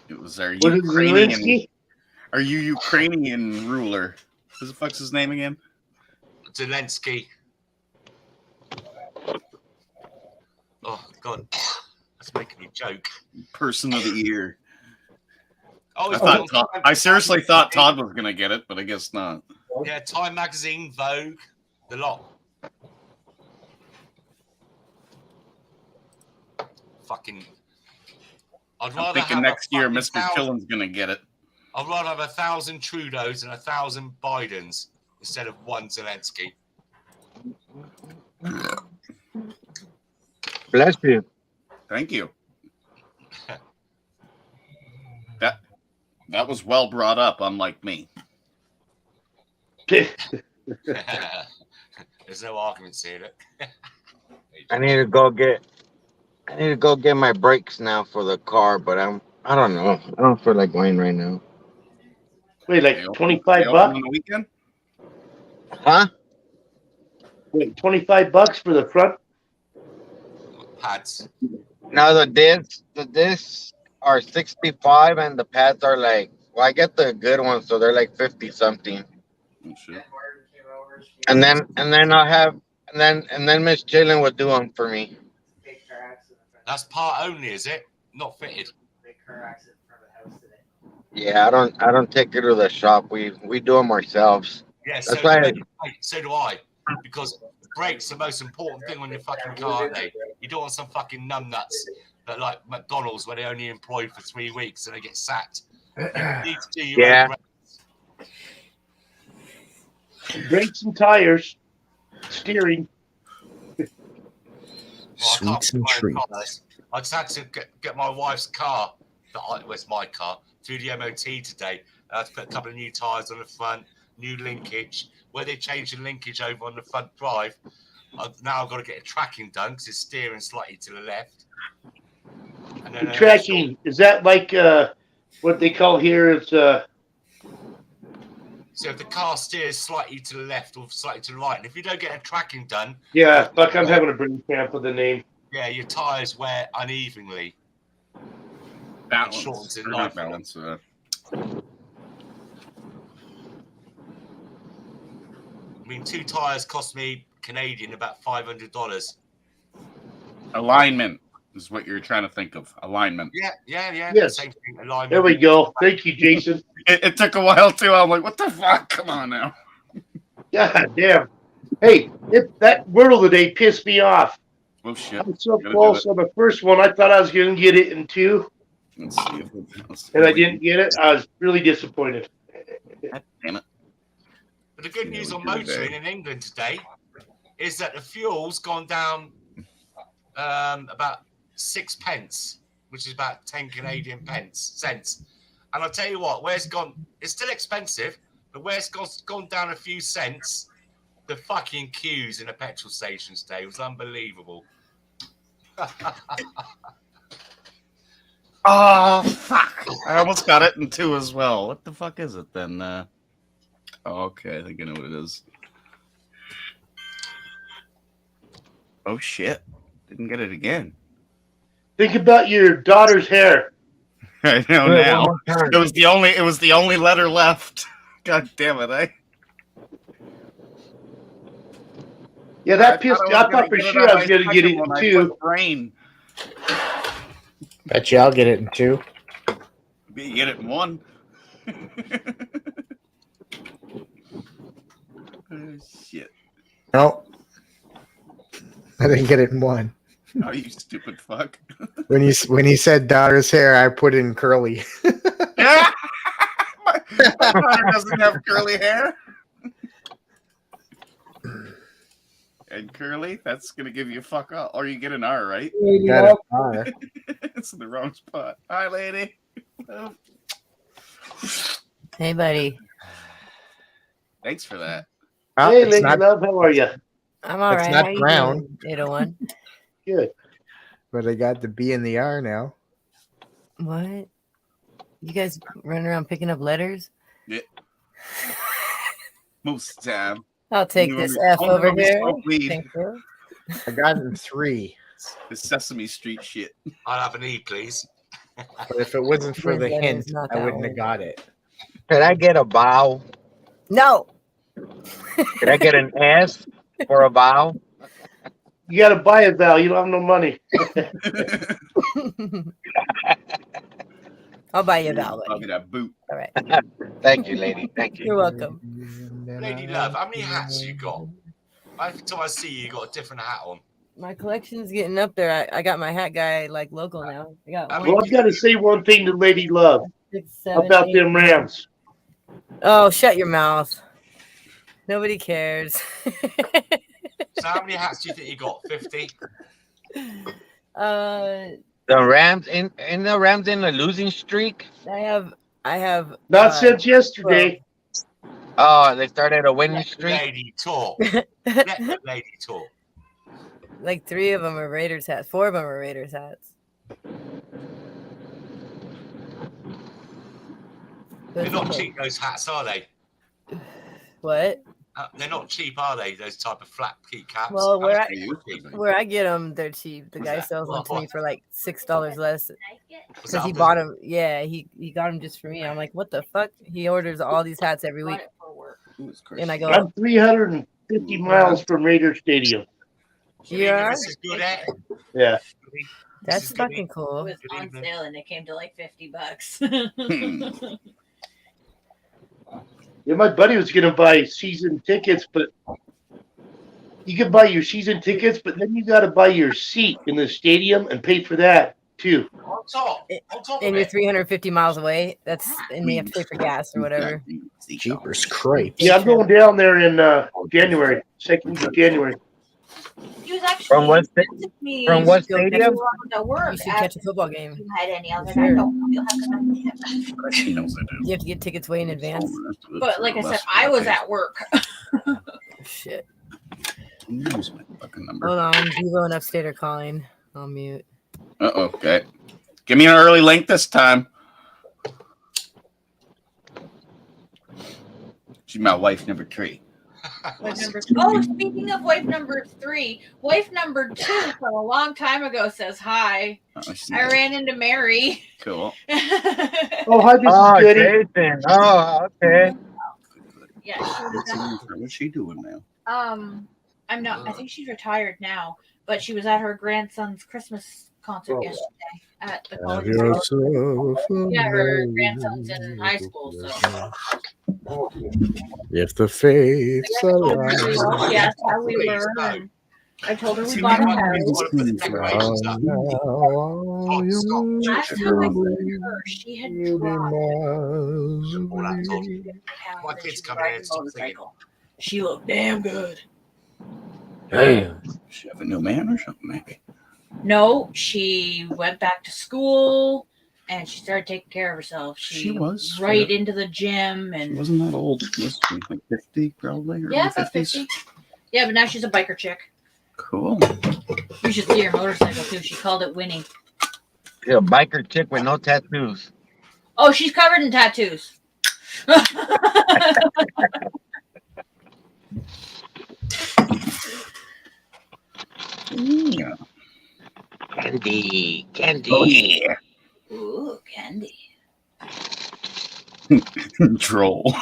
It was our Was it Ukrainian. Zelensky? Are you Ukrainian ruler? What the fuck's his name again? Zelensky. Oh God, that's making me joke. Person of the year. Oh, I seriously thought Todd was gonna get it, but I guess not. Yeah, Time Magazine, Vogue, the lot. Fucking. I'm thinking next year Mr. Killen's gonna get it. I'd rather have 1,000 Trudeaus and 1,000 Bidens instead of one Zelensky. Bless you. Thank you. That was well brought up, unlike me. There's no arguments here. Look. I need to go get my brakes now for the car, but I don't know. I don't feel like going right now. Wait, like They open 25 on bucks? the weekend? Huh? Wait, 25 bucks for the front? Pads. No, the discs are 65 and the pads are like, well, I get the good ones, so they're like 50 something. Oh, shit. And then I'll have and then Miss Chillin would do them for me. That's part only, is it? Not fitted. Yeah, I don't take it to the shop. We do them ourselves. Yeah, That's so, why so do I. Because brakes are the most important thing on your fucking car, aren't they? You don't want some fucking numbnuts that like McDonald's where they only employed for 3 weeks and they get sacked. You need to do your Yeah. own brakes. Brakes and tires. Steering. Well, Sweets and treats. I just had to get my wife's car. Where's my car? Through the MOT today. I had to put a couple of new tyres on the front, new linkage. Where they changed the linkage over on the front drive, now I've got to get a tracking done because it's steering slightly to the left. And then, Tracking. Is that like what they call here is so if the car steers slightly to the left or slightly to the right, and if you don't get a tracking done, yeah, fuck, I'm having a brain cramp with the name. yeah, your tyres wear unevenly. Shortens in life. Balance. I mean, 2 tyres cost me Canadian about $500. Alignment is what you're trying to think of. Alignment. Yeah. Yes. Same thing. Alignment. There we go. Thank you, Jason. It took a while too. I'm like, what the fuck? Come on now. God damn. Hey, that wordle today pissed me off. Oh shit. I'm so Gotta do close it. on the first one. I thought I was going to get it in 2, Let's see if and I didn't get it. I was really disappointed. God damn it. But the good Yeah, news we on do motoring today. in England today is that the fuel's gone down about 6 pence, which is about 10 Canadian cents. And I'll tell you what, where it's gone, it's still expensive, but where it's gone down a few cents, the fucking queues in the petrol stations today was unbelievable. Oh fuck! I almost got it in 2 as well. What the fuck is it then? Okay, I think I know what it is. Oh shit! Didn't get it again. Think about your daughter's hair. I know now. It was the only letter left. God damn it! Yeah, that pissed me. I thought for sure I was going to get it in 2. Brain. Bet you I'll get it in 2. You get it in 1. Oh, shit! No, I didn't get it in 1. Oh, you stupid fuck! When he said daughter's hair, I put in curly. Yeah, my daughter doesn't have curly hair. And curly, that's gonna give you a fuck up, or you get an R, right? Got it. It's in the wrong spot. Hi, lady. Oh, Hey, buddy. Thanks for that. Well, Hey, it's Lady not, Love, how are you? I'm all It's right. not How you brown. doing, 801? Good. but I got the B and the R now. What? You guys running around picking up letters? Yeah. Most of the time. I'll take Only this when we- F only over when we here. smoke weed. Thank you. I got in 3. The Sesame Street shit. I'll have an E, please. But if it wasn't for the That is hint, not I that wouldn't one. have got it. Could I get a vowel? No. Could I get an S for a vowel? You got to buy it, Val. You don't have no money. I'll buy you a vowel. Probably that boot. All right. Thank you, lady. Thank you. You're welcome. Lady Love, how many hats you got? Every time I see you, you got a different hat on. My collection's getting up there. I got my hat guy like local now. I got I Well, I've got to say one thing to Lady Love 6, 7, about 8. them Rams. Oh, shut your mouth. Nobody cares. So how many hats do you think you got? 50? uh, The Rams in the Rams in a losing streak. I have. Not since yesterday. Oh, they started a winning Let the streak. lady talk. Let the lady talk. Like 3 of them are Raiders hats. 4 of them are Raiders hats. They're not okay. cheap, those hats, are they? What? They're not cheap, are they? Those type of flat peak caps. Well, How where much I- are you cheap? Where I get them, they're cheap. The What's guy that? sells them to me What? for like $6 less Was because that he on bought them. Yeah, he got them just for me. I'm like, what the fuck? He orders all these hats every week, and I go, I'm 350 miles from Raider Stadium. yeah, This is good at. Yeah. that's fucking It cool. was Good on evening. sale and it came to like $50. Yeah, my buddy was going to buy season tickets, but you can buy your season tickets, but then you got to buy your seat in the stadium and pay for that too. On top. On top And of you're it. 350 miles away. That's and you have to pay for gas or whatever. Jeepers Cripes. Yeah, I'm going down there in January, second week of January. He was actually From what messaging me from what Go catch stadium? to work. You should catch a football game. You had any? I was like, Sure. I don't know. You'll have to talk to him. She knows I do. You have to get tickets way in advance. But like I said, I was at work. Shit. Use my fucking number. Hold on, Devo and Upstate are calling. I'll mute. Okay. Give me an early link this time. She's my wife number 3. Wife number oh, speaking of wife number 3, wife number 2 from a long time ago says hi. I ran into Mary. Cool. Oh, hi, this Oh, is Goody. Jason. Oh, okay. Yeah, she was What's she doing now? I'm not. I think she's retired now, but she was at her grandson's Christmas concert yesterday at the college. Yeah, her grandson's in high school, so. If the fates I told her align. we asked how we were. And I told her we bought a house. Last time I saw her, she had dropped My kid's coming in and stop singing. She looked damn good. Damn. She have a new man or something, maybe? No, she went back to school and she started taking care of herself. She was. right into the gym She and wasn't that old. Was she like 50 probably? Or yeah, early about 50. Yeah, but now she's a biker chick. Cool. You should see her motorcycle too. She called it Winnie. You're a biker chick with no tattoos. Oh, she's covered in tattoos. Yeah. Candy. Candy. Oh, yeah. Ooh, candy. Troll.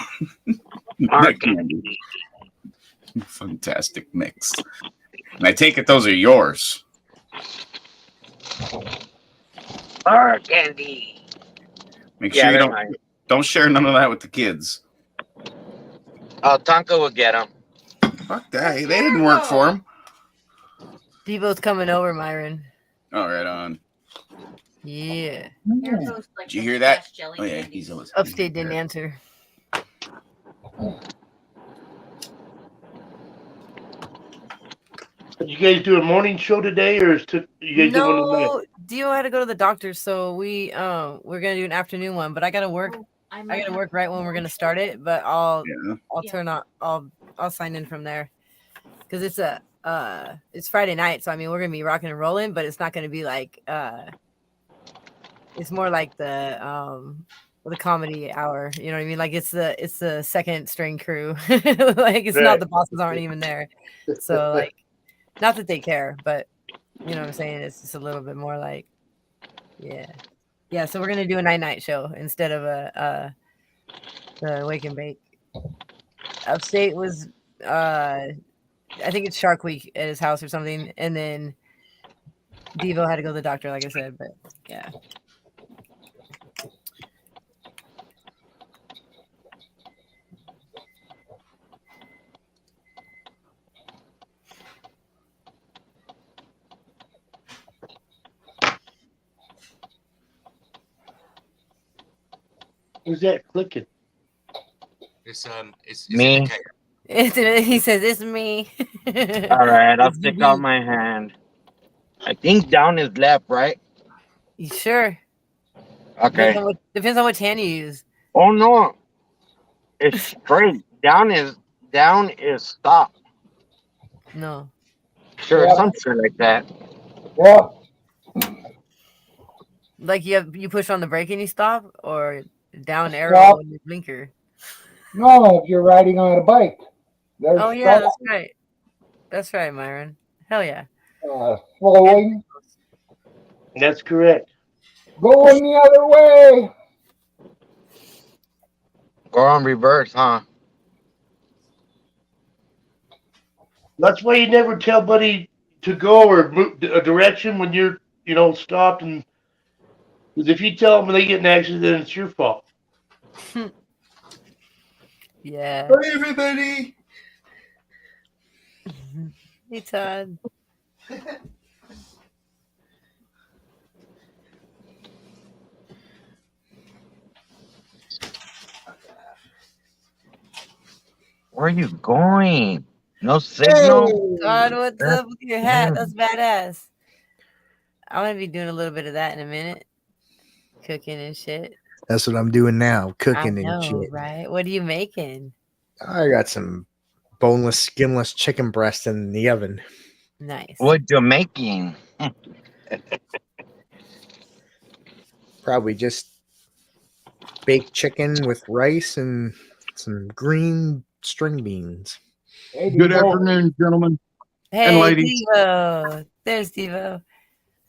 Our candy. Fantastic mix. And I take it those are yours. Our candy. Make Yeah, sure you they're don't mine. don't share none of that with the kids. Oh, Tonka will get them. Fuck that. They didn't work for him. Devo's coming over, Myron. All right, on. Yeah. Did you hear that? Oh yeah, he's always Upstate didn't answer. Did you guys do a morning show today, or is you guys doing one tonight? No, Dio had to go to the doctor, so we're gonna do an afternoon one. But I gotta work I gotta work right when we're gonna start it, but I'll Yeah. turn on. I'll sign in from there because it's Friday night, so I mean we're gonna be rocking and rolling, but it's not gonna be like it's more like the comedy hour. You know what I mean? Like it's the second string crew. Like it's not the bosses aren't even there. So like, not that they care, but you know what I'm saying? It's just a little bit more like, yeah. So we're gonna do a night show instead of the Wake and Bake. Upstate was I think it's Shark Week at his house or something, and then Devo had to go to the doctor, like I said. But yeah. Who's that clicking? It's Me. He says it's me. All right, I'll stick out my hand. I think down is left, right? You sure? Okay. Depends on which hand you use. Oh no, it's straight. Down is stop. No. Sure, Yeah. some shit like that. Yeah. Like you push on the brake and you stop, or down arrow Stop. on your blinker. No, if you're riding on a bike. There's Oh yeah, stop, that's right. That's right, Myron. Hell yeah. slowing, That's correct. going the other way. Go on reverse, huh? That's why you never tell buddy to go or move a direction when you're, stopped. And because if you tell them when they get in an accident, then it's your fault. Yeah. Bye, everybody. Hey Todd. Where are you going? No signal. Todd, what's up with your hat? That's badass. I'm gonna be doing a little bit of that in a minute. Cooking and shit. That's what I'm doing now, cooking I know, and shit. right? What are you making? I got some boneless, skinless chicken breast in the oven. Nice. What you making? Probably just baked chicken with rice and some green string beans. Hey, Good Devo. afternoon, gentlemen. Hey, ladies. Devo. There's Devo.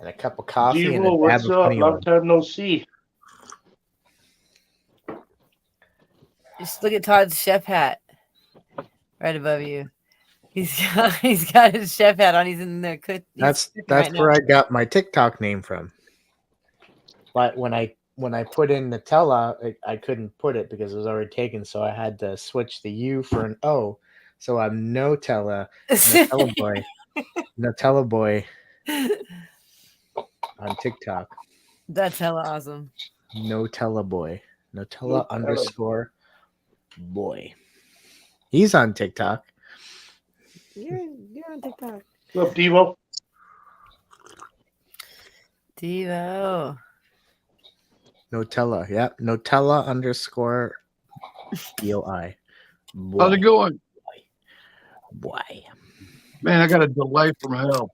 And a cup of coffee and a Devo, dab what's of up? honey Long oil. time no see. Just look at Todd's chef hat right above you. He's got his chef hat on. He's in there cooking. That's where I got my TikTok name from. But when I put in Nutella, I couldn't put it because it was already taken, so I had to switch the U for an O. So I'm Nutella boy, Nutella boy on TikTok. That's hella awesome. Nutella boy, Nutella _boy. He's on TikTok. You're on TikTok. What's up, Devo? Devo. Nutella, yeah, Nutella _BOI. How's it going? Boy. Man, I got a delay from hell.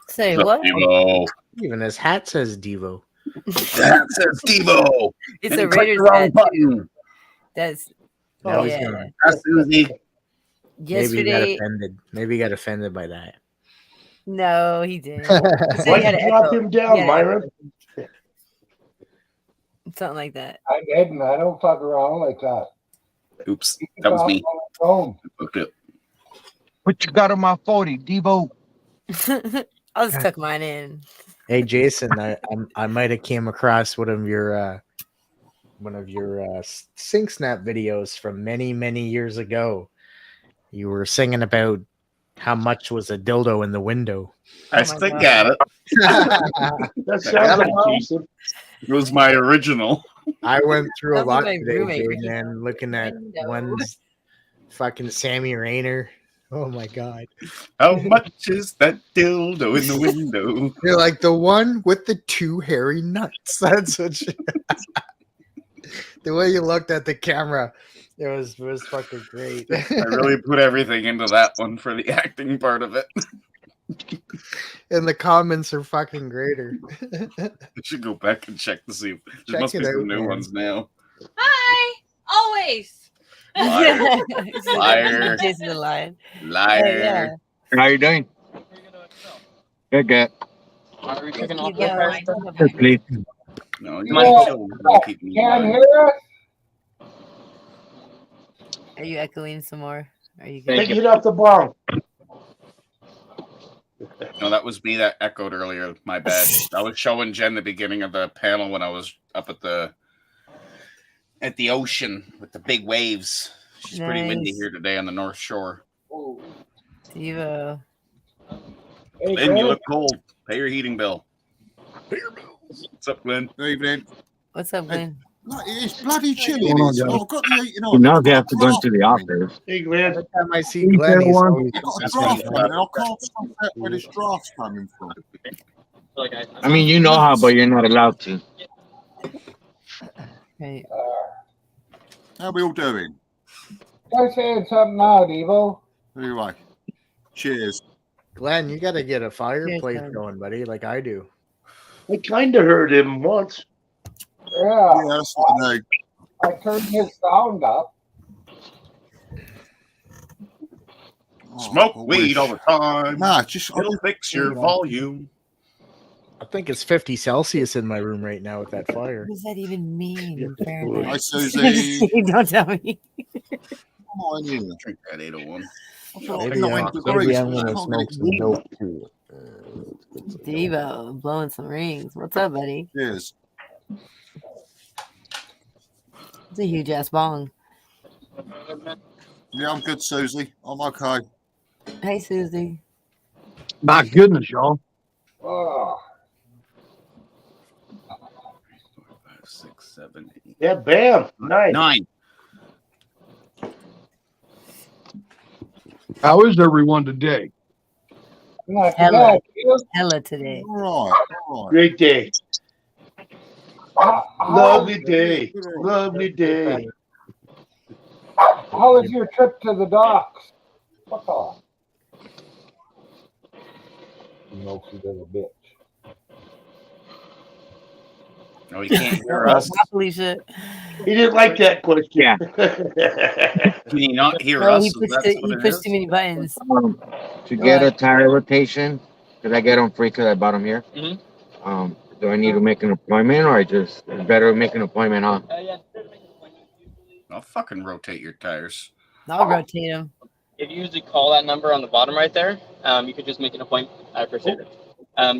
Say what? Devo. Even his hat says Devo. That says Devo. It's And a you clicked Raiders the wrong hat, button. That's Now oh he's yeah. gonna- That's Susie. Maybe he got Yesterday, offended. Maybe he got offended by that. no, he didn't. He said Why'd he had you an drop echo. him down, He had an Myron? echo. Something like that. I didn't. I don't fuck around like that. Oops, that was me. Phone. I fucked up. What you got on my 40, Devo? I'll just tuck mine in. Hey Jason, I might have came across one of your Sync Snap videos from many years ago. You were singing about how much was a dildo in the window. I my still God. got it. That sounds like Jason. It was my original. I went through a Sounds like lot my today, roommate, dude, Ricky. man, looking at Window. one's fucking Sammy Rayner Oh my god. How much is that dildo in the window? You're like the one with the two hairy nuts. That's what you... The way you looked at the camera, it was fucking great. I really put everything into that one for the acting part of it. And the comments are fucking greater. I should go back and check to see. There Check must it be some out, new man. ones now. Hi, always. Liar. Liar. Jason the Lion. Liar. How you doing? Good, good. Yes, please. No, you can't hear us? Are you echoing some more? Are you Take it off the bong. No, that was me that echoed earlier. My bad. I was showing Jen the beginning of the panel when I was up at the ocean with the big waves. She's pretty windy Nice. here today on the North Shore. Devo? Glenn, you look cold. Pay your heating bill. Pay your bills. What's up, Glenn? Good evening. What's up, Glenn? No, it's bloody chilly. Hold on, It's, guys. I've got the heating You on. know they have to go into the office. Hey, Glenn. Every time I see Glenn, he's always I've got a draft coming, and I can't stop out where this draft's coming from. I mean, you know how, but you're not allowed to. Right. How we all doing? Start saying something out, Evo. Anyway, cheers. Glenn, you got to get a fireplace Glenn. going, buddy, like I do. I kind of heard him once. Yeah, Yeah, that's what I know. I turned his sound up. Smoke Oh, weed all the time. Nah, just It'll fix your volume. I think it's 50 Celsius in my room right now with that fire. What does that even mean in Hi, Fahrenheit? Susie. Don't tell me. Come on in. Drink that 801. I thought Maybe, 9 degrees. maybe I'm I going to can't smoke get some it. dope too. Devo, blowing some rings. What's up, buddy? Cheers. It's a huge ass bong. Yeah, I'm good, Susie. I'm okay. Hey, Susie. My goodness, y'all. Oh, 5, 6, 7, 8. Yeah, bam. Nice. 9. How is everyone today? not too Hella. bad. You? Hella today. All right. All right. Great day. How, Lovely day. Lovely day. how was your trip to the docks? What the? You know, she little bitch. No, he can't hear us. Felicia. He didn't like that question. Yeah. Can he not hear No, us? he Is pushed, that it, what he it pushed is? too many buttons. To get a tire rotation, because I get them free because I bought them here. Do I need to make an appointment, or it's better to make an appointment, huh? I'll fucking rotate your tires. I'll rotate him. If you usually call that number on the bottom right there, you could just make an appointment. I appreciate it.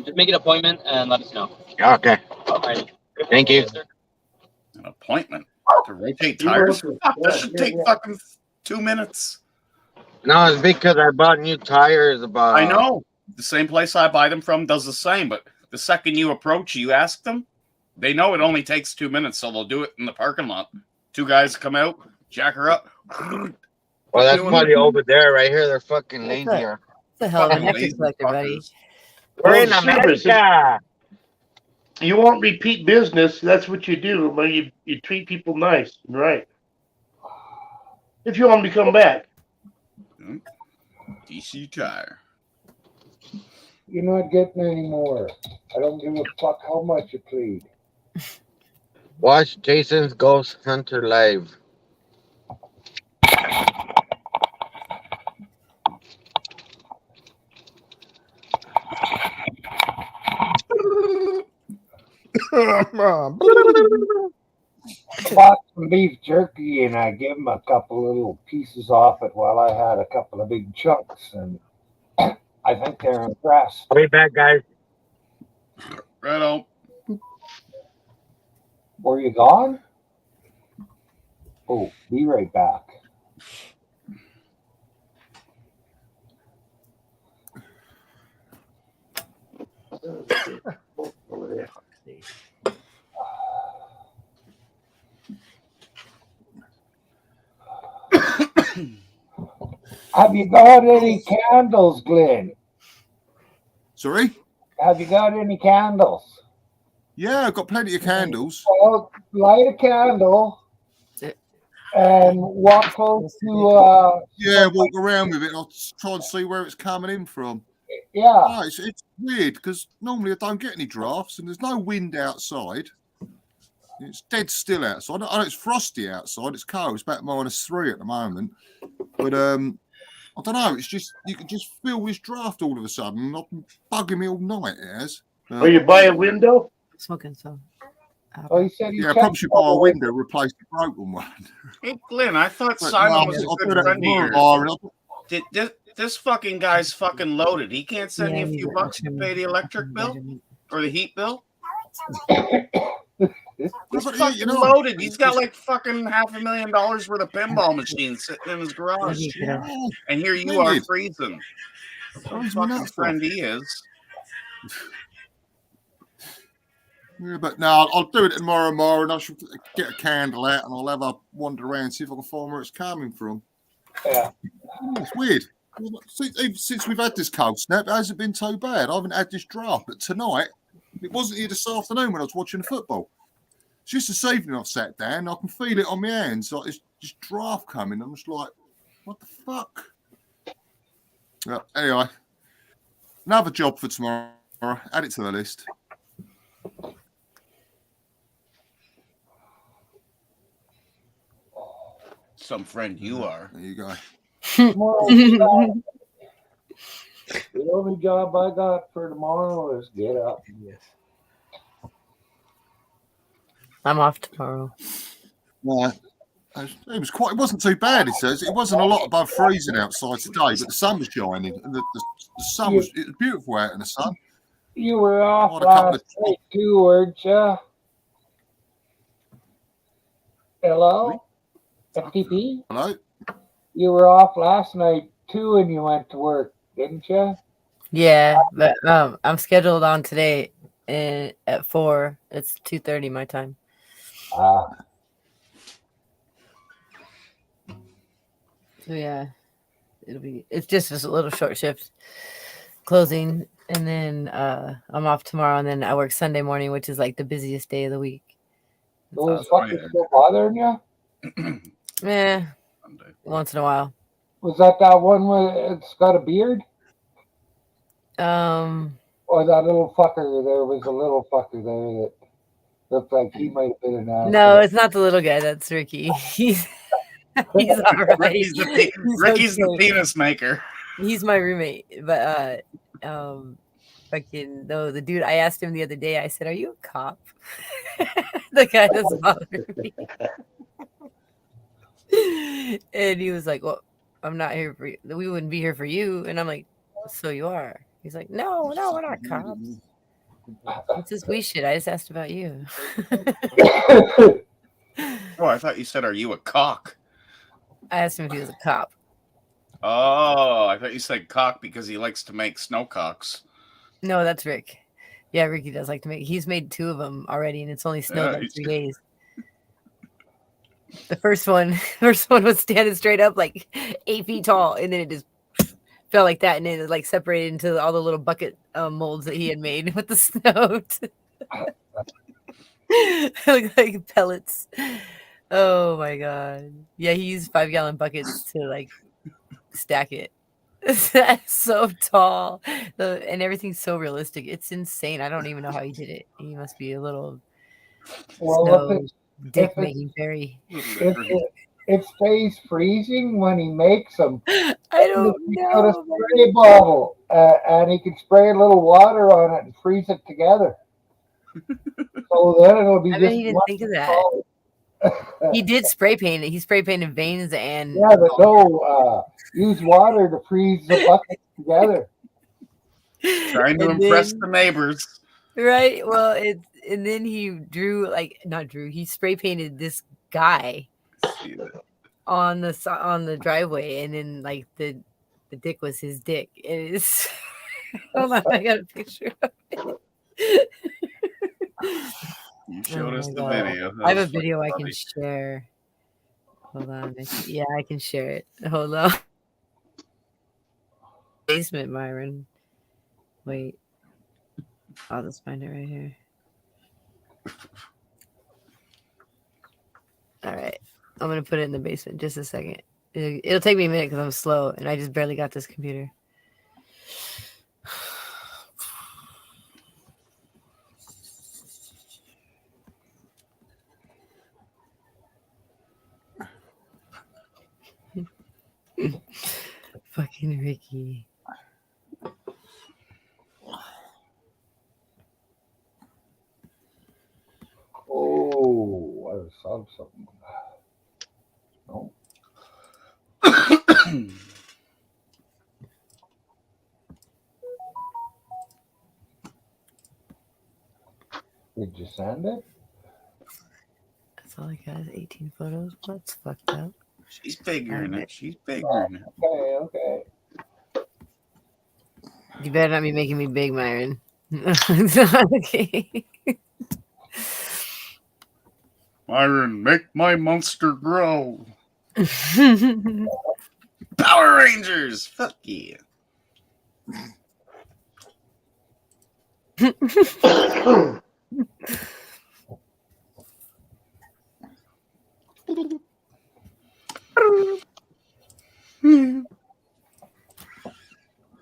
Just make an appointment and let us know. Okay. Alrighty. Thank you. An appointment to rotate tires? Fuck, that should take fucking 2 minutes. No, it's because I bought new tires about. I know. The same place I buy them from does the same, but the second you approach, you ask them, they know it only takes 2 minutes, so they'll do it in the parking lot. 2 guys come out, jack her up. Well, that's probably over there, right here. They're fucking lazy. What the hell of a Fucking nectar lazy collector, buddy? fuckers. We're in Well, America. You won't repeat business. That's what you do. When you treat people nice and right. If you want them to come back. DC Tire. You're not getting any more. I don't give a fuck how much you plead. Watch Jason's Ghost Hunter live. Bought some beef jerky and I gave him a couple little pieces off it while I had a couple of big chunks, and I think they're impressed. I'll be back, guys. Right on. Were you gone? Oh, be right back. Have you got any candles, Glenn? Sorry? Have you got any candles? Yeah, I've got plenty of candles. Well, light a candle and walk close to. Yeah, walk around with it. I'll try and see where it's coming in from. Yeah. No, it's weird because normally I don't get any drafts and there's no wind outside. It's dead still outside. I know it's frosty outside. It's cold. It's about -3 at the moment. But I don't know. It's just you can just feel this draft all of a sudden. And I've been bugging me all night. It has. Are you buy a window? Smoking some. Oh, you said Yeah, I probably should buy a window, replace the broken one. Hey, Glenn, I thought But Simon no, was a I'll good do that friend of yours. tomorrow. This fucking guy's fucking loaded. He can't send Yeah, you a few bucks to pay the electric bill or the heat bill. He's But, fucking you know, loaded. He's got like fucking $500,000 worth of pinball machines sitting in his garage. And here you are freezing. What a fucking friend he is. Yeah, but no, I'll do it tomorrow, and I shall get a candle out and I'll have a wander around, see if I can find where it's coming from. Yeah. It's weird. Since we've had this cold snap, it hasn't been so bad. I haven't had this draft, but tonight, it wasn't here this afternoon when I was watching the football. It's just this evening I've sat down, I can feel it on my hands, like it's just draft coming. I'm just like, what the fuck? Well, anyway, another job for tomorrow. Add it to the list. Some friend you are. There you go. The only job I got for tomorrow is get up. Yes. I'm off tomorrow. Yeah. It wasn't too bad, it says. It wasn't a lot above freezing outside today, but the sun was shining. And the sun was, it was beautiful out in the sun. You were off What a couple last night too, weren't you? Hello? FTP? Hello? You were off last night too and you went to work, didn't you? Yeah, but I'm scheduled on today at 4. It's 2:30 my time. So yeah, it's just a little short shift closing, and then I'm off tomorrow, and then I work Sunday morning, which is like the busiest day of the week. Those fuckers still bothering you? Yeah, once in a while. Was that one where it's got a beard? Or that little fucker? There was a little fucker there that looked like he might have been an asshole. No, it's not the little guy. That's Ricky. He's all right. Ricky's the penis maker. He's my roommate, but fucking no, the dude. I asked him the other day. I said, "Are you a cop?" The guy that's bothering me. And he was like, "Well, I'm not here for you. We wouldn't be here for you." And I'm like, "So you are?" He's like, No, we're not cops. It's just we shit. I just asked about you." Oh, I thought you said, "Are you a cock?" I asked him if he was a cop. Oh, I thought you said cock because he likes to make snowcocks. No, that's Rick. Yeah, Ricky does like to make. He's made 2 of them already, and it's only snowed like 3 days. The first one was standing straight up like 8 feet tall, and then it just fell like that, and then it like separated into all the little bucket molds that he had made with the snow. Look like pellets. Oh my god! Yeah, he used 5-gallon buckets to like stack it. That's so tall, and everything's so realistic. It's insane. I don't even know how he did it. He must be a little dick making fairy. It stays freezing when he makes them. I don't know. Got a spray bottle, and he can spray a little water on it and freeze it together. So then it'll be. I bet he didn't think of that. He did spray paint it. He spray painted veins and but no, use water to freeze the buckets together. Trying to impress the neighbors. Right. Well, and then he he spray painted this guy on the driveway, and then like the dick was his dick. It is. Hold on, I got a picture of it. You showed us the video. I have a video I can share. Hold on. Yeah, I can share it. Hold on. basement, Myron. Wait. I'll just find it right here. All right. I'm going to put it in the basement. Just a second. It'll take me a minute because I'm slow and I just barely got this computer. Fucking Ricky. Oh, I saw something. No. Did you send it? That's all I got is 18 photos. That's fucked up. She's figuring it. She's figuring it. Okay. You better not be making me big, Myron. Okay. Myron, make my monster grow. Power Rangers. Fuck yeah.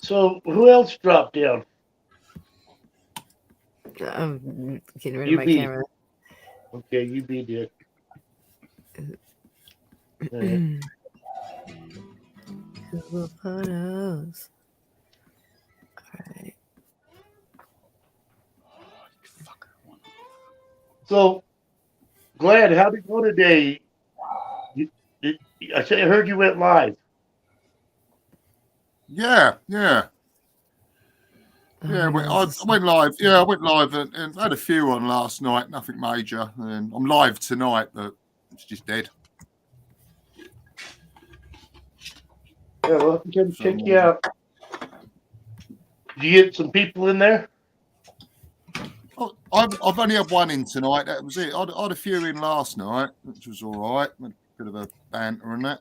So who else dropped down? I'm getting rid You of my beat. camera. Okay, you beat it. Google Photos. Alright. So, Glad, how'd it go today? I heard you went live. Yeah. I went live. Yeah, I went live and had a few on last night. Nothing major. And I'm live tonight, but it's just dead. Yeah, well, I can check you out. Did you get some people in there? I've only had one in tonight. That was it. I had a few in last night, which was all right. A bit of a banter and that.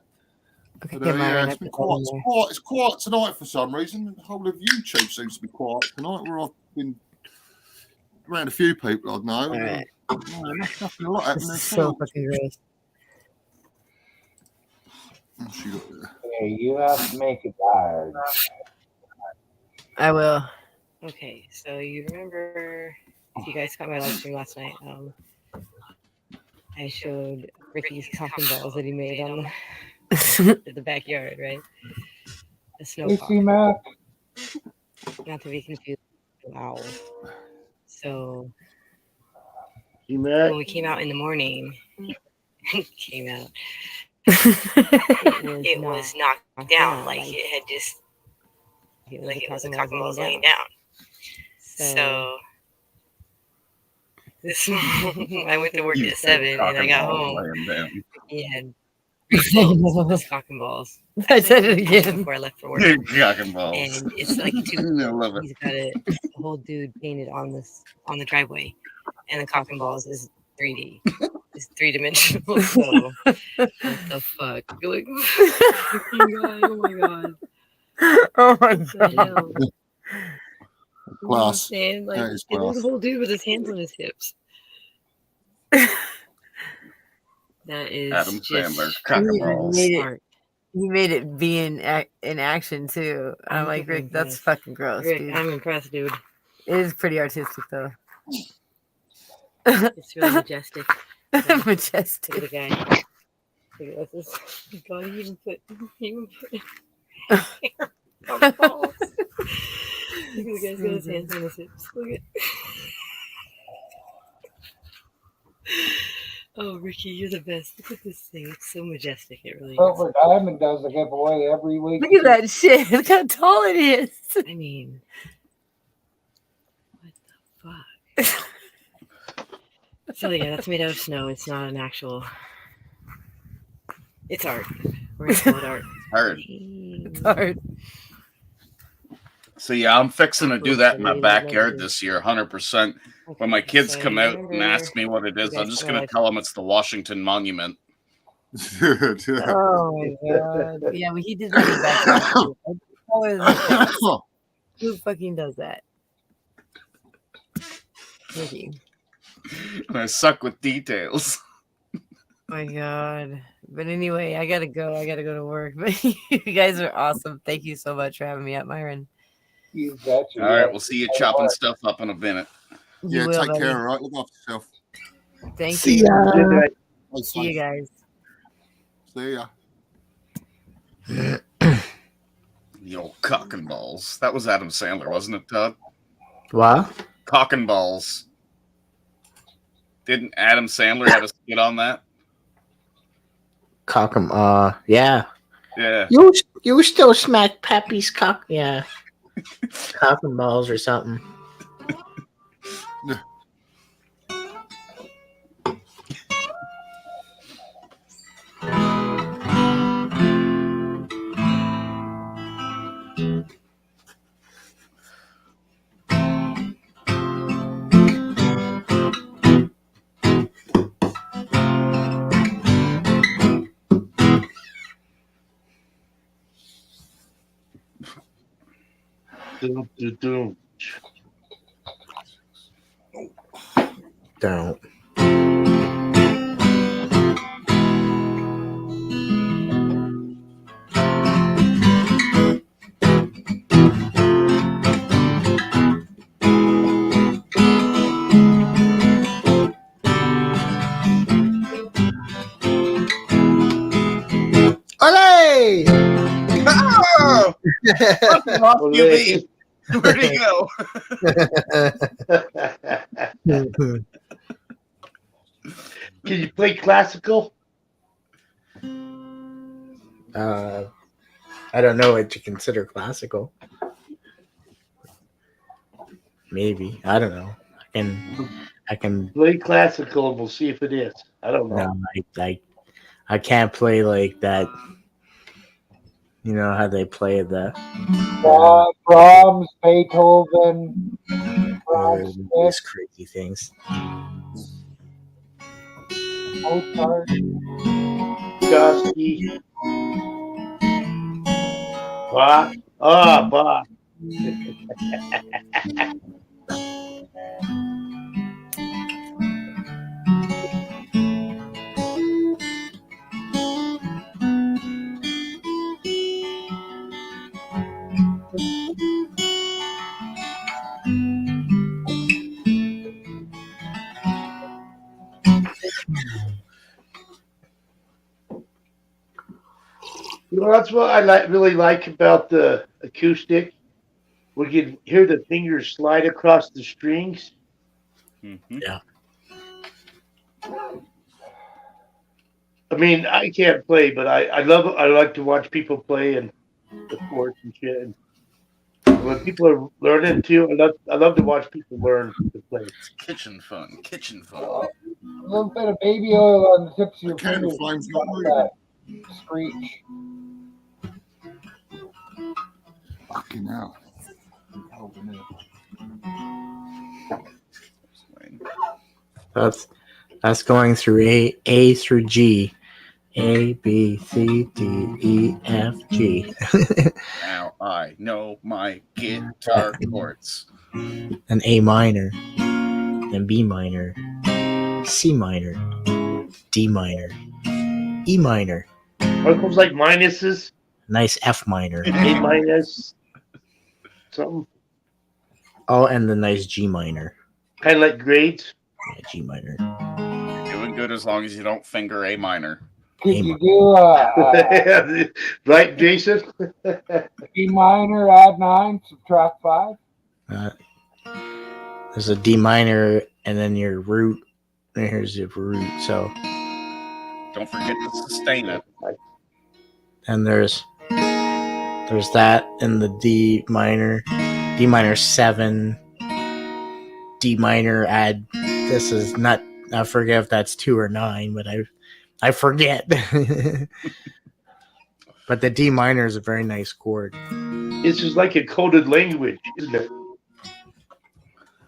Okay, But, it's been quiet. It's quiet tonight for some reason. The whole of YouTube seems to be quiet tonight. Where I've been around a few people I know. Right. Nothing a lot happening. This is so fucking gross. Okay, you have to make it diary. I will. Okay, so you remember if you guys caught my live stream last night? I showed Ricky's coffin balls that he made on the backyard, right? The snow see, Matt? Not to be confused with an owl. So when we came out in the morning, it was knocked down, like it had just like it was a coffin balls laying down. So this I went to work at 7 and I got home. He had cock and balls. I said it again before I left for work. Cock and balls. And it's like I love it. he's got a whole dude painted on the driveway, and the cock and balls is 3D. It's 3-dimensional. So what the fuck? Like, oh my god. Oh my god. Class. You know what I'm saying? Like, That is it was class. a whole dude with his hands on his hips. That is Adam just Sandler, cock and balls. He made it be in action too. I'm like, Rick, that's fucking gross. Rick, dude. I'm impressed, dude. It is pretty artistic though. It's really majestic. Majestic. Look at the guy. Look at this. God, he even put on the balls. Look at the guy's got his hands on his hips. Look at. Oh, Ricky, you're the best. Look at this thing. It's so majestic. It really is. Silver Diamond does a giveaway every week. Look at that shit. Look how tall it is. I mean, what the fuck? So yeah, that's made out of snow. It's not an actual. It's art. We're gonna call it art. Art. It's art. So yeah, I'm fixing to do that in my backyard this year, 100%. When my kids come out and ask me what it is, I'm just gonna tell them it's the Washington Monument. Oh my god. Yeah, well, he did that in the backyard. Who fucking does that? Ricky. I suck with details. My God. But anyway, I gotta go. I gotta go to work. But you guys are awesome. Thank you so much for having me up, Myron. You betcha. All right, we'll see you chopping stuff up in a minute. Yeah, will, take buddy. care, all right? Look after yourself. Thank See you. ya. Good night. See you guys. See ya. The old cock and balls. That was Adam Sandler, wasn't it, Todd? What? Cock and balls. Didn't Adam Sandler have a skit on that? Cock 'em. Yeah. Yeah. You still smack Pappy's cock. Yeah. Cock and balls or something. Doom. Don't. Olay! Oh! Lost QB. Where'd he go? Can you play classical? I don't know what you consider classical. Maybe. I don't know. I can Play classical and we'll see if it is. I don't know. no, I can't play like that. You know how they play the Brahms, Beethoven, Brahms, these crazy things. Mozart. Gusty. Bach. Ah, Bach. You know, that's what I really like about the acoustic. We can hear the fingers slide across the strings. Mm-hmm. Yeah. I mean, I can't play, but I like to watch people play and the chords and shit. And when people are learning too, I love to watch people learn to play. Kitchen fun. Kitchen fun. A little bit of baby oil on the tips of your Candle fingers. flame's not That moving. screech. Fucking hell. That's going through A through G. A, B, C, D, E, F, G. Now I know my guitar chords. An A minor, then B minor, C minor, D minor, E minor. Are those like minuses? Nice F minor. A minus. Something. Oh, and the nice G minor. Kind of like grades. Yeah, G minor. You're doing good as long as you don't finger A minor. Could you do right, Jason? B minor, add 9, subtract 5? There's a D minor, and then your root. And here's your root. So, Don't forget to sustain it. and there's that in the D minor 7, D minor. Add this is not. I forget if that's 2 or 9, but I forget. But the D minor is a very nice chord. This is like a coded language, isn't it?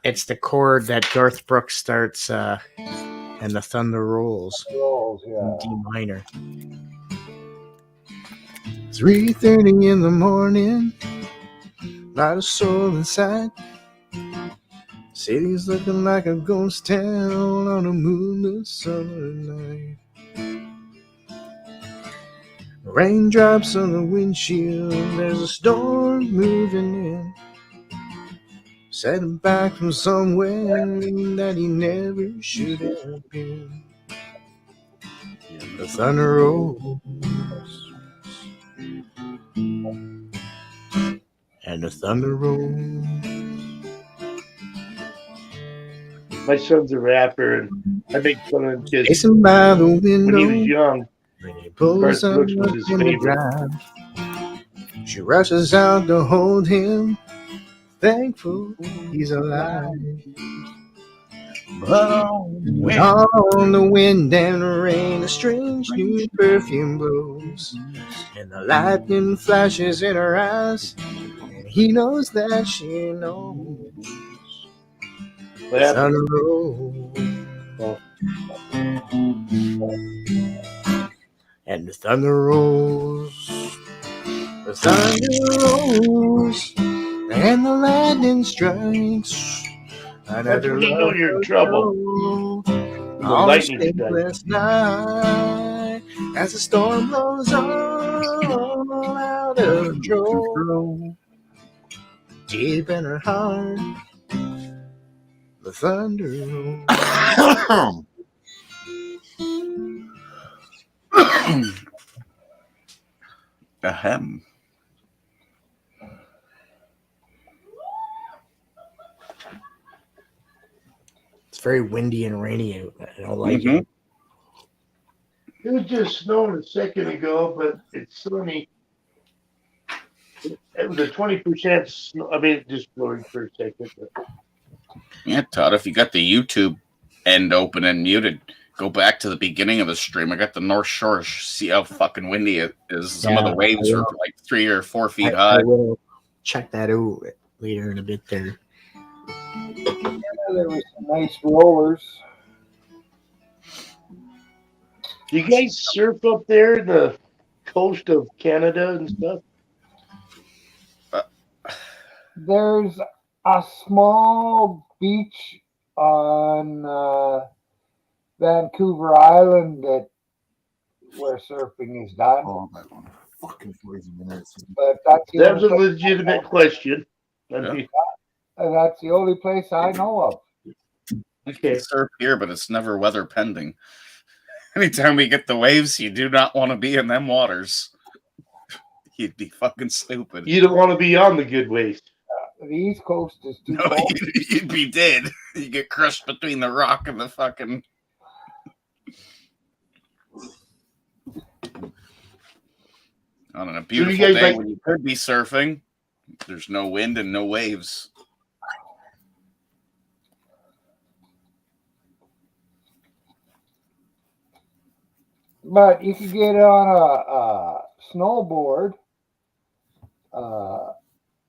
It's the chord that Garth Brooks starts, and the thunder rolls. Rolls, yeah. In D minor. 3:30 in the morning, not a soul inside. City's looking like a ghost town on a moonless summer night. Raindrops on the windshield, there's a storm moving in. Setting back from somewhere that he never should have been. The thunder rolls, and the thunder rolls. My son's a rapper, and I make fun of him because Pacing by the window, when he was young, pulls Garth up Brooks was his in the favorite. drive. She rushes out to hold him, thankful he's alive. But on the wind and rain, a strange new perfume blows, and the lightning flashes in her eyes, and he knows that she knows. What happened? Thunder rolls, and the thunder rolls. The thunder rolls, and the lightning strikes. That's when you know you're in trouble. The On a lightning sleepless night, as the storm blows all out of control. Deep in her heart, the thunder rolls. Ahem. It's very windy and rainy out. I don't like it. It was just snowing a second ago, but it's sunny. It was a 20% snow. I mean, it just blurred for a second. But Yeah, Todd, if you got the YouTube end open and muted, go back to the beginning of the stream. I got the North Shore. See how fucking windy it is. Some of the waves are like 3 or 4 feet high. I will check that out later in a bit there. Yeah, there was some nice rollers. do you guys surf up there, the coast of Canada and stuff? There's a small beach on Vancouver Island that where surfing is done. Oh, man, fucking 40 minutes. But that's the That was a only legitimate question. I mean, and that's the only place I know of. You can surf here, but it's never weather pending. Anytime we get the waves, you do not want to be in them waters. You'd be fucking stupid. you don't want to be on the good waves. The East Coast is too No, cold. you'd be dead. You get crushed between the rock and the fucking. On a beautiful guys day like- when you could be surfing, there's no wind and no waves. But you could get on a snowboard,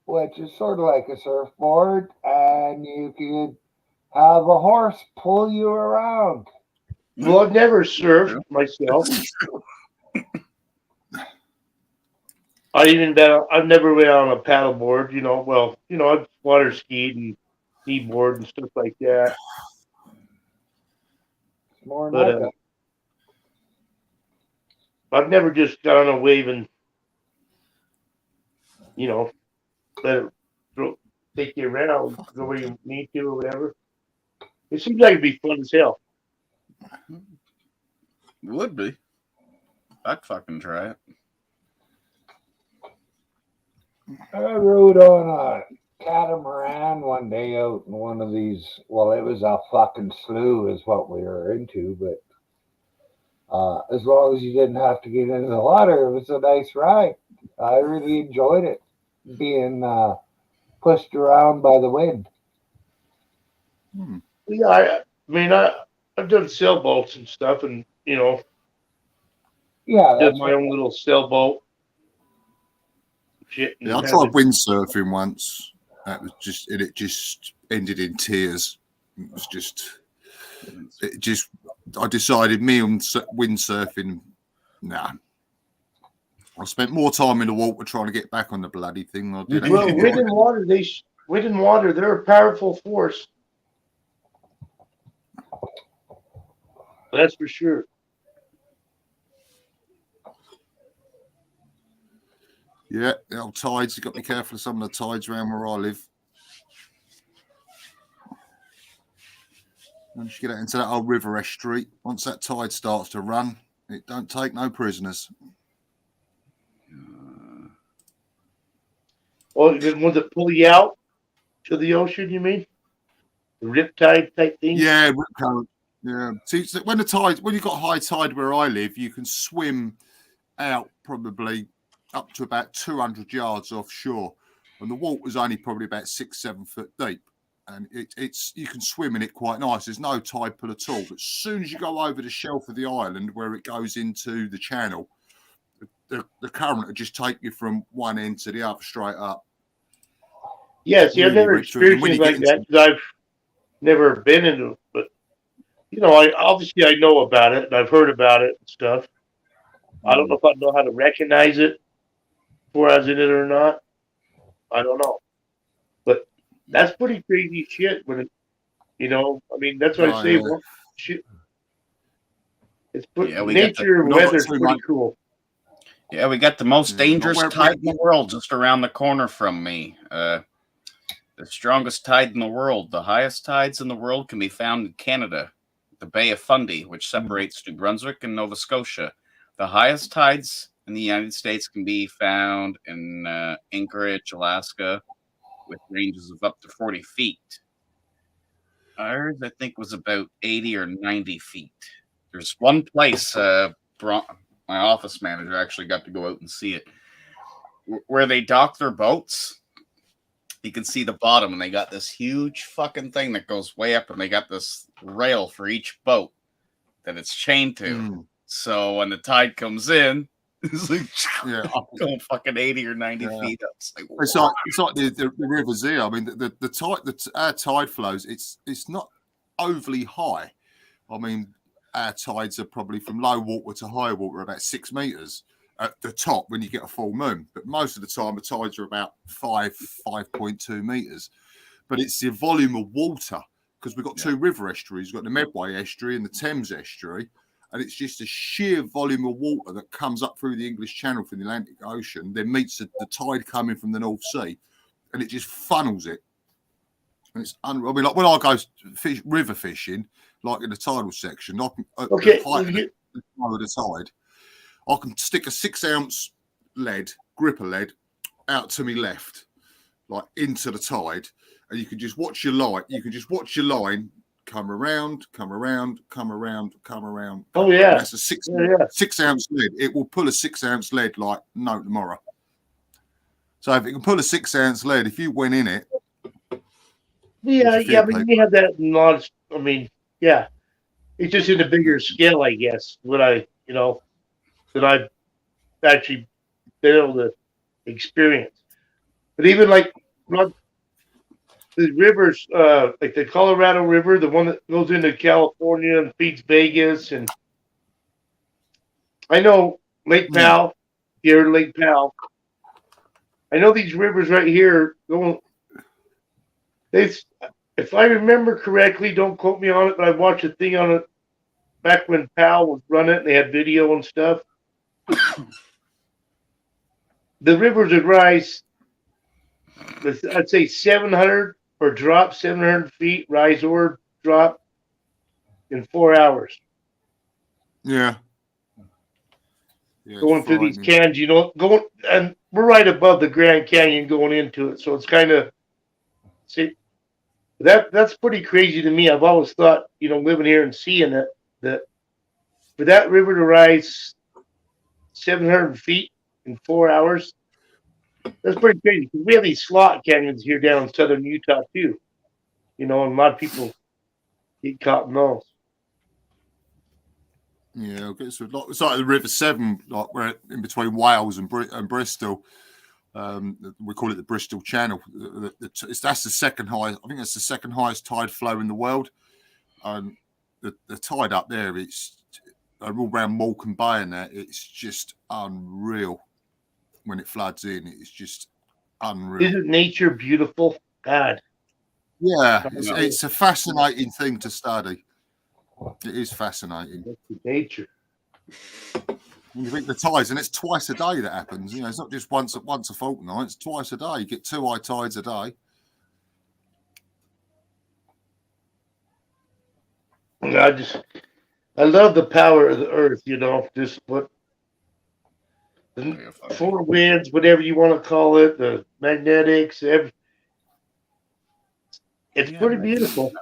which is sort of like a surfboard, and you could have a horse pull you around. Well, I've never surfed myself. I've never been on a paddleboard, I've water skied and kneeboard and stuff like that. It's more But like I've never just got on a wave and, let it take you around, go where you need to or whatever. It seems like it'd be fun as hell. It would be. I'd fucking try it. I rode on a catamaran one day out in one of these. Well, it was a fucking slough, is what we were into, but as long as you didn't have to get into the water, it was a nice ride. I really enjoyed it, being pushed around by the wind. Yeah, I've done sailboats and stuff, and Yeah, did my own little sailboat. Shit. Yeah, I tried windsurfing once. That was it just ended in tears. I decided me on windsurfing, nah. I spent more time in the water trying to get back on the bloody thing than I did. Well, actually wind and water, wind and water, they're a powerful force. That's for sure. Yeah, the old tides. You've got to be careful of some of the tides around where I live. Once you get out into that old river estuary, once that tide starts to run, it don't take no prisoners. Oh, the ones that pull you out to the ocean, you mean? The riptide type thing? Yeah, rip current. Yeah. See, so when you've got high tide where I live, you can swim out probably up to about 200 yards offshore, and the water's only probably about 6-7 foot deep, and it's you can swim in it quite nice. There's no tide pull at all. But as soon as you go over the shelf of the island where it goes into the channel, the current will just take you from one end to the other straight up. Yeah, see, I've never Really experienced anything like that because I've never been into it. But, you know, I know about it and I've heard about it and stuff. I don't know if I know how to recognize it before I was in it or not. I don't know. But that's pretty crazy shit when it, you know, I mean, that's what I say. Well, shit. It's nature, weather's pretty cool. Yeah, we got the most dangerous tide in the world just around the corner from me. The strongest tide in the world. The highest tides in the world can be found in Canada, the Bay of Fundy, which separates New Brunswick and Nova Scotia. The highest tides in the United States can be found in Anchorage, Alaska, with ranges of up to 40 feet. Ours, I think, was about 80 or 90 feet. There's one place, my office manager actually got to go out and see it, where they dock their boats. You can see the bottom, and they got this huge fucking thing that goes way up, and they got this rail for each boat that it's chained to. So when the tide comes in, it's like going fucking 80 or 90 feet up. It's like the rivers here. I mean, our tide flows. It's not overly high. I mean, our tides are probably from low water to high water about 6 meters at the top when you get a full moon. But most of the time, the tides are about 5.2 meters. But it's the volume of water because we've got two river estuaries. We've got the Medway estuary and the Thames estuary. And it's just a sheer volume of water that comes up through the English Channel from the Atlantic Ocean, then meets the tide coming from the North Sea, and it just funnels it. And it's unreal. I mean, like when I go river fishing, like in the tidal section, I can at the height of the tide, I can stick a 6-ounce gripper lead, out to me left, like into the tide, and you can just watch your line. You can just watch your line come around. Oh yeah, that's a 6-ounce lead. It will pull a 6-ounce lead like no tomorrow. So if it can pull a 6-ounce lead, if you went in it, but you have that knowledge. I mean, yeah, it's just in a bigger scale, I guess. That I've actually been able to experience. But even like the rivers, like the Colorado River, the one that goes into California and feeds Vegas, and I know Lake Powell, here Lake Powell. I know these rivers right here going. If I remember correctly, don't quote me on it, but I watched a thing on it back when Powell was running it, and they had video and stuff. The rivers would rise, I'd say 700 or drop 700 feet, rise or drop in 4 hours. Yeah, going through these canyons, and we're right above the Grand Canyon going into it, so it's kind of that's pretty crazy to me. I've always thought, living here and seeing it, that for that river to rise 700 feet in 4 hours, that's pretty crazy. Because we have these slot canyons here down in southern Utah too, and a lot of people get caught in those. Yeah, okay. So it's like the River Severn, like we're in between Wales and Bristol. We call it the Bristol Channel. That's the second highest. I think that's the second highest tide flow in the world. The tide up there, it's all around Morecambe Bay and that. It's just unreal. when it floods in. It's just unreal. Isn't nature beautiful? God. Yeah, it's a fascinating thing to study. It is fascinating. Nature. When you think the tides, and it's twice a day that happens. You know, it's not just once a fortnight. It's twice a day. You get 2 high tides a day. I love the power of the earth. You know, just what the four winds, whatever you want to call it, the magnetics. It's pretty beautiful.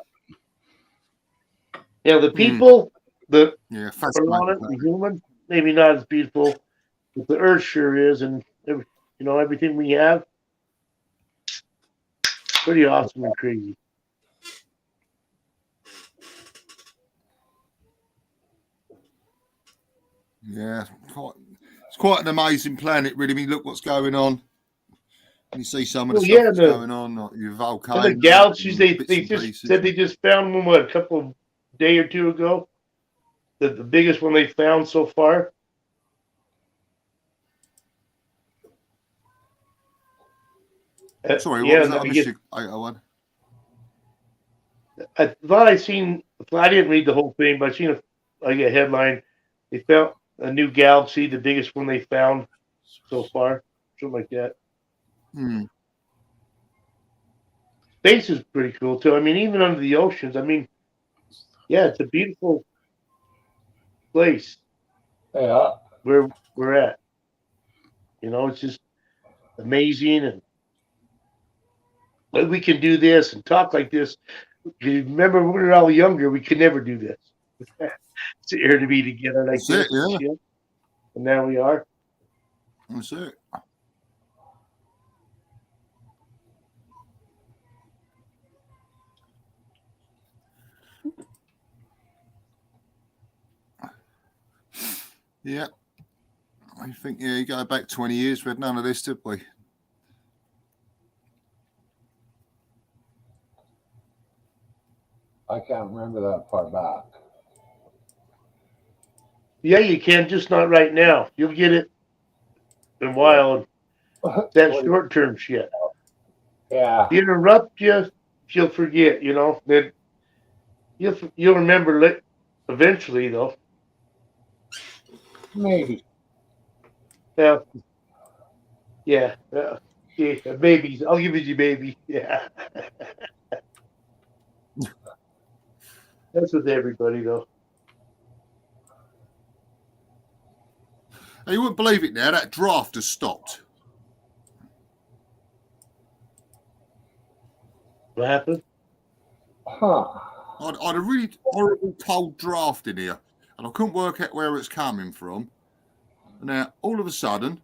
Yeah, the people that are on it, the human, maybe not as beautiful, but the earth sure is, and everything we have, pretty awesome and crazy. Yeah, it's quite an amazing planet, really. I mean, look what's going on. You see some of the stuff that's going on, like your volcanoes. The galaxies, they just said they just found one, a couple of day or two ago. The biggest one they found so far. Sorry, what was that? I missed you. I thought I didn't read the whole thing, but I seen a headline. They found a new galaxy, the biggest one they found so far, something like that. Space is pretty cool too. I mean, even under the oceans. I mean, yeah, it's a beautiful place. Yeah, where we're at. You know, it's just amazing, and we can do this and talk like this. You remember when we were all younger, we could never do this. Sit here to be together like this. Yeah. And now we are. That's it. Yeah. I think, you go back 20 years, we had none of this, did we? I can't remember that far back. Yeah, you can, just not right now. You'll get it in a while. That short-term shit. Yeah. If you interrupt you, you'll forget, you know. Then you'll remember eventually, though. Maybe. Yeah. Yeah. Babies. I'll give it you, baby. Yeah. That's with everybody, though. You wouldn't believe it now, that draft has stopped. What happened? I had a really horrible cold draft in here, and I couldn't work out where it's coming from. And now, all of a sudden,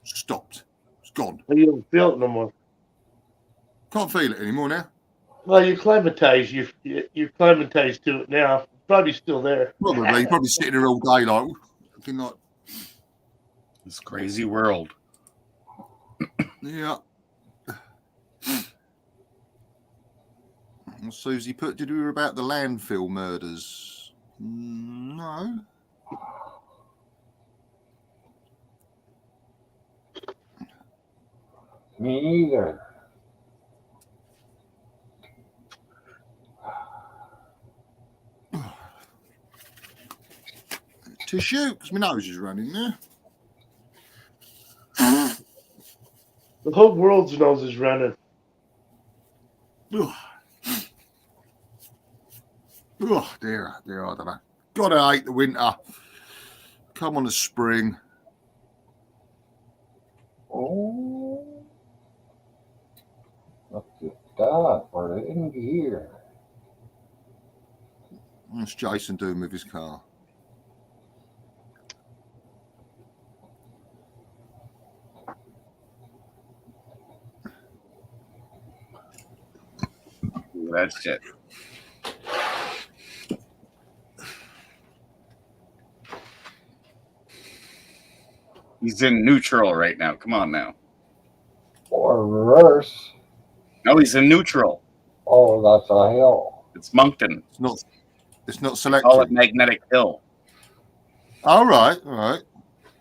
stopped. It's gone. You don't feel it no more. Can't feel it anymore now. Well, you're climatized. You're climatized to it now. Probably still there. Probably. You're probably sitting there all day like, looking like this crazy world. Yeah. Susie put, did we hear about the landfill murders? No. Me either. Tissue, because my nose is running there. The whole world's nose is running. Oh, dear, I don't know. Gotta hate the winter. Come on the spring. Oh, look at that. We're in here. What's Jason doing with his car? That's it. He's in neutral right now. Come on now. Or reverse. No, he's in neutral. Oh, that's a hill. It's Moncton. It's not selected. Call it Magnetic Hill. All right.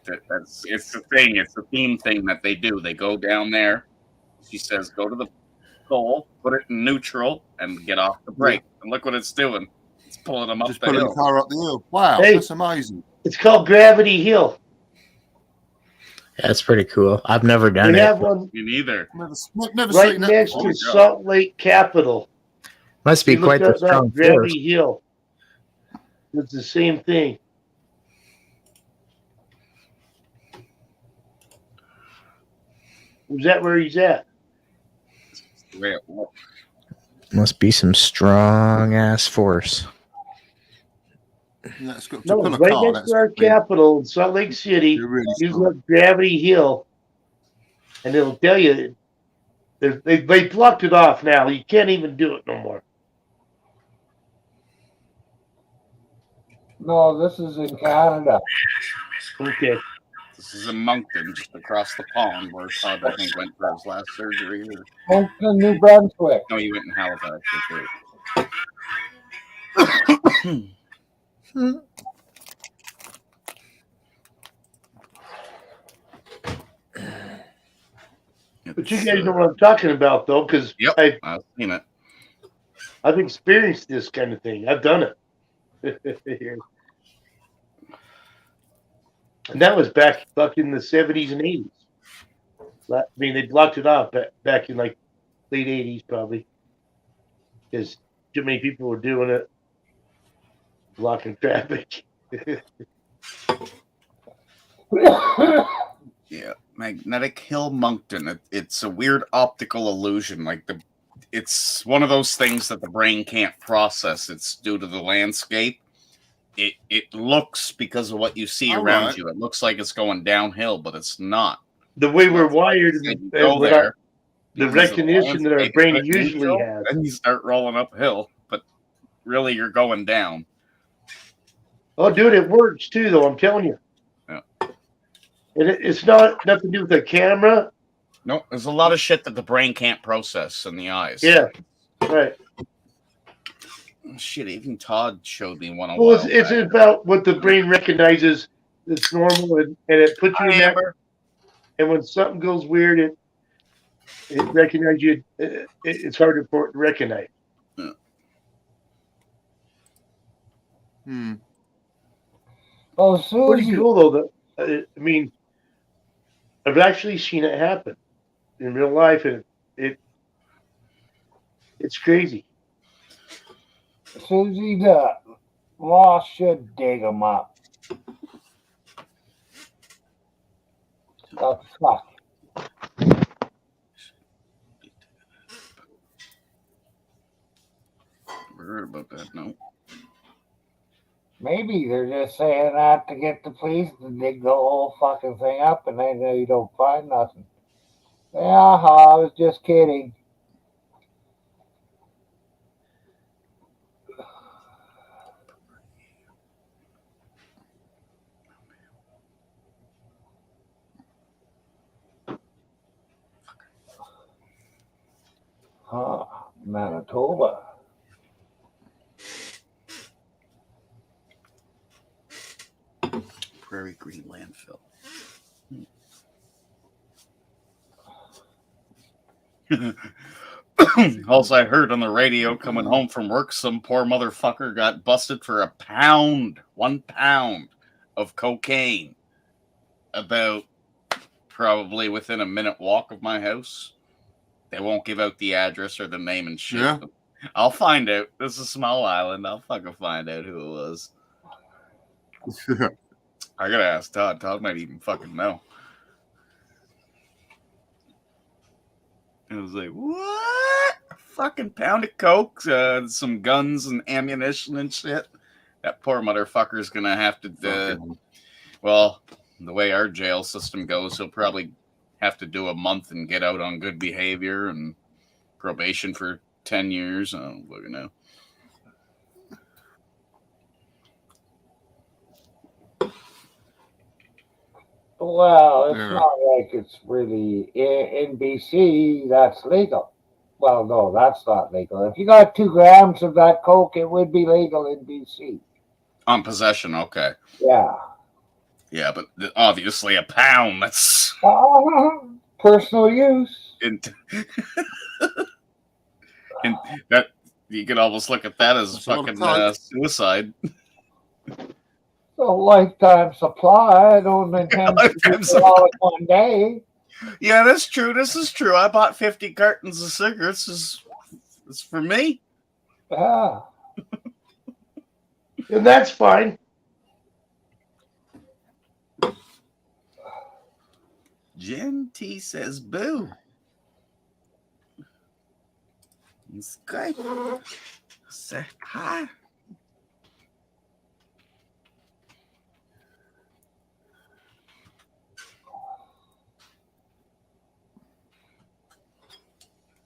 It's the thing. It's the theme thing that they do. They go down there. She says, "Go to the pole, put it in neutral, and get off the brake." And look what it's doing. It's pulling them up Just the pulling hill. the car up the hill. Wow, Hey. that's amazing. It's called Gravity Hill. That's pretty cool. I've never done We it. have one Me neither. Never right seen that next before. to Salt Lake Capitol. Must be You quite look the up that strong force. Gravity Hill. It's the same thing. Was that where he's at? The way it looks. Must be some strong ass force. Yeah, it's got to No, pull a right car. next That's to our Capitol in Salt Lake City. really You strong. look Gravity Hill, and it'll tell you they blocked it off now. You can't even do it no more. No, this is in Canada. Okay. This is in Moncton, just across the pond, where Todd, I think, went for his last surgery. Or... Moncton, New Brunswick. No, he went in Halifax. But you guys know what I'm talking about, though, because I've seen it. I've experienced this kind of thing. I've done it. And that was back in the 70s and 80s. I mean, they blocked it off back in like late 80s, probably, because too many people were doing it, blocking traffic. Yeah, Magnetic Hill, Moncton. It's a weird optical illusion. Like it's one of those things that the brain can't process. It's due to the landscape. It looks, because of what you see around you, it looks like it's going downhill, but it's not. The way we're wired, and go there, the recognition that our brain usually has. Then you start rolling uphill, but really you're going down. Oh, dude, it works too, though. I'm telling you. Yeah. And it's not nothing to do with the camera. No, there's a lot of shit that the brain can't process in the eyes. Yeah, right. Shit, even Todd showed me one. Well, it's about what the brain recognizes that's normal, and it puts you in that. And when something goes weird, it recognizes you. It's harder for it to recognize. Yeah. Oh, Susie. Pretty cool, though. I mean, I've actually seen it happen in real life, and it's crazy. Susie, the law should dig them up. The fuck. Never heard about that, no. Maybe they're just saying that to get the police to dig the whole fucking thing up, and then you don't find nothing. Yeah, I was just kidding. Manitoba. Prairie Green landfill. Also, I heard on the radio coming home from work, some poor motherfucker got busted for 1 pound of cocaine. About probably within a minute walk of my house. They won't give out the address or the name and shit. Yeah. I'll find out. This is a small island. I'll fucking find out who it was. I gotta ask Todd. Todd might even fucking know. It was like, what? A fucking pound of coke, some guns and ammunition and shit. That poor motherfucker's gonna have to. Well, the way our jail system goes, he'll probably have to do a month and get out on good behavior and probation for 10 years. I don't fucking know. Well, it's not like it's really in BC. That's legal. Well, no, that's not legal. If you got 2 grams of that coke, it would be legal in BC. On possession, okay. Yeah. Yeah, but obviously a pound. That's personal use. and that you could almost look at that as That's a lot of fucking coke. suicide. A lifetime supply. I don't intend to Lifetime use it all in one day. Yeah, that's true. This is true. I bought 50 cartons of cigarettes. It's for me. Yeah. And that's fine. Jen T says boo. It's good. Say hi.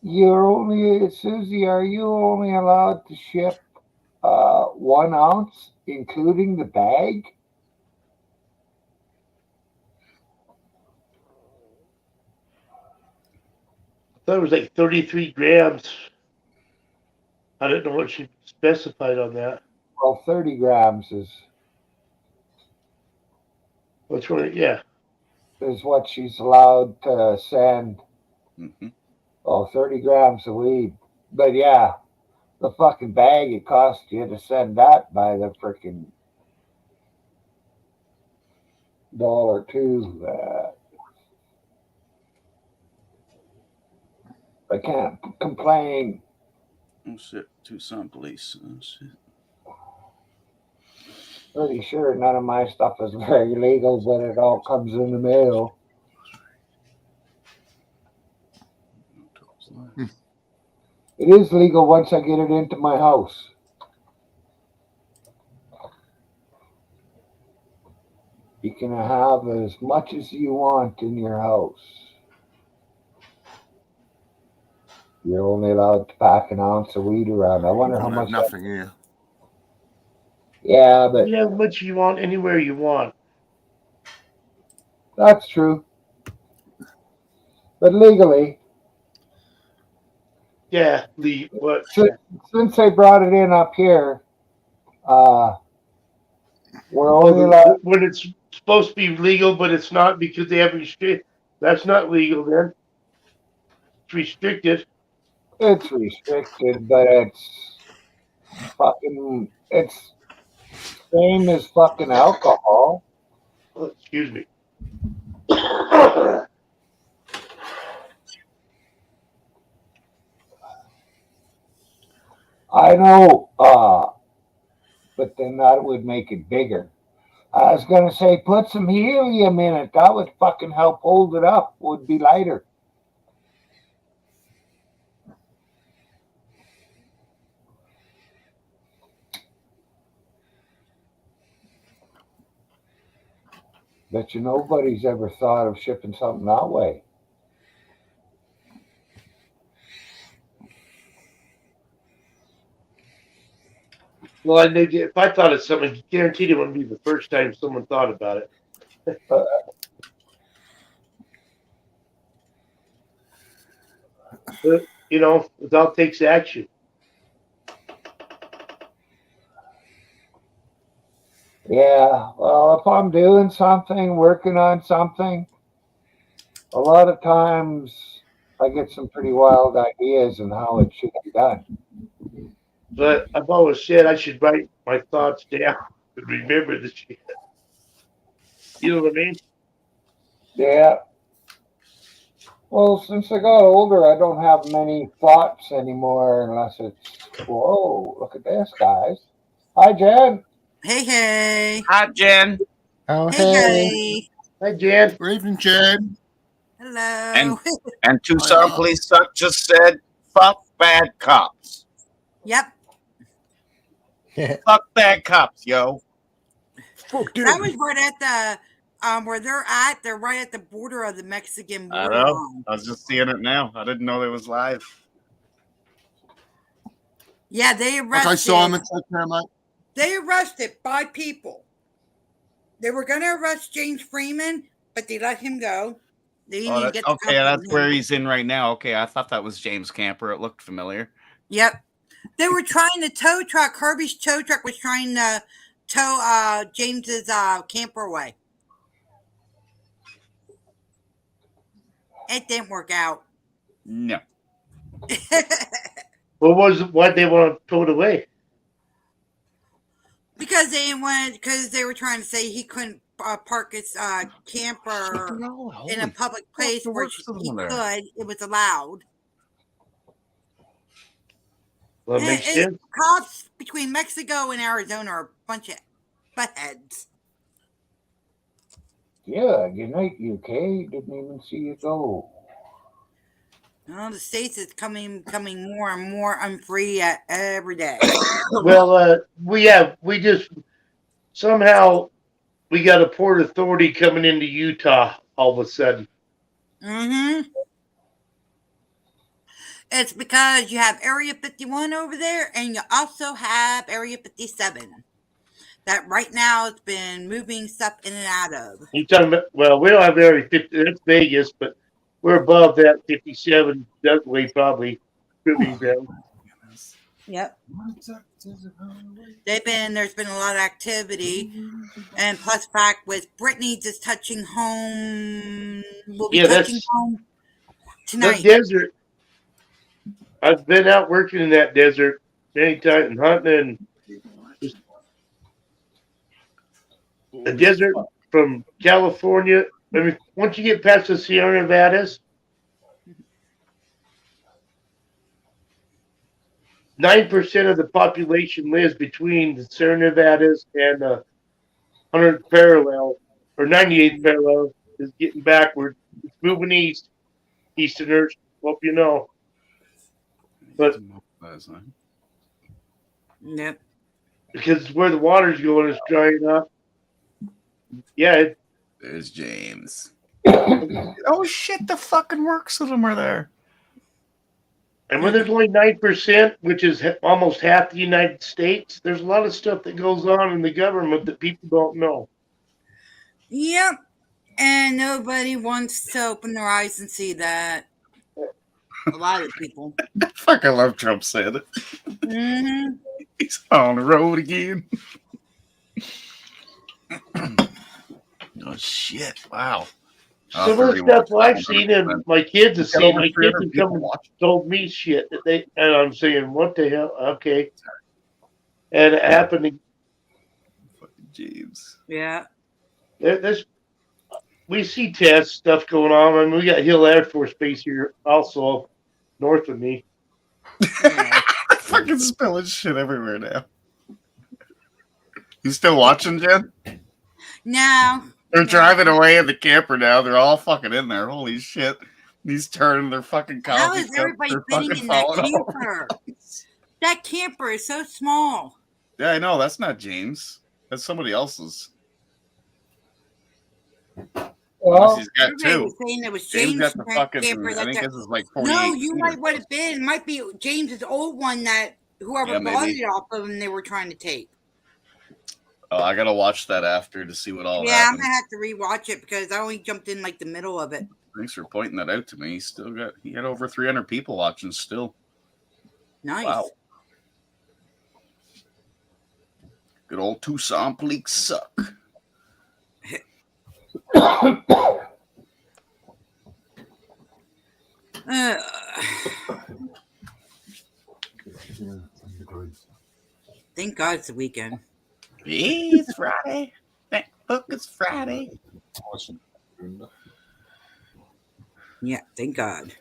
You're only, Susie, are you only allowed to ship 1 ounce, including the bag? I thought it was like 33 grams. I didn't know what she specified on that. Well, 30 grams is Which one? Yeah. what she's allowed to send. Mm-hmm. Oh, 30 grams of weed. But yeah, the fucking bag, it costs you to send that by the freaking $1.02. I can't complain. Oh shit, Tucson police. Oh shit. Pretty sure none of my stuff is very legal, but it all comes in the mail. It is legal once I get it into my house. You can have as much as you want in your house. You're only allowed to pack an ounce of weed around. I wonder how Don't have much. nothing here. Yeah, but You have much you want anywhere you want. that's true. But legally, Yeah, Lee. What? since they brought it in up here, we're only allowed. When it's supposed to be legal, but it's not because they have restricted. That's not legal then. It's restricted. It's restricted, but it's fucking. It's same as fucking alcohol. Oh, excuse me. I know, but then that would make it bigger. I was gonna say, put some helium in it. That would fucking help hold it up. Would be lighter. Bet you nobody's ever thought of shipping something that way. Well, if I thought of something, guaranteed it wouldn't be the first time someone thought about it. But, you know, it all takes action. Yeah, well, if I'm doing something, working on something, a lot of times I get some pretty wild ideas on how it should be done. But I've always said I should write my thoughts down and remember the shit. You know what I mean? Yeah. Well, since I got older, I don't have many thoughts anymore unless it's, whoa, look at this, guys. Hi, Jen. Hey, hey. Hi, Jen. Oh, Hey. Hi, Jen. Good evening, Jen. Hello. And Tucson police just said, "Fuck bad cops." Yep. Fuck bad cops, yo. That was right at the where they're at. They're right at the border of the Mexican I border. know. I was just seeing it now. I didn't know it was live. Yeah, they arrested. Okay, Simon, take care, mate. They arrested 5 people. They were going to arrest James Freeman, but they let him go. They didn't even get the Okay, cops that's on where him. he's in right now. Okay, I thought that was James Camper. It looked familiar. Yep. They were trying to tow truck. Herbie's tow truck was trying to tow James's camper away. It didn't work out. No. Why'd they want to throw it away? Because they were trying to say he couldn't park his camper in a public place where he could. It was allowed. Well, that makes sense. Cops between Mexico and Arizona are a bunch of buttheads. Yeah, good night, UK. Didn't even see you go. Well, the States is becoming more and more unfree every day. Well, we just somehow we got a Port Authority coming into Utah all of a sudden. Mm-hmm. It's because you have Area 51 over there, and you also have Area 57. That right now has been moving stuff in and out of. You talking about? Well, we don't have Area 50. That's Vegas, but we're above that 57. That way, probably. Yep. There's been a lot of activity, and plus fact with Brittany just touching home. Will be touching home tonight. The desert. I've been out working in that desert many times and hunting, and just the desert from California. I mean, once you get past the Sierra Nevadas, 9% of the population lives between the Sierra Nevadas and the 100th parallel, or 98th parallel, is getting backward. It's moving east. Easterners, hope you know. But yep, because it's where the water's going, it's drying up. Yeah, there's James. Oh shit! The fucking works of them are there. And when there's only 9%, which is almost half the United States, there's a lot of stuff that goes on in the government that people don't know. Yep, and nobody wants to open their eyes and see that. A lot of people. I fucking love Trump saying it. Mm-hmm. He's on the road again. Oh shit! Wow. Some of the stuff I've seen and my kids have seen, my kids have come and told me shit that and I'm saying, what the hell? Okay. And it happened to James. Yeah. We see test stuff going on. I mean, we got Hill Air Force Base here also north of me. Fucking spilling shit everywhere now. You still watching, Jen? No. They're driving away in the camper now. They're all fucking in there. Holy shit. He's turning their fucking coffee. How is everybody fitting in that camper? That camper is so small. Yeah, I know. That's not James. That's somebody else's. Well, he's got two. Was saying it was James got the fucking. camper I think this is like 48. No, you might would have been. It might be James's old one that whoever bought it off of him they were trying to take. Oh, I gotta watch that after to see what all Yeah, happened. I'm gonna have to rewatch it because I only jumped in like the middle of it. Thanks for pointing that out to me. He had over 300 people watching still. Nice. Wow. Good old Tucson police suck. Thank God it's the weekend. It's Friday. Thank fuck it's Friday. Yeah, thank God.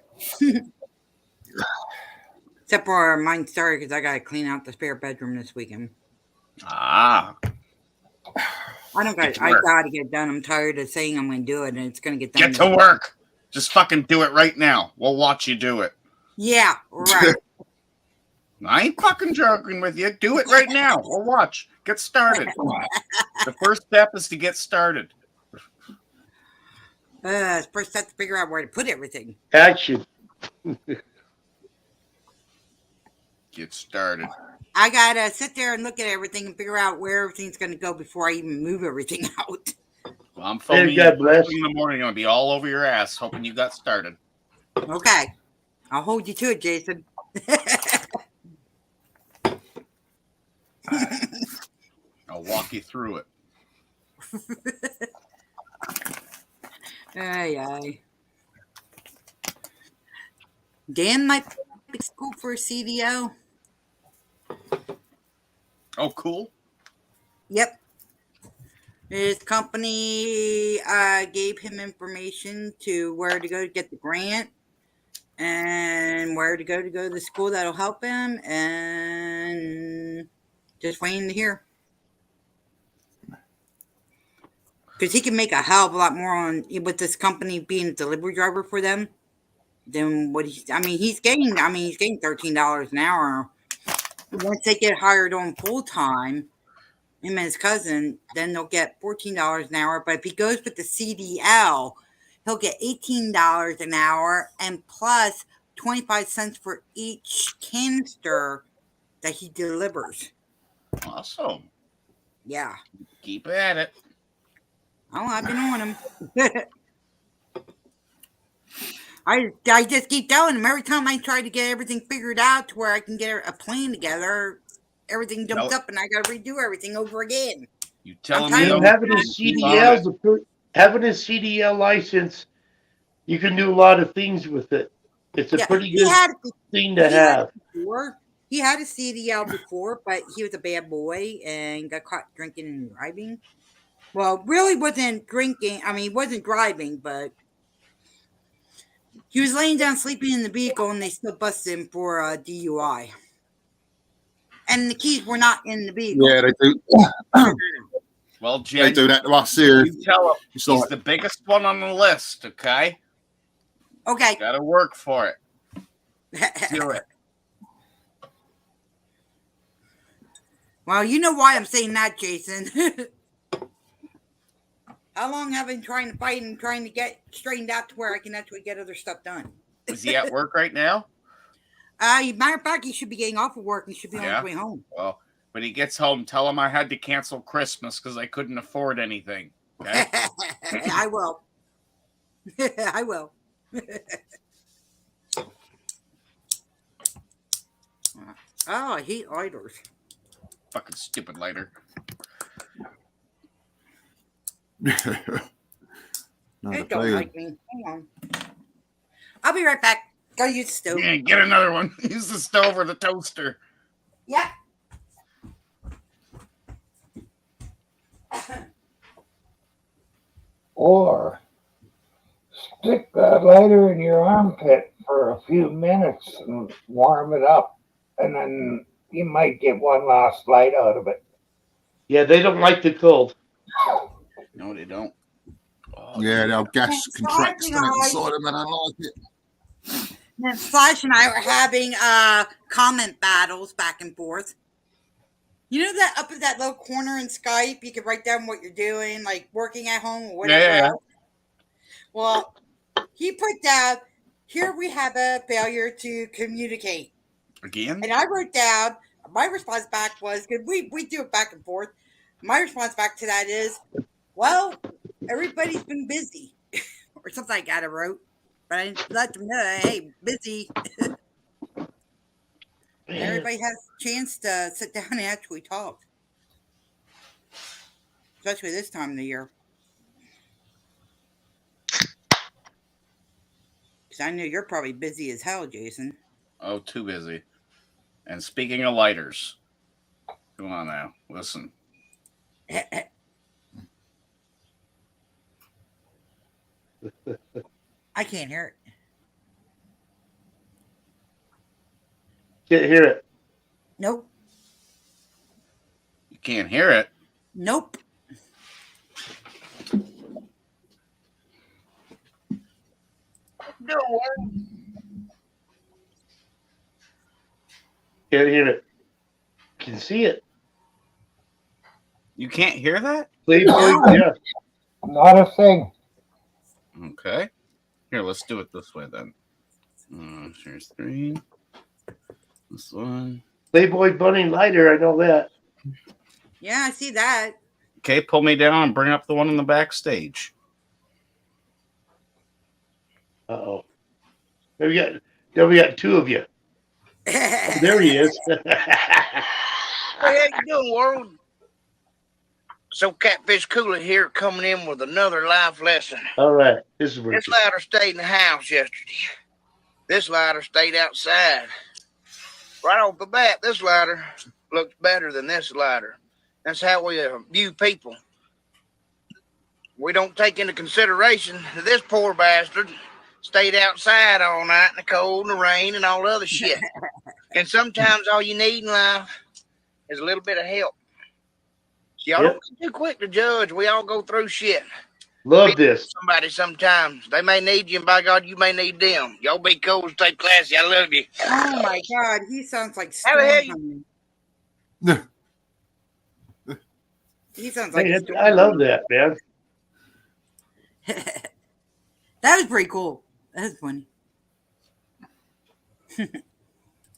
Except for mine started because I gotta clean out the spare bedroom this weekend. Ah. I gotta get it done. I'm tired of saying I'm gonna do it and it's gonna get done. Get to work. Just fucking do it right now. We'll watch you do it. Yeah, right. I ain't fucking joking with you. Do it right now. We'll watch. Get started. The first step is to get started. First have to figure out where to put everything. Action. Get started. I gotta sit there and look at everything and figure out where everything's gonna go before I even move everything out. Well, I'm phoning you in the morning. I'll be all over your ass, hoping you got started. Okay. I'll hold you to it, Jason. I'll walk you through it. Aye. Dan might be school for a CDO. Oh, cool. Yep. His company gave him information to where to go to get the grant and where to go to the school that'll help him, and just waiting to hear. Because he can make a hell of a lot more on with this company being a delivery driver for them than what he's getting $13 an hour. Once they get hired on full time, him and his cousin, then they'll get $14 an hour. But if he goes with the CDL, he'll get $18 an hour and plus 25 cents for each canister that he delivers. Awesome. Yeah. Keep at it. Oh, I've been on him. I just keep telling him every time I try to get everything figured out to where I can get a plan together, everything jumps up and I got to redo everything over again. You tell him having a CDL license, you can do a lot of things with it. It's a pretty good thing to have. He had a CDL before, but he was a bad boy and got caught drinking and driving. Well, really wasn't drinking. I mean, he wasn't driving, but he was laying down sleeping in the vehicle, and they still busted him for a DUI. And the keys were not in the vehicle. Yeah, they do. Well, Jen, they do that to us here. You tell him It's he's like- the biggest one on the list, okay? Okay. Got to work for it. Do it. Well, you know why I'm saying that, Jason. How long have I been trying to fight and trying to get straightened out to where I can actually get other stuff done? Is he at work right now? Matter of fact, he should be getting off of work. He should be on his way home. Well, when he gets home, tell him I had to cancel Christmas because I couldn't afford anything. Okay? I will. I will. Oh, I hate lighters. Fucking stupid lighter. It don't like me. Hang on. I'll be right back. Gotta use the stove. Yeah, get another one. Use the stove or the toaster. Yeah. Or stick that lighter in your armpit for a few minutes and warm it up, and then you might get one last light out of it. Yeah, they don't like the cold. No, they don't. Yeah, they'll gas contracts inside them and I like it. Then Slash and I were having comment battles back and forth. You know that up in that little corner in Skype, you can write down what you're doing, like working at home or whatever. Yeah. Else. Well, he put down, here we have a failure to communicate. Again? And I wrote down, my response back was, because we do it back and forth. My response back to that is, well, everybody's been busy. Or something like that I wrote. But I let them know, hey, busy. Everybody has a chance to sit down and actually talk. Especially this time of the year. Because I know you're probably busy as hell, Jason. Oh, too busy. And speaking of lighters, come on now, listen. I can't hear it. Can't hear it. Nope. You can't hear it. Nope. Can't hear it. Can see it. You can't hear that? Yeah. Not a thing. Okay. Here, let's do it this way then. Here's 3. This one. Playboy Bunny lighter, I know that. Yeah, I see that. Okay, pull me down and bring up the one in the backstage. Uh-oh. There we got two of you. There he is. How you doing, world? So Catfish Cooler here, coming in with another life lesson. All right. This is where This ladder stayed in the house yesterday. This ladder stayed outside. Right off the bat, this ladder looks better than this ladder. That's how we view people. We don't take into consideration that this poor bastard stayed outside all night in the cold and the rain and all the other shit. And sometimes all you need in life is a little bit of help. So y'all don't be too quick to judge. We all go through shit. Love this. Somebody sometimes. They may need you, and by God, you may need them. Y'all be cool, stay classy. I love you. Oh my God, he sounds like How the hell Storm. He sounds Hey, like I love that, man. That was pretty cool. That's funny.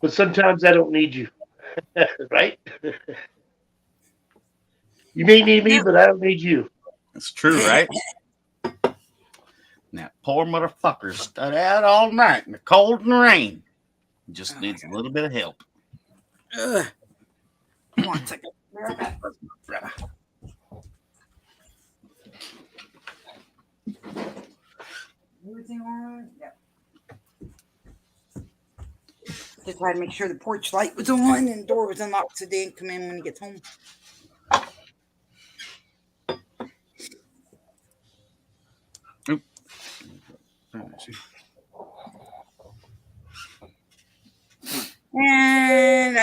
But sometimes I don't need you. Right? You may need me, but I don't need you. It's true, right? That poor motherfucker stood out all night in the cold and the rain. He just needs a little bit of help. Ugh. 1 second. Everything all right? Yep. Just had to make sure the porch light was on and the door was unlocked so they didn't come in when he gets home. And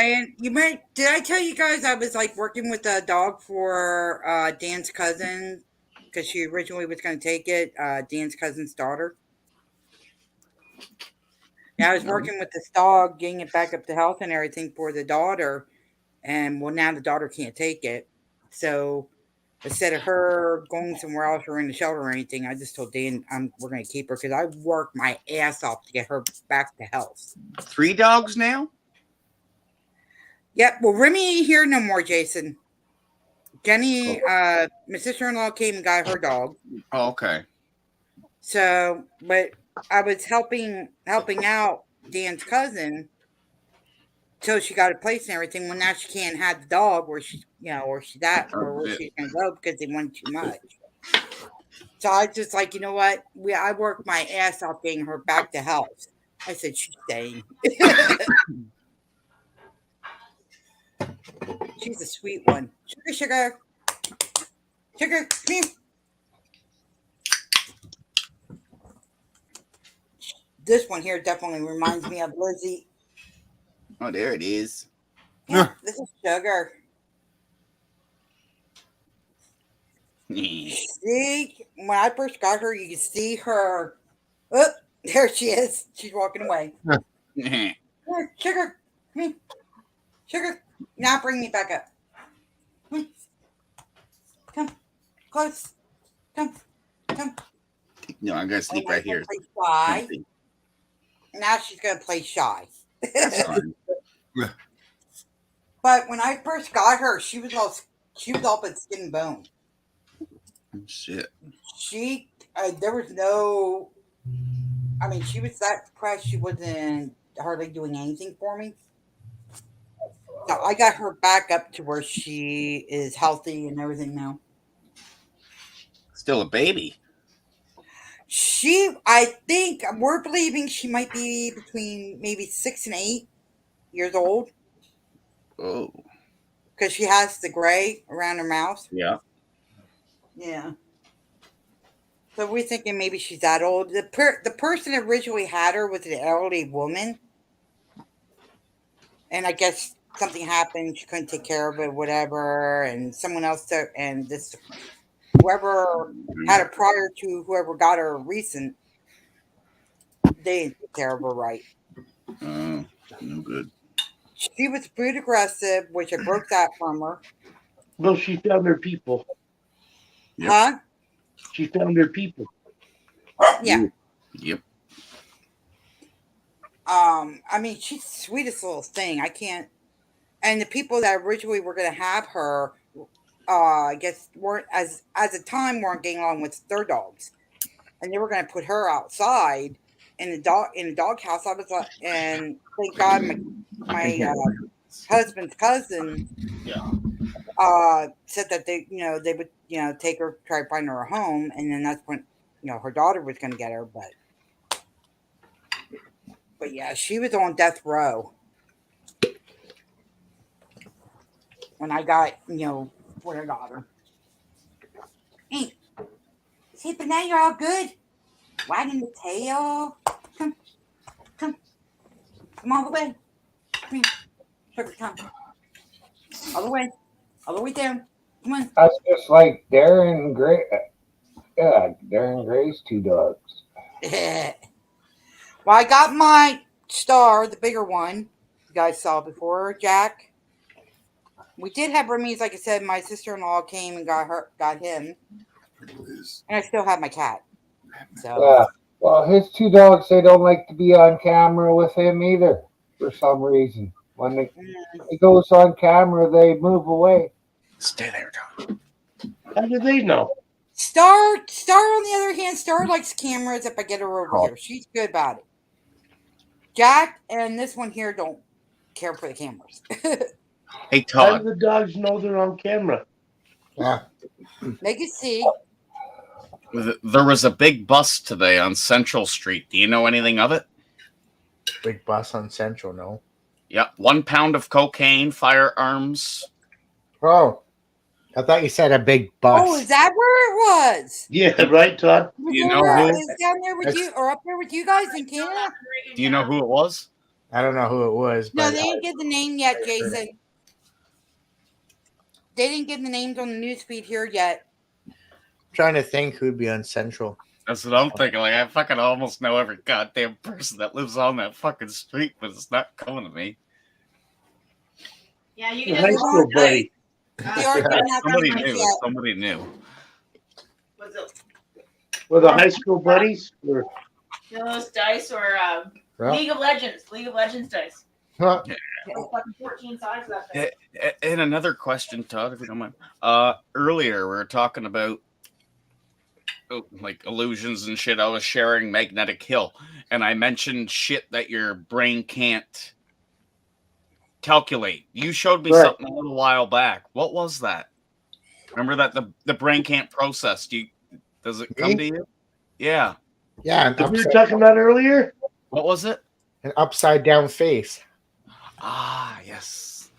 did I tell you guys I was like working with a dog for Dan's cousin because she originally was going to take it, Dan's cousin's daughter. Yeah, I was working with this dog, getting it back up to health and everything for the daughter, and well, now the daughter can't take it. So instead of her going somewhere else or in the shelter or anything, I just told Dan we're going to keep her because I worked my ass off to get her back to health. 3 dogs now? Yep. Well, Remy ain't here no more, Jason. Jenny, my sister-in-law came and got her dog. Oh, okay. So, but I was helping out Dan's cousin till she got a place and everything. Well, now she can't have the dog where she's at or where she's gonna go because they want too much. So I just like, you know what? I worked my ass off getting her back to health. I said she's staying. She's a sweet one. Sugar. Come here. This one here definitely reminds me of Lizzie. Oh, there it is. Yeah, this is Sugar. See, when I first got her, you could see her. Oh, there she is. She's walking away. Here, Sugar. Come here. Sugar. Now bring me back up. Come. Close. Come. No, I'm going to sleep right here. Play shy. Now she's going to play shy. But when I first got her, she was all but skin and bone. Shit. There was no. I mean, she was that depressed. She wasn't hardly doing anything for me. So I got her back up to where she is healthy and everything now. Still a baby. I think we're believing she might be between maybe 6 and 8 years old. Oh. Because she has the gray around her mouth. Yeah. Yeah. So we're thinking maybe she's that old. The person that originally had her was an elderly woman. And I guess something happened. She couldn't take care of it, whatever. And someone else took, and this, whoever had her prior to whoever got her recent, they didn't take care of her right. Oh, no good. She was food aggressive, which I broke that from her. Well, she found her people. Yep. Huh? She found her people. Yeah. Yep. I mean, she's the sweetest little thing. I can't. And the people that originally were going to have her, I guess weren't as a time weren't getting along with their dogs, and they were going to put her outside in the dog house. I was like, and thank God my husband's cousin said that they would take her, try to find her a home, and then that's when her daughter was going to get her, but But yeah, she was on death row when I got, when I got her. Hey, see, but now you're all good. Wagging the tail. Come all the way. Come here. Sugar, come. All the way down. Come on. That's just like Darren Gray. Yeah, Darren Gray's two dogs. Well, I got my Star, the bigger one you guys saw before, Jack. We did have Burmese, like I said. My sister-in-law came and got him, and I still have my cat. So Yeah. Well, his two dogs, they don't like to be on camera with him either for some reason. When it goes on camera, they move away. Stay there, John. How do they know? Star, on the other hand, Star likes cameras. If I get her over here, she's good about it. Jack and this one here don't care for the cameras. Hey, How Todd. do the dogs know they're on camera? Yeah. They can see. There was a big bust today on Central Street. Do you know anything of it? Big bus on Central, no. Yeah, 1 pound of cocaine, firearms. Oh, I thought you said a big bus. Oh, is that where it was? Yeah, right, Todd. You know who? It was down there with you, or up there with you guys in Canada? Do you know who it was? I don't know who it was. No, But they didn't give the name yet, Jason. They didn't give the names on the newsfeed here yet. I'm trying to think who'd be on Central. That's what I'm thinking. Like, I fucking almost know every goddamn person that lives on that fucking street, but it's not coming to me. Yeah, you Your can high just school buddy. Somebody knew. Somebody knew. Were the high school buddies? Or... those dice or Well. League of Legends dice. Huh. There's fucking 14 sides of that thing. And another question, Todd, if you don't mind. Earlier we were talking about like illusions and shit. I was sharing Magnetic Hill, and I mentioned shit that your brain can't calculate. You showed me something a little while back. What was that? Remember that the brain can't process. Does it come to you? Yeah. Yeah. We were talking about earlier. What was it? An upside down face. Ah, yes.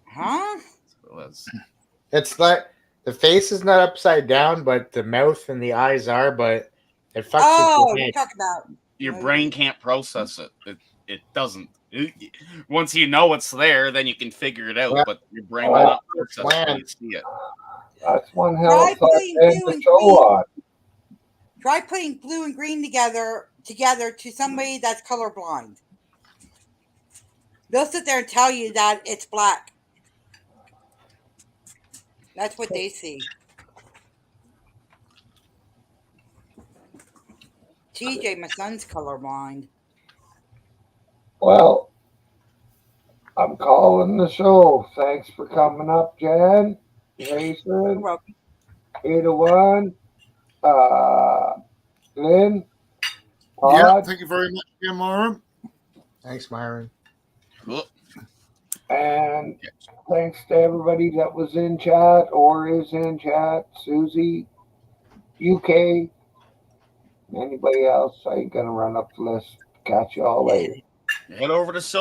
Huh? It was. It's like the face is not upside down, but the mouth and the eyes are. But it fucks Oh, with your you head. talk about. Your brain can't process it. It doesn't. Once you know it's there, then you can figure it out. Yeah. But your brain will not process it until you see it. That's one hell Try of a putting thing blue to and show green. on. Try putting blue and green together to somebody that's colorblind. They'll sit there and tell you that it's black. That's what they see. TJ, my son's colorblind. Well, I'm calling the show. Thanks for coming up, Jan. Jason. 801. Lynn. Yeah, Todd. thank you very much, Jim Myron. Thanks, Myron. Cool. And thanks to everybody that was in chat or is in chat. Susie, UK, anybody else. I ain't gonna run up the list. Catch you all later. Head over to Silver.